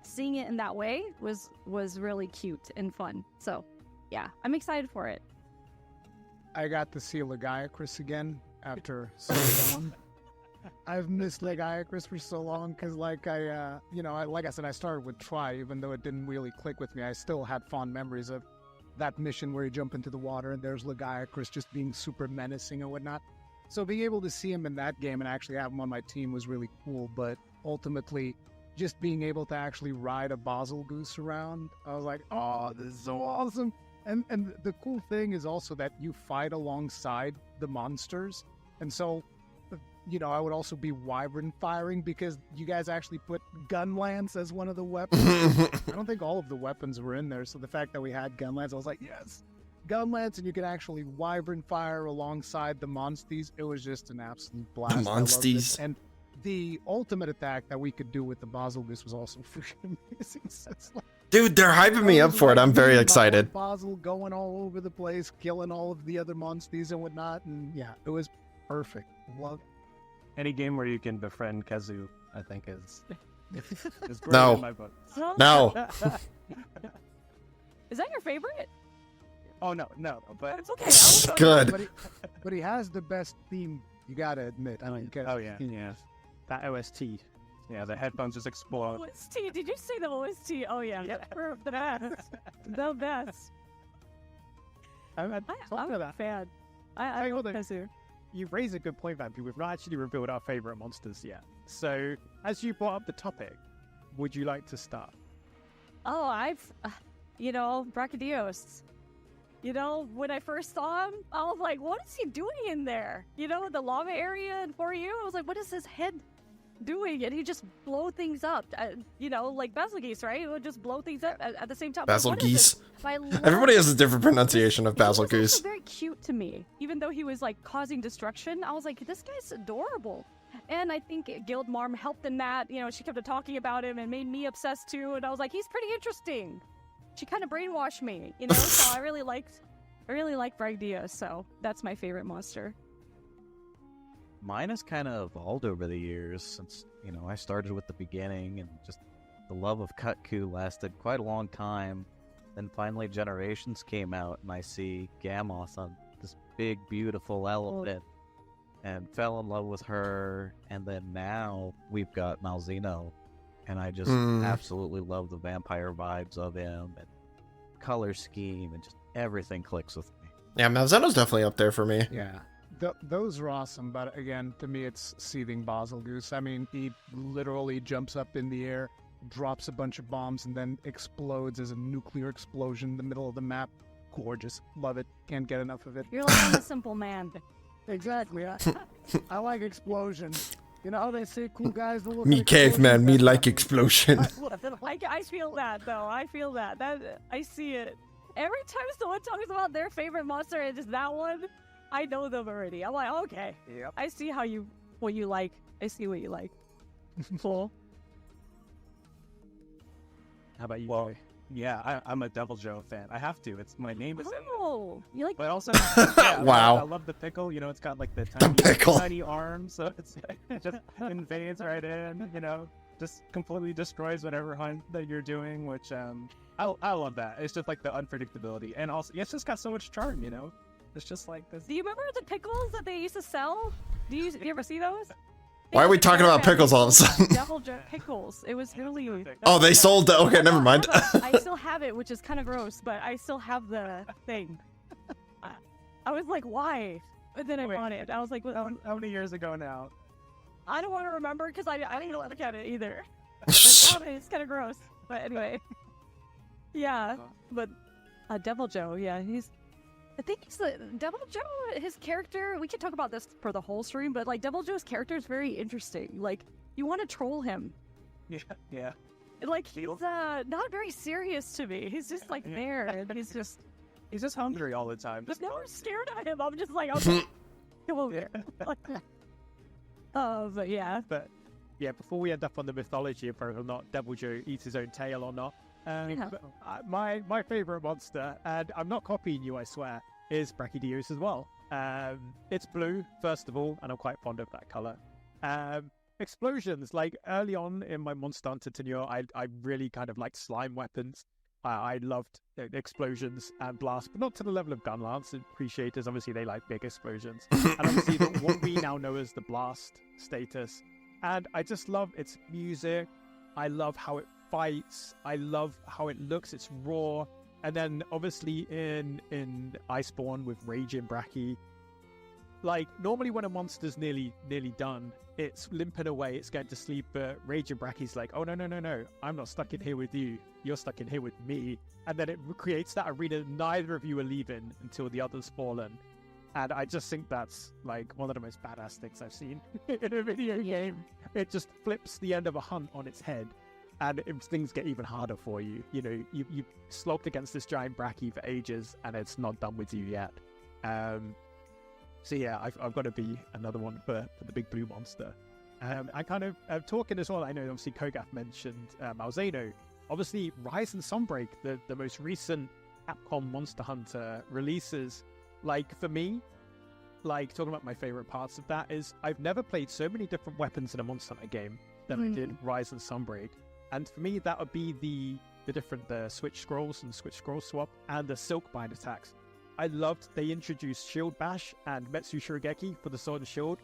seeing it in that way was really cute and fun. So yeah, I'm excited for it. I got to see Legiacris again after so long. I've missed Legiacris for so long because, like, like I said, I started with Try, even though it didn't really click with me. I still had fond memories of that mission where you jump into the water and there's Legiacris just being super menacing and whatnot. So being able to see him in that game and actually have him on my team was really cool. But ultimately, just being able to actually ride a Basel Goose around, I was like, oh, this is so awesome. And the cool thing is also that you fight alongside the monsters. And so I would also be wyvern firing because you guys actually put gun lance as one of the weapons. I don't think all of the weapons were in there, so the fact that we had gun lance, I was like, yes, gun lance, and you could actually wyvern fire alongside the monsties. It was just an absolute blast. The monsties. And the ultimate attack that we could do with the Basilgus was also freaking amazing. So it's like, Dude, they're hyping me up for it. I'm very excited. Basil going all over the place, killing all of the other monsties and whatnot, and yeah, it was perfect. Love Any game where you can befriend Kazu, I think is great No. in my book. No. Is that your favorite? Oh no, but It's okay. Good. but he has the best theme, you gotta admit. I mean, oh yeah, That OST. yeah. The headphones just explode. OST. Did you say the OST? Oh yeah. The best. The best. I'm I'm a fan. I Hey, love hold on. Kazu. You raise a good point, Vampy. We've not actually revealed our favorite monsters yet. So, as you brought up the topic, would you like to start? Oh, Brachydios. When I first saw him, I was like, what is he doing in there? The lava area and for you, I was like, what is his head doing? And he just blow things up. Like Basil Geese, right? He would just blow things up at the same time. Basil What is Geese. this? I love Everybody has a different pronunciation of He was Basil also Goose. very cute to me. Even though he was like causing destruction, I was like, this guy's adorable. And I think Guild Marm helped in that. She kept talking about him and made me obsessed too. And I was like, he's pretty interesting. She kind of brainwashed me, so I really liked Bragdios, so that's my favorite monster. Mine has kind of evolved over the years since, I started with the beginning and just the love of Kutku lasted quite a long time. Then finally Generations came out and I see Gamoth on this big, beautiful elephant and fell in love with her. And then now we've got Malzeno and I just absolutely love the vampire vibes of him and color scheme and just everything clicks with me. Yeah, Malzeno's definitely up there for me. Yeah. Those are awesome, but again, to me, it's seething Basil Goose. I mean, he literally jumps up in the air, drops a bunch of bombs, and then explodes as a nuclear explosion in the middle of the map. Gorgeous. Love it. Can't get enough of it. You're like a simple man. Exactly. I like explosions. They say cool guys don't look Me at caveman, me explosions. like explosion. I feel that, though. I feel that. I see it. Every time someone talks about their favorite monster and just that one, I know them already. I'm like, okay. Yep. I see what you like. I see what you like. Cool. How about you, Well, Joey? yeah, I'm a Devil Joe fan. I have to. My name is in it. Oh, you like? But also, yeah, Wow. I love the pickle. It's got like the pickle. tiny arms, so it's it just invades right in. Just completely destroys whatever hunt that you're doing. Which I love that. It's just like the unpredictability, and also it's just got so much charm. It's just like this. Do you remember the pickles that they used to sell? Do you ever see those? Why are we talking about pickles all of a sudden? Devil Joe pickles. It was really. Oh, they sold the... Okay, never mind. I still have it, which is kind of gross, but I still have the thing. I was like, why? But then I bought it. I was like, How many years ago now? I don't want to remember because I didn't look at it either. But it's kind of gross. But anyway. Yeah, but Devil Joe, yeah, I think he's the Devil Joe. His character, we could talk about this for the whole stream, but like Devil Joe's character is very interesting. Like you want to troll him. Yeah. Like he's not very serious to me. He's just like there, and he's just hungry all the time. Just never scared of him. I'm just like, okay, come over here. But yeah. But yeah, before we end up on the mythology of whether or not Devil Joe eats his own tail or not, but, my favorite monster, and I'm not copying you, I swear, is Brachydios as well. It's blue, first of all, and I'm quite fond of that color. Explosions, like early on in my Monster Hunter tenure, I really kind of liked slime weapons. I loved explosions and blasts, but not to the level of gun lance. Appreciators, obviously, they like big explosions. And obviously, what we now know as the blast status. And I just love its music. I love how it fights. I love how it looks. It's raw. And then, obviously, in Iceborne with Raging Brachy, like, normally when a monster's nearly done, it's limping away, it's going to sleep, but Raging Brachy's like, oh, no, I'm not stuck in here with you, you're stuck in here with me. And then it creates that arena neither of you are leaving until the other's fallen. And I just think that's like one of the most badass things I've seen in a video game. It just flips the end of a hunt on its head, and things get even harder for you. You know, you slogged against this giant Bracky for ages, and it's not done with you yet. So yeah, I've got to be another one for the big blue monster. I kind of talking as well. I know obviously Kogaf mentioned Malzeno. Obviously, Rise and Sunbreak, the most recent Capcom Monster Hunter releases. Like for me, like talking about my favorite parts of that is I've never played so many different weapons in a Monster Hunter game than I did Rise and Sunbreak. And for me, that would be the different Switch Scrolls and Switch Scroll Swap and the Silkbind attacks. I loved they introduced Shield Bash and Metsu Shurigeki for the Sword and Shield,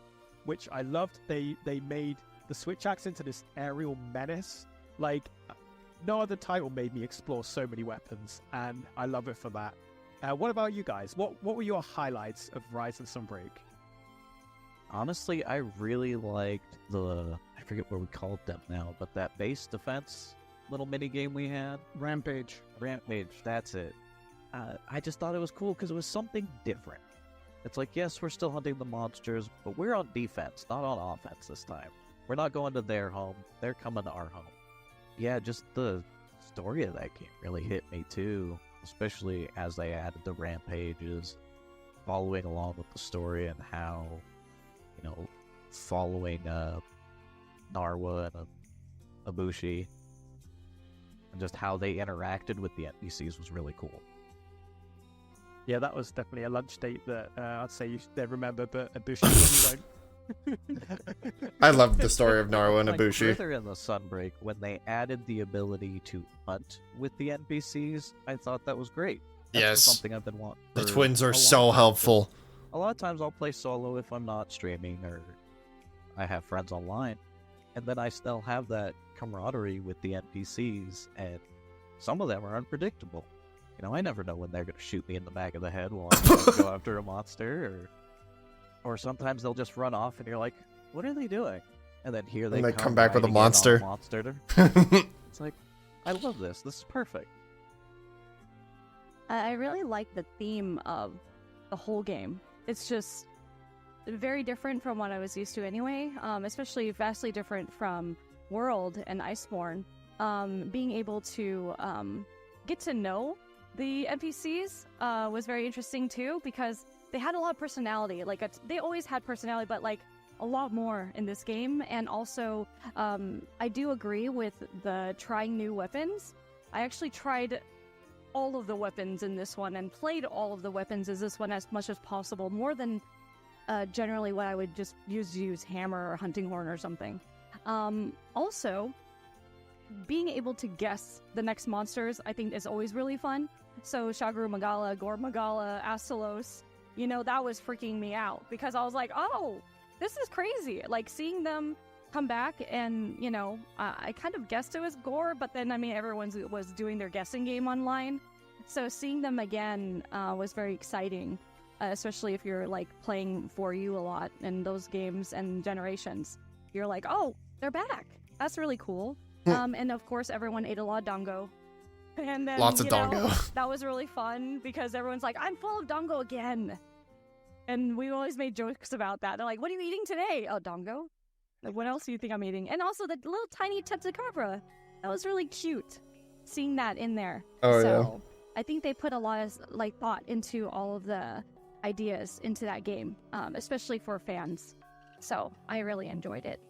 which I loved. They made the Switch Axe into this aerial menace. Like, no other title made me explore so many weapons, and I love it for that. What about you guys? What were your highlights of Rise and Sunbreak? Honestly, I really liked I forget what we called them now, but that base defense little mini game we had. Rampage, that's it. I just thought it was cool because it was something different. It's like, yes, we're still hunting the monsters, but we're on defense, not on offense this time. We're not going to their home, they're coming to our home. Yeah, just the story of that game really hit me too, especially as they added the rampages, following along with the story and how, you know, following Narwa and Ibushi, and just how they interacted with the NPCs was really cool. Yeah, that was definitely a lunch date that I'd say they remember, but Ibushi don't. I love the story of Narwa and Like Ibushi. further in the Sunbreak, when they added the ability to hunt with the NPCs, I thought that was great. That's Yes. something I've been wanting. The for twins a are long so time. helpful. A lot of times I'll play solo if I'm not streaming or I have friends online, and then I still have that camaraderie with the NPCs, and some of them are unpredictable. You know, I never know when they're going to shoot me in the back of the head while I'm trying to go after a monster, or sometimes they'll just run off and you're like, what are they doing? And then here they come back with a riding in on monster. monster. It's like, I love this. This is perfect. I really like the theme of the whole game. It's just very different from what I was used to anyway, especially vastly different from World and Iceborne. Being able to get to know the NPCs was very interesting too, because they had a lot of personality. Like, they always had personality, but like a lot more in this game. And also, I do agree with the trying new weapons. I actually tried all of the weapons in this one and played all of the weapons in this one as much as possible, more than generally what I would just use hammer or hunting horn or something. Also, being able to guess the next monsters, I think, is always really fun. So Shagru Magala, Gore Magala, Astalos, you know, that was freaking me out because I was like, oh, this is crazy. Like, seeing them come back and, you know, I kind of guessed it was Gore, but then, I mean, everyone was doing their guessing game online. So seeing them again was very exciting, especially if you're, like, playing For You a lot in those games and Generations. You're like, oh, they're back. That's really cool. And, of course, everyone ate a lot of dango. And then, Lots of dango. dango. That was really fun because everyone's like, I'm full of dango again. And we always made jokes about that. They're like, what are you eating today? Oh, dango. Like, what else do you think I'm eating? And also the little tiny Tetsukabra. That was really cute. Seeing that in there. Oh, so, I think they put a lot of, like, thought into all of the ideas into that game, especially for fans. So, I really enjoyed it.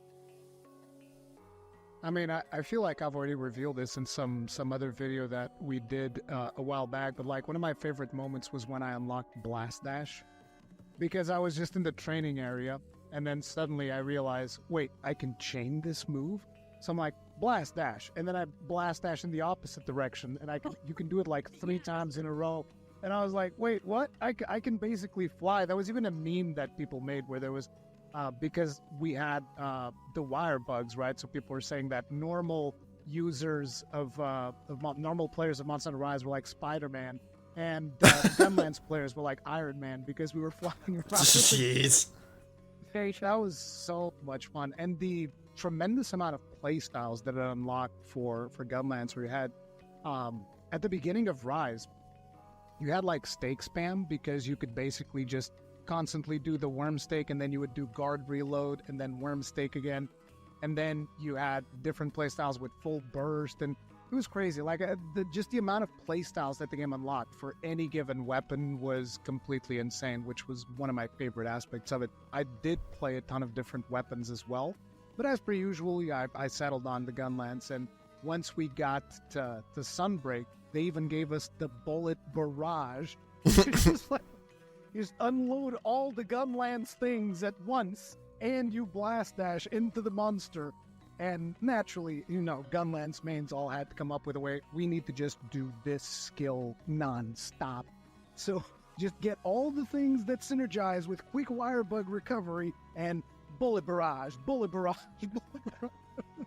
I mean, I feel like I've already revealed this in some other video that we did a while back, but like one of my favorite moments was when I unlocked Blast Dash, because I was just in the training area, and then suddenly I realized, wait, I can chain this move? So I'm like, Blast Dash, and then I Blast Dash in the opposite direction, and you can do it like 3 times in a row, and I was like, wait, what? I can basically fly. There was even a meme that people made where there was because we had the wire bugs, right? So people were saying that normal users of normal players of Monster Hunter Rise were like Spider-Man, and Gunlands players were like Iron Man because we were flying around. Jeez. Very true. That was so much fun, and the tremendous amount of play styles that it unlocked for Gunlands, where you had at the beginning of Rise, you had like stake spam because you could basically just constantly do the worm stake, and then you would do guard reload, and then worm stake again. And then you had different playstyles with full burst, and it was crazy. Like, just the amount of playstyles that the game unlocked for any given weapon was completely insane, which was one of my favorite aspects of it. I did play a ton of different weapons as well, but as per usual, I settled on the gun lance, and once we got to Sunbreak, they even gave us the bullet barrage, which is like, you just unload all the gun lance things at once, and you blast dash into the monster. And naturally, gun lance mains all had to come up with a way, we need to just do this skill non-stop. So just get all the things that synergize with quick wire bug recovery and bullet barrage, bullet barrage, bullet barrage.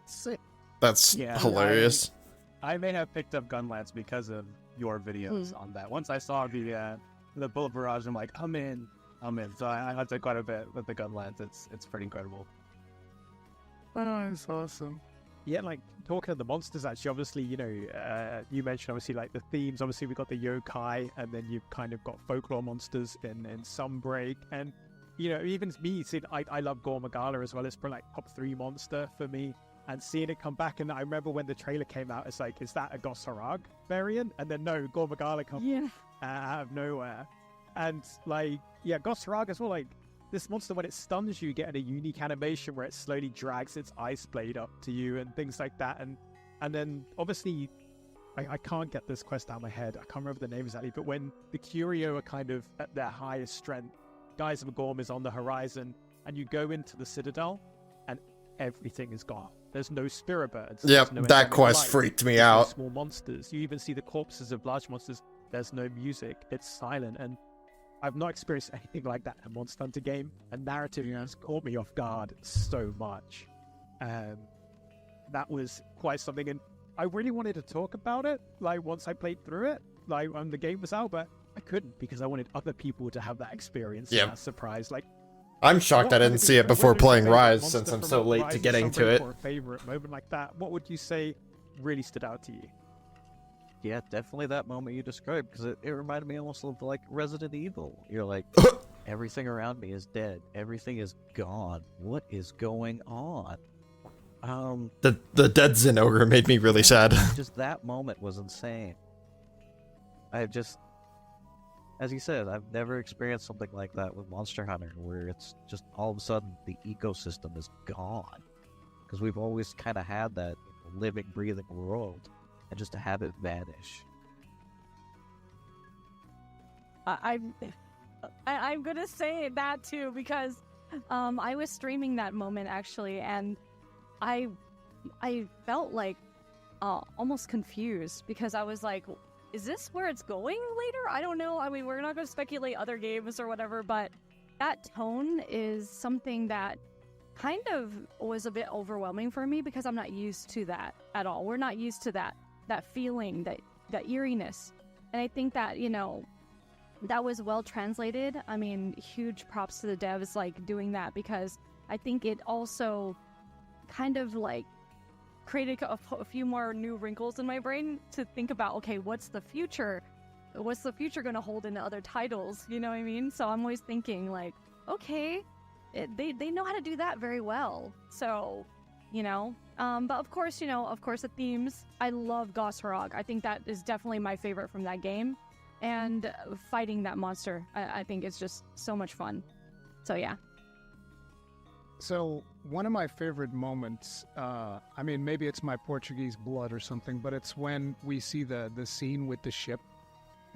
Sick. That's hilarious. I may have picked up Gunlance because of your videos on that. Once I saw the bullet barrage, I'm like, I'm in. So I had to quite a bit with the Gunlance. It's pretty incredible. Oh, it's awesome. Yeah, like talking of the monsters, actually, obviously, you mentioned obviously like the themes. Obviously, we got the yokai, and then you've kind of got folklore monsters in Sunbreak, and even me, I love Gormagala as well. It's probably like top 3 monster for me. And seeing it come back, and I remember when the trailer came out, it's like, is that a Gossarag variant? And then no, Gormagala comes out of nowhere. And like, Gossarag as well, like, this monster, when it stuns you, get a unique animation where it slowly drags its ice blade up to you and things like that. And then, obviously, I can't get this quest out of my head. I can't remember the name exactly, but when the Curio are kind of at their highest strength, Guys of Gorm is on the horizon, and you go into the Citadel, and everything is gone. There's no spirit birds. Yep, no that quest freaked me out. No small monsters. You even see the corpses of large monsters. There's no music. It's silent. And I've not experienced anything like that in a Monster Hunter game. And narrative has caught me off guard so much. That was quite something. And I really wanted to talk about it, like, once I played through it, like, when the game was out, but I couldn't because I wanted other people to have that experience and that surprise. Like, I'm shocked I didn't see it before playing Rise, since I'm so late to getting to it. Or a favorite moment like that, what would you say really stood out to you? Yeah, definitely that moment you described, because it reminded me almost of like Resident Evil. You're like, everything around me is dead. Everything is gone. What is going on? The dead Zinogre made me really sad. Just that moment was insane. As you said, I've never experienced something like that with Monster Hunter, where it's just all of a sudden the ecosystem is gone. Because we've always kind of had that living, breathing world, and just to have it vanish. I'm gonna say that too, because I was streaming that moment actually, and I felt like almost confused, because I was like, is this where it's going later? I don't know. I mean, we're not going to speculate other games or whatever, but that tone is something that kind of was a bit overwhelming for me, because I'm not used to that at all. We're not used to that feeling, that eeriness. And I think that, that was well translated. I mean, huge props to the devs, like, doing that, because I think it also kind of, like, created a few more new wrinkles in my brain to think about, okay, what's the future going to hold in other titles, you know what I mean? So I'm always thinking, like, okay, they know how to do that very well. So, but of course, the themes, I love Gossarag. I think that is definitely my favorite from that game, and fighting that monster, I think it's just so much fun. So yeah. So one of my favorite moments, I mean, maybe it's my Portuguese blood or something, but it's when we see the scene with the ship,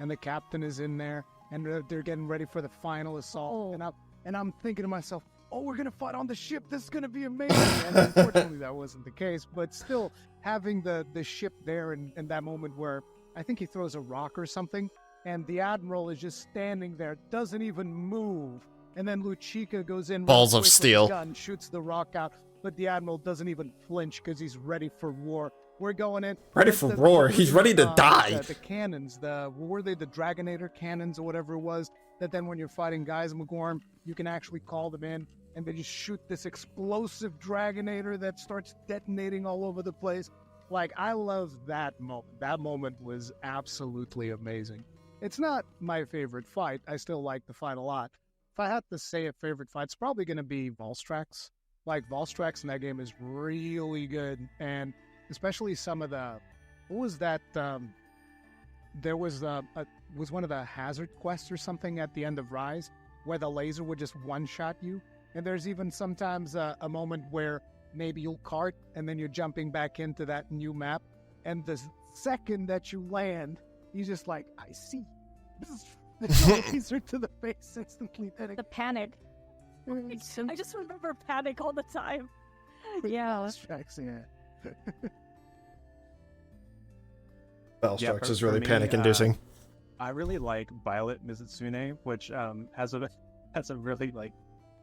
and the captain is in there, and they're getting ready for the final assault, and I'm thinking to myself, oh, we're gonna fight on the ship. This is gonna be amazing. And unfortunately, that wasn't the case. But still, having the ship there, and that moment where I think he throws a rock or something, and the admiral is just standing there, doesn't even move. And then Luchika goes in, balls of steel, with the gun, shoots the rock out, but the admiral doesn't even flinch because he's ready for war. We're going in. Ready for war. He's ready to die. The cannons, were they the Dragonator cannons or whatever it was? That then when you're fighting Guys of Gorm, you can actually call them in, and they just shoot this explosive Dragonator that starts detonating all over the place. Like, I love that moment. That moment was absolutely amazing. It's not my favorite fight. I still like the fight a lot. if I had to say a favorite fight, it's probably going to be Volstrax. Like, Volstrax in that game is really good. And especially some of the... What was that? There was one of the hazard quests or something at the end of Rise where the laser would just one-shot you. And there's even sometimes a moment where maybe you'll cart and then you're jumping back into that new map. And the second that you land, he's just like, I see. The laser to the face instantly. The panic. I just remember panic all the time. Yeah. Valstrax is really panic-inducing. I really like Violet Mizutsune, which has a really like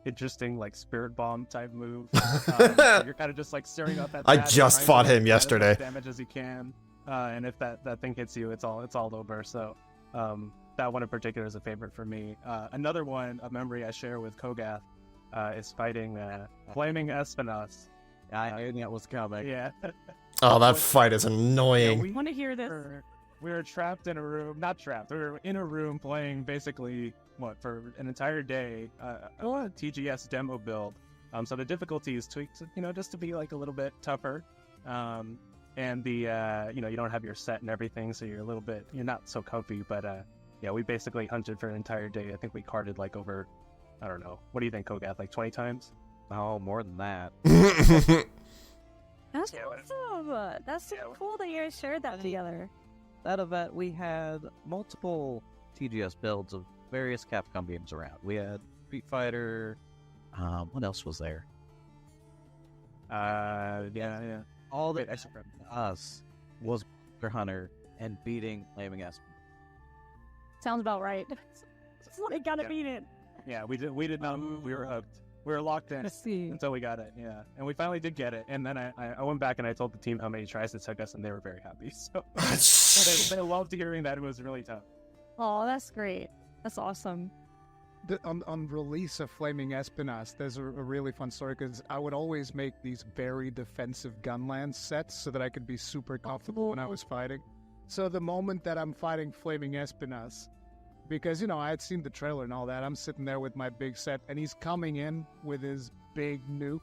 interesting like spirit bomb type move. You're kind of just like staring up at. I just fought him yesterday. As much damage as you can, and if that thing hits you, it's all over. So that one in particular is a favorite for me. Another one, a memory I share with Kogath, is fighting Flaming Espinas. I knew that was coming. Yeah. Oh, that fight is annoying. I want to hear this. We were trapped in a room. Not trapped. We were in a room playing basically for an entire day. A TGS demo build. So the difficulty is tweaked, just to be like a little bit tougher. And the you don't have your set and everything, so you're not so comfy. But yeah, we basically hunted for an entire day. I think we carted like over, I don't know. What do you think, Kogath? Like 20 times? Oh, more than that. That's awesome. That's so cool that you guys shared that together. That event, we had multiple TGS builds of various Capcom games around. We had Street Fighter. What else was there? Yeah. All that us was Monster Hunter and beating Flaming Espen. Sounds about right. I gotta beat it. Yeah, we did not move. We were hooked. We were locked in until we got it. Yeah, and we finally did get it. And then I went back and I told the team how many tries it took us, and they were very happy. So they loved hearing that it was really tough. Oh, that's great. That's awesome. On release of Flaming Espinas, there's a really fun story because I would always make these very defensive gunland sets so that I could be super comfortable when I was fighting. So the moment that I'm fighting Flaming Espinas, because, I had seen the trailer and all that, I'm sitting there with my big set, and he's coming in with his big nuke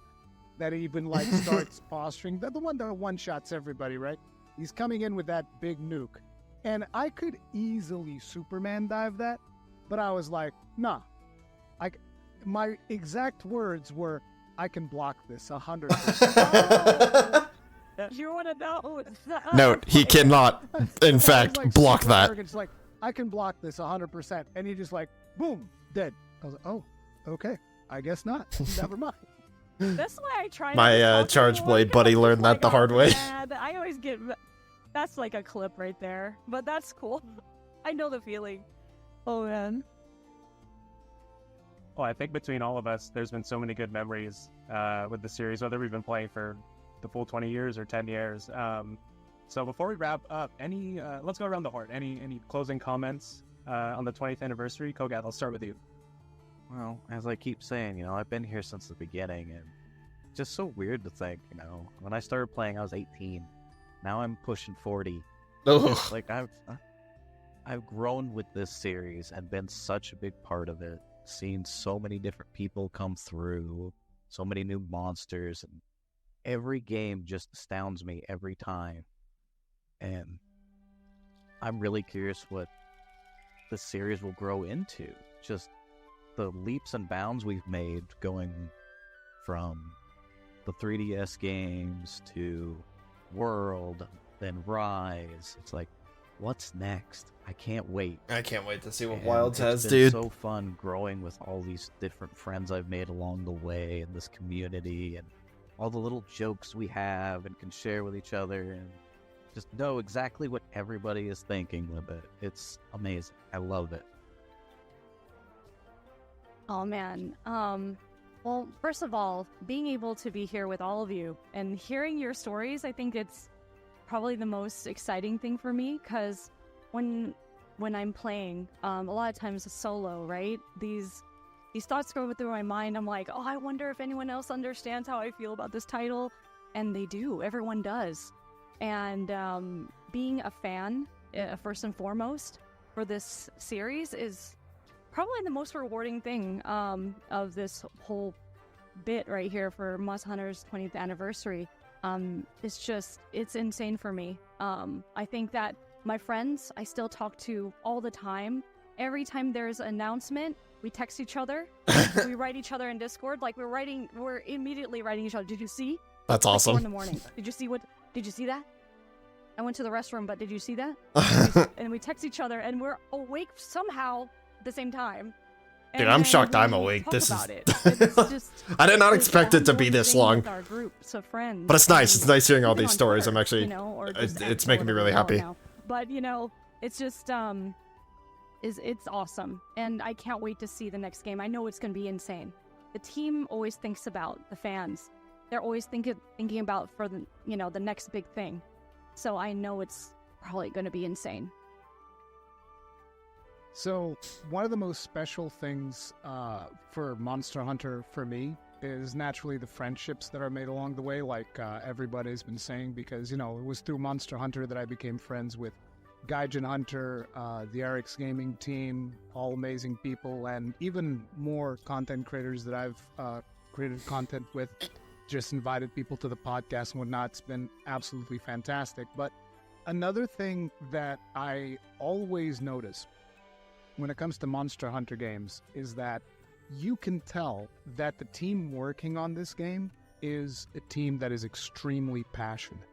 that even, starts posturing. The one that one-shots everybody, right? He's coming in with that big nuke. And I could easily Superman dive that, but I was like, nah. My exact words were, I can block this 100%. You want to know? Note, he cannot, in fact, block that. It's like, I can block this 100%. And he just boom, dead. I was like, oh, okay. I guess not. Never mind. That's why I try. My Charge Blade buddy learned that the hard way. I always get. That's like a clip right there. But that's cool. I know the feeling. Oh, man. Well, I think between all of us, there's been so many good memories with the series, whether we've been playing for the full 20 years or 10 years. So before we wrap up, let's go around the horn. Any closing comments on the 20th anniversary? Kogath, I'll start with you. Well, as I keep saying, I've been here since the beginning, and it's just so weird to think, when I started playing, I was 18. Now I'm pushing 40. Oh. Like I've grown with this series and been such a big part of it. Seen so many different people come through, so many new monsters, and every game just astounds me every time. And I'm really curious what the series will grow into. Just the leaps and bounds we've made going from the 3DS games to World, then Rise. It's like, what's next? I can't wait. I can't wait to see what And Wilds has, it's been dude. so fun growing with all these different friends I've made along the way, and this community, and all the little jokes we have and can share with each other, and just know exactly what everybody is thinking with it. It's amazing. I love it. Oh, man. Well, first of all, being able to be here with all of you and hearing your stories, I think it's probably the most exciting thing for me, because when I'm playing, a lot of times solo, right? These thoughts go through my mind. I'm like, oh, I wonder if anyone else understands how I feel about this title. And they do. Everyone does. And being a fan, first and foremost, for this series is probably the most rewarding thing of this whole bit right here for Monster Hunter's 20th anniversary. It's insane for me. I think that my friends I still talk to all the time. Every time there's an announcement, we text each other. We write each other in Discord. Like we're immediately writing each other. Did you see? That's like awesome. 4 in the morning. Did you see that? I went to the restroom, but did you see that? And we text each other, and we're awake somehow at the same time. Dude, I'm shocked I'm awake. This is. Just, I did not expect it to be this long. with our groups of friends. But it's nice. It's nice hearing all Even these on stories. Twitter, I'm actually. you know, or just It's X, making me whatever really we call it happy. now. But it's just it's awesome, and I can't wait to see the next game. I know it's going to be insane. The team always thinks about the fans. They're always thinking about for the the next big thing. So I know it's probably going to be insane. So one of the most special things for Monster Hunter for me is naturally the friendships that are made along the way, like everybody's been saying, because it was through Monster Hunter that I became friends with Gaijin Hunter, the Eric's Gaming team, all amazing people, and even more content creators that I've created content with, just invited people to the podcast and whatnot. It's been absolutely fantastic. But another thing that I always notice when it comes to Monster Hunter games is that you can tell that the team working on this game is a team that is extremely passionate.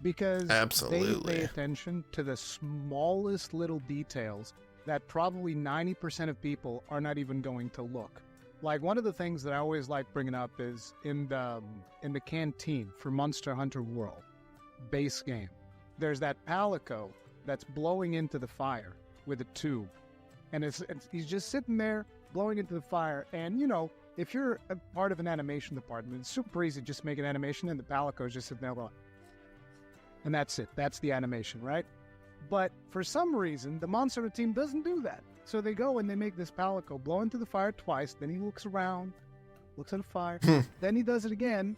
Because they pay attention to the smallest little details that probably 90% of people are not even going to look. Like, one of the things that I always like bringing up is in the canteen for Monster Hunter World base game, there's that palico that's blowing into the fire with a tube. And he's just sitting there blowing into the fire. And, if you're a part of an animation department, it's super easy to just make an animation and the palico is just sitting there going, and that's it. That's the animation, right? But for some reason, the Monster Hunter team doesn't do that. So they go and they make this palico blow into the fire twice. Then he looks around, looks at the fire. Then he does it again.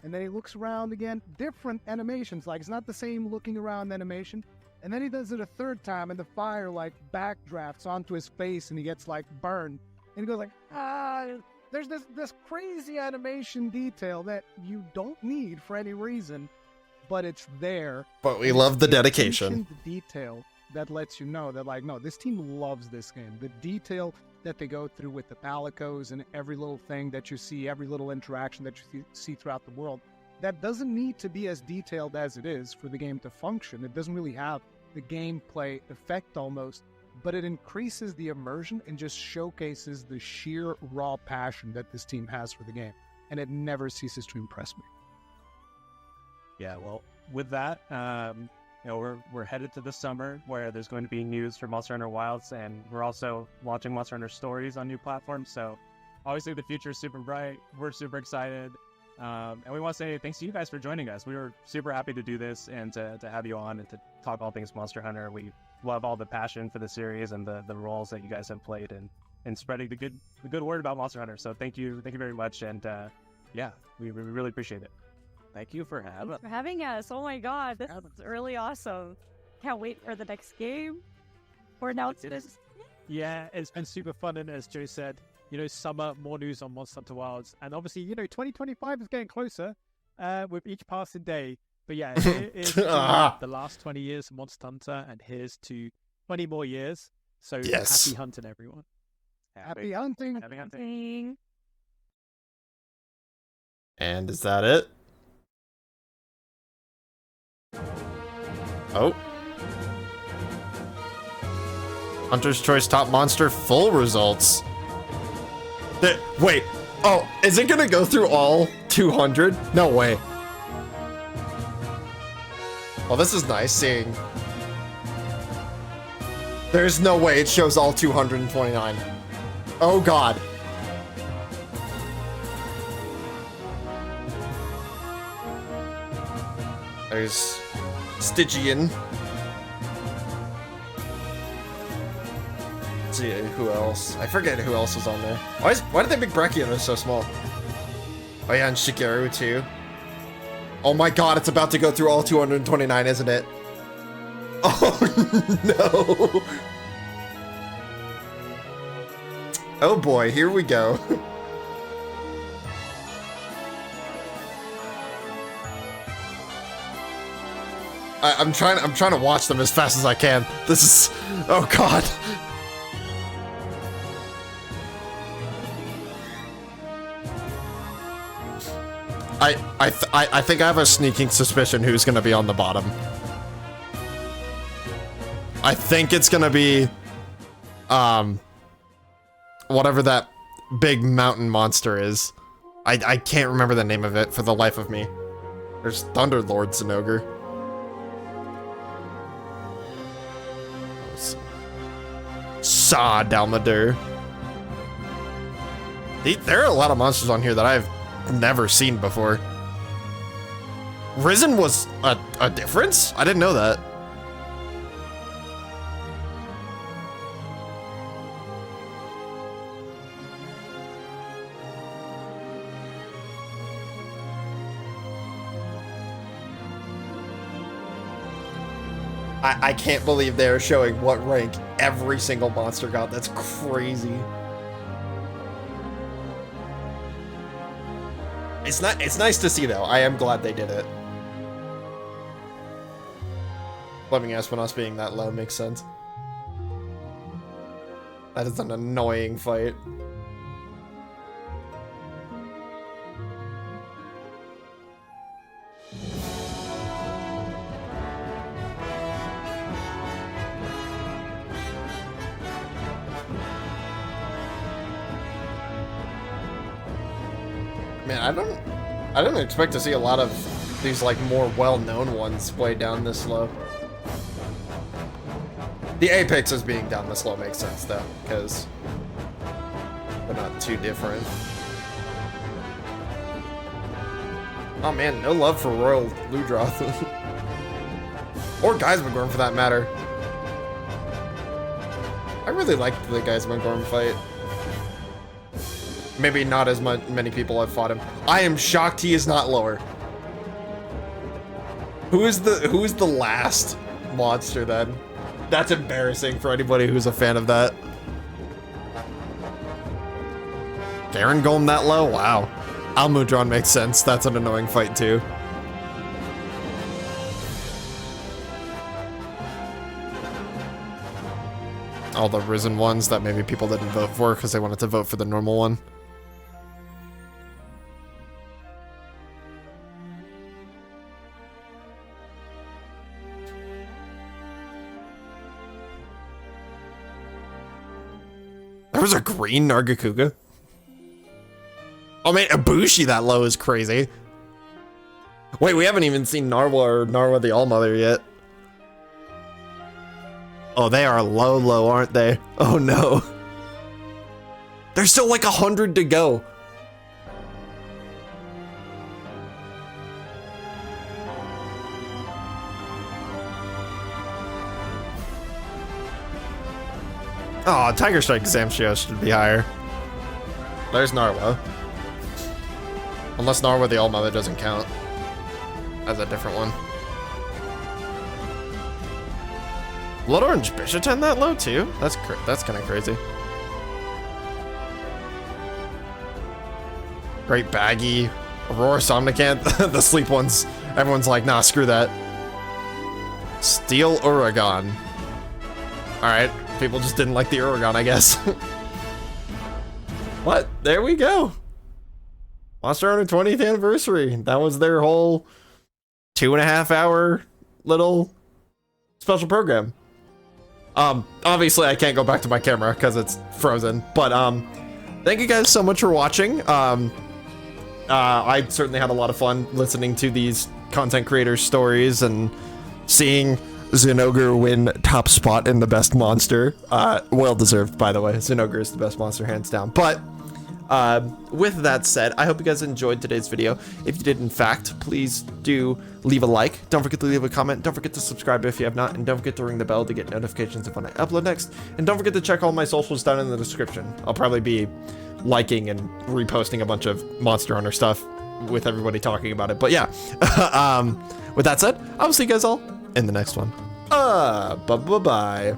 And then he looks around again. Different animations. Like, it's not the same looking around animation. And then he does it a third time, and the fire, backdrafts onto his face, and he gets, burned. And he goes there's this crazy animation detail that you don't need for any reason, but it's there. But we love the dedication. The detail that lets you know that, no, this team loves this game. The detail that they go through with the palicos and every little thing that you see, every little interaction that you see throughout the world, that doesn't need to be as detailed as it is for the game to function. It doesn't really have the gameplay effect almost, but it increases the immersion and just showcases the sheer raw passion that this team has for the game. And it never ceases to impress me. Yeah, well, with that, we're headed to the summer where there's going to be news for Monster Hunter Wilds, and we're also launching Monster Hunter Stories on new platforms. So obviously the future is super bright. We're super excited. And we want to say thanks to you guys for joining us. We were super happy to do this and to have you on and to talk all things Monster Hunter. We love all the passion for the series and the roles that you guys have played and spreading the good word about Monster Hunter. So thank you very much. And we really appreciate it. Thank you for having us. Oh my god, this is really awesome. Can't wait for the next game or announcements. Yeah, it's been super fun, and as Joe said, summer, more news on Monster Hunter Wilds, and obviously 2025 is getting closer with each passing day. But yeah, here is the last 20 years of Monster Hunter, and here's to 20 more years. So yes. Happy hunting, everyone. Happy hunting. Happy hunting. And is that it? Oh. Hunter's Choice Top Monster full results. Wait. Oh, is it gonna go through all 200? No way. Well, this is nice seeing. There's no way it shows all 229. Oh god. There's Stygian. Let's see who else. I forget who else was on there. Why did they make Brachiosaurus so small? Oh yeah, and Shigeru too. Oh my god, it's about to go through all 229, isn't it? Oh no. Oh boy, here we go. I'm trying to watch them as fast as I can. This is, oh god. I think I have a sneaking suspicion who's gonna be on the bottom. I think it's gonna be, whatever that big mountain monster is. I can't remember the name of it for the life of me. There's Thunderlord Zinogre. Saw Dalmadur. There are a lot of monsters on here that I've never seen before. Risen was a difference? I didn't know that. I can't believe they're showing what rank every single monster got. That's crazy. It's nice to see though. I am glad they did it. Fleming Espinoss being that low makes sense. That is an annoying fight. Man, I didn't expect to see a lot of these like more well-known ones way down this low. The Apex as being down this low makes sense though, because they're not too different. Oh man, no love for Royal Ludroth. Or Geismagorn for that matter. I really liked the Geismagorn fight. Maybe not as many people have fought him. I am shocked he is not lower. Who is the last monster then? That's embarrassing for anybody who's a fan of that. Garen Golem that low? Wow. Almudron makes sense. That's an annoying fight too. All the Risen ones that maybe people didn't vote for because they wanted to vote for the normal one. There was a green Nargacuga. Oh man, Ibushi that low is crazy. Wait, we haven't even seen Narwa or Narwa the Allmother yet. Oh, they are low, aren't they? Oh no. There's still like 100 to go. Oh, Tiger Strike Zamshio should be higher. There's Narwa. Unless Narwa the Allmother doesn't count. That's a different one. Blood Orange Bishaten that low too? That's kind of crazy. Great Baggy. Aurora Somnicanth. The sleep ones. Everyone's like, nah, screw that. Steel Uragon. Alright. People just didn't like the Uragon, I guess. What? There we go. Monster Hunter 20th anniversary. That was their whole 2.5 hour little special program. Obviously I can't go back to my camera because it's frozen, but thank you guys so much for watching. I certainly had a lot of fun listening to these content creators' stories and seeing Zinogre win top spot in the best monster. Well deserved, by the way. Zinogre is the best monster, hands down. But with that said, I hope you guys enjoyed today's video. If you did, in fact, please do leave a like. Don't forget to leave a comment. Don't forget to subscribe if you have not. And don't forget to ring the bell to get notifications of when I upload next. And don't forget to check all my socials down in the description. I'll probably be liking and reposting a bunch of Monster Hunter stuff with everybody talking about it. But yeah, with that said, I'll see you guys all in the next one. Bye-bye.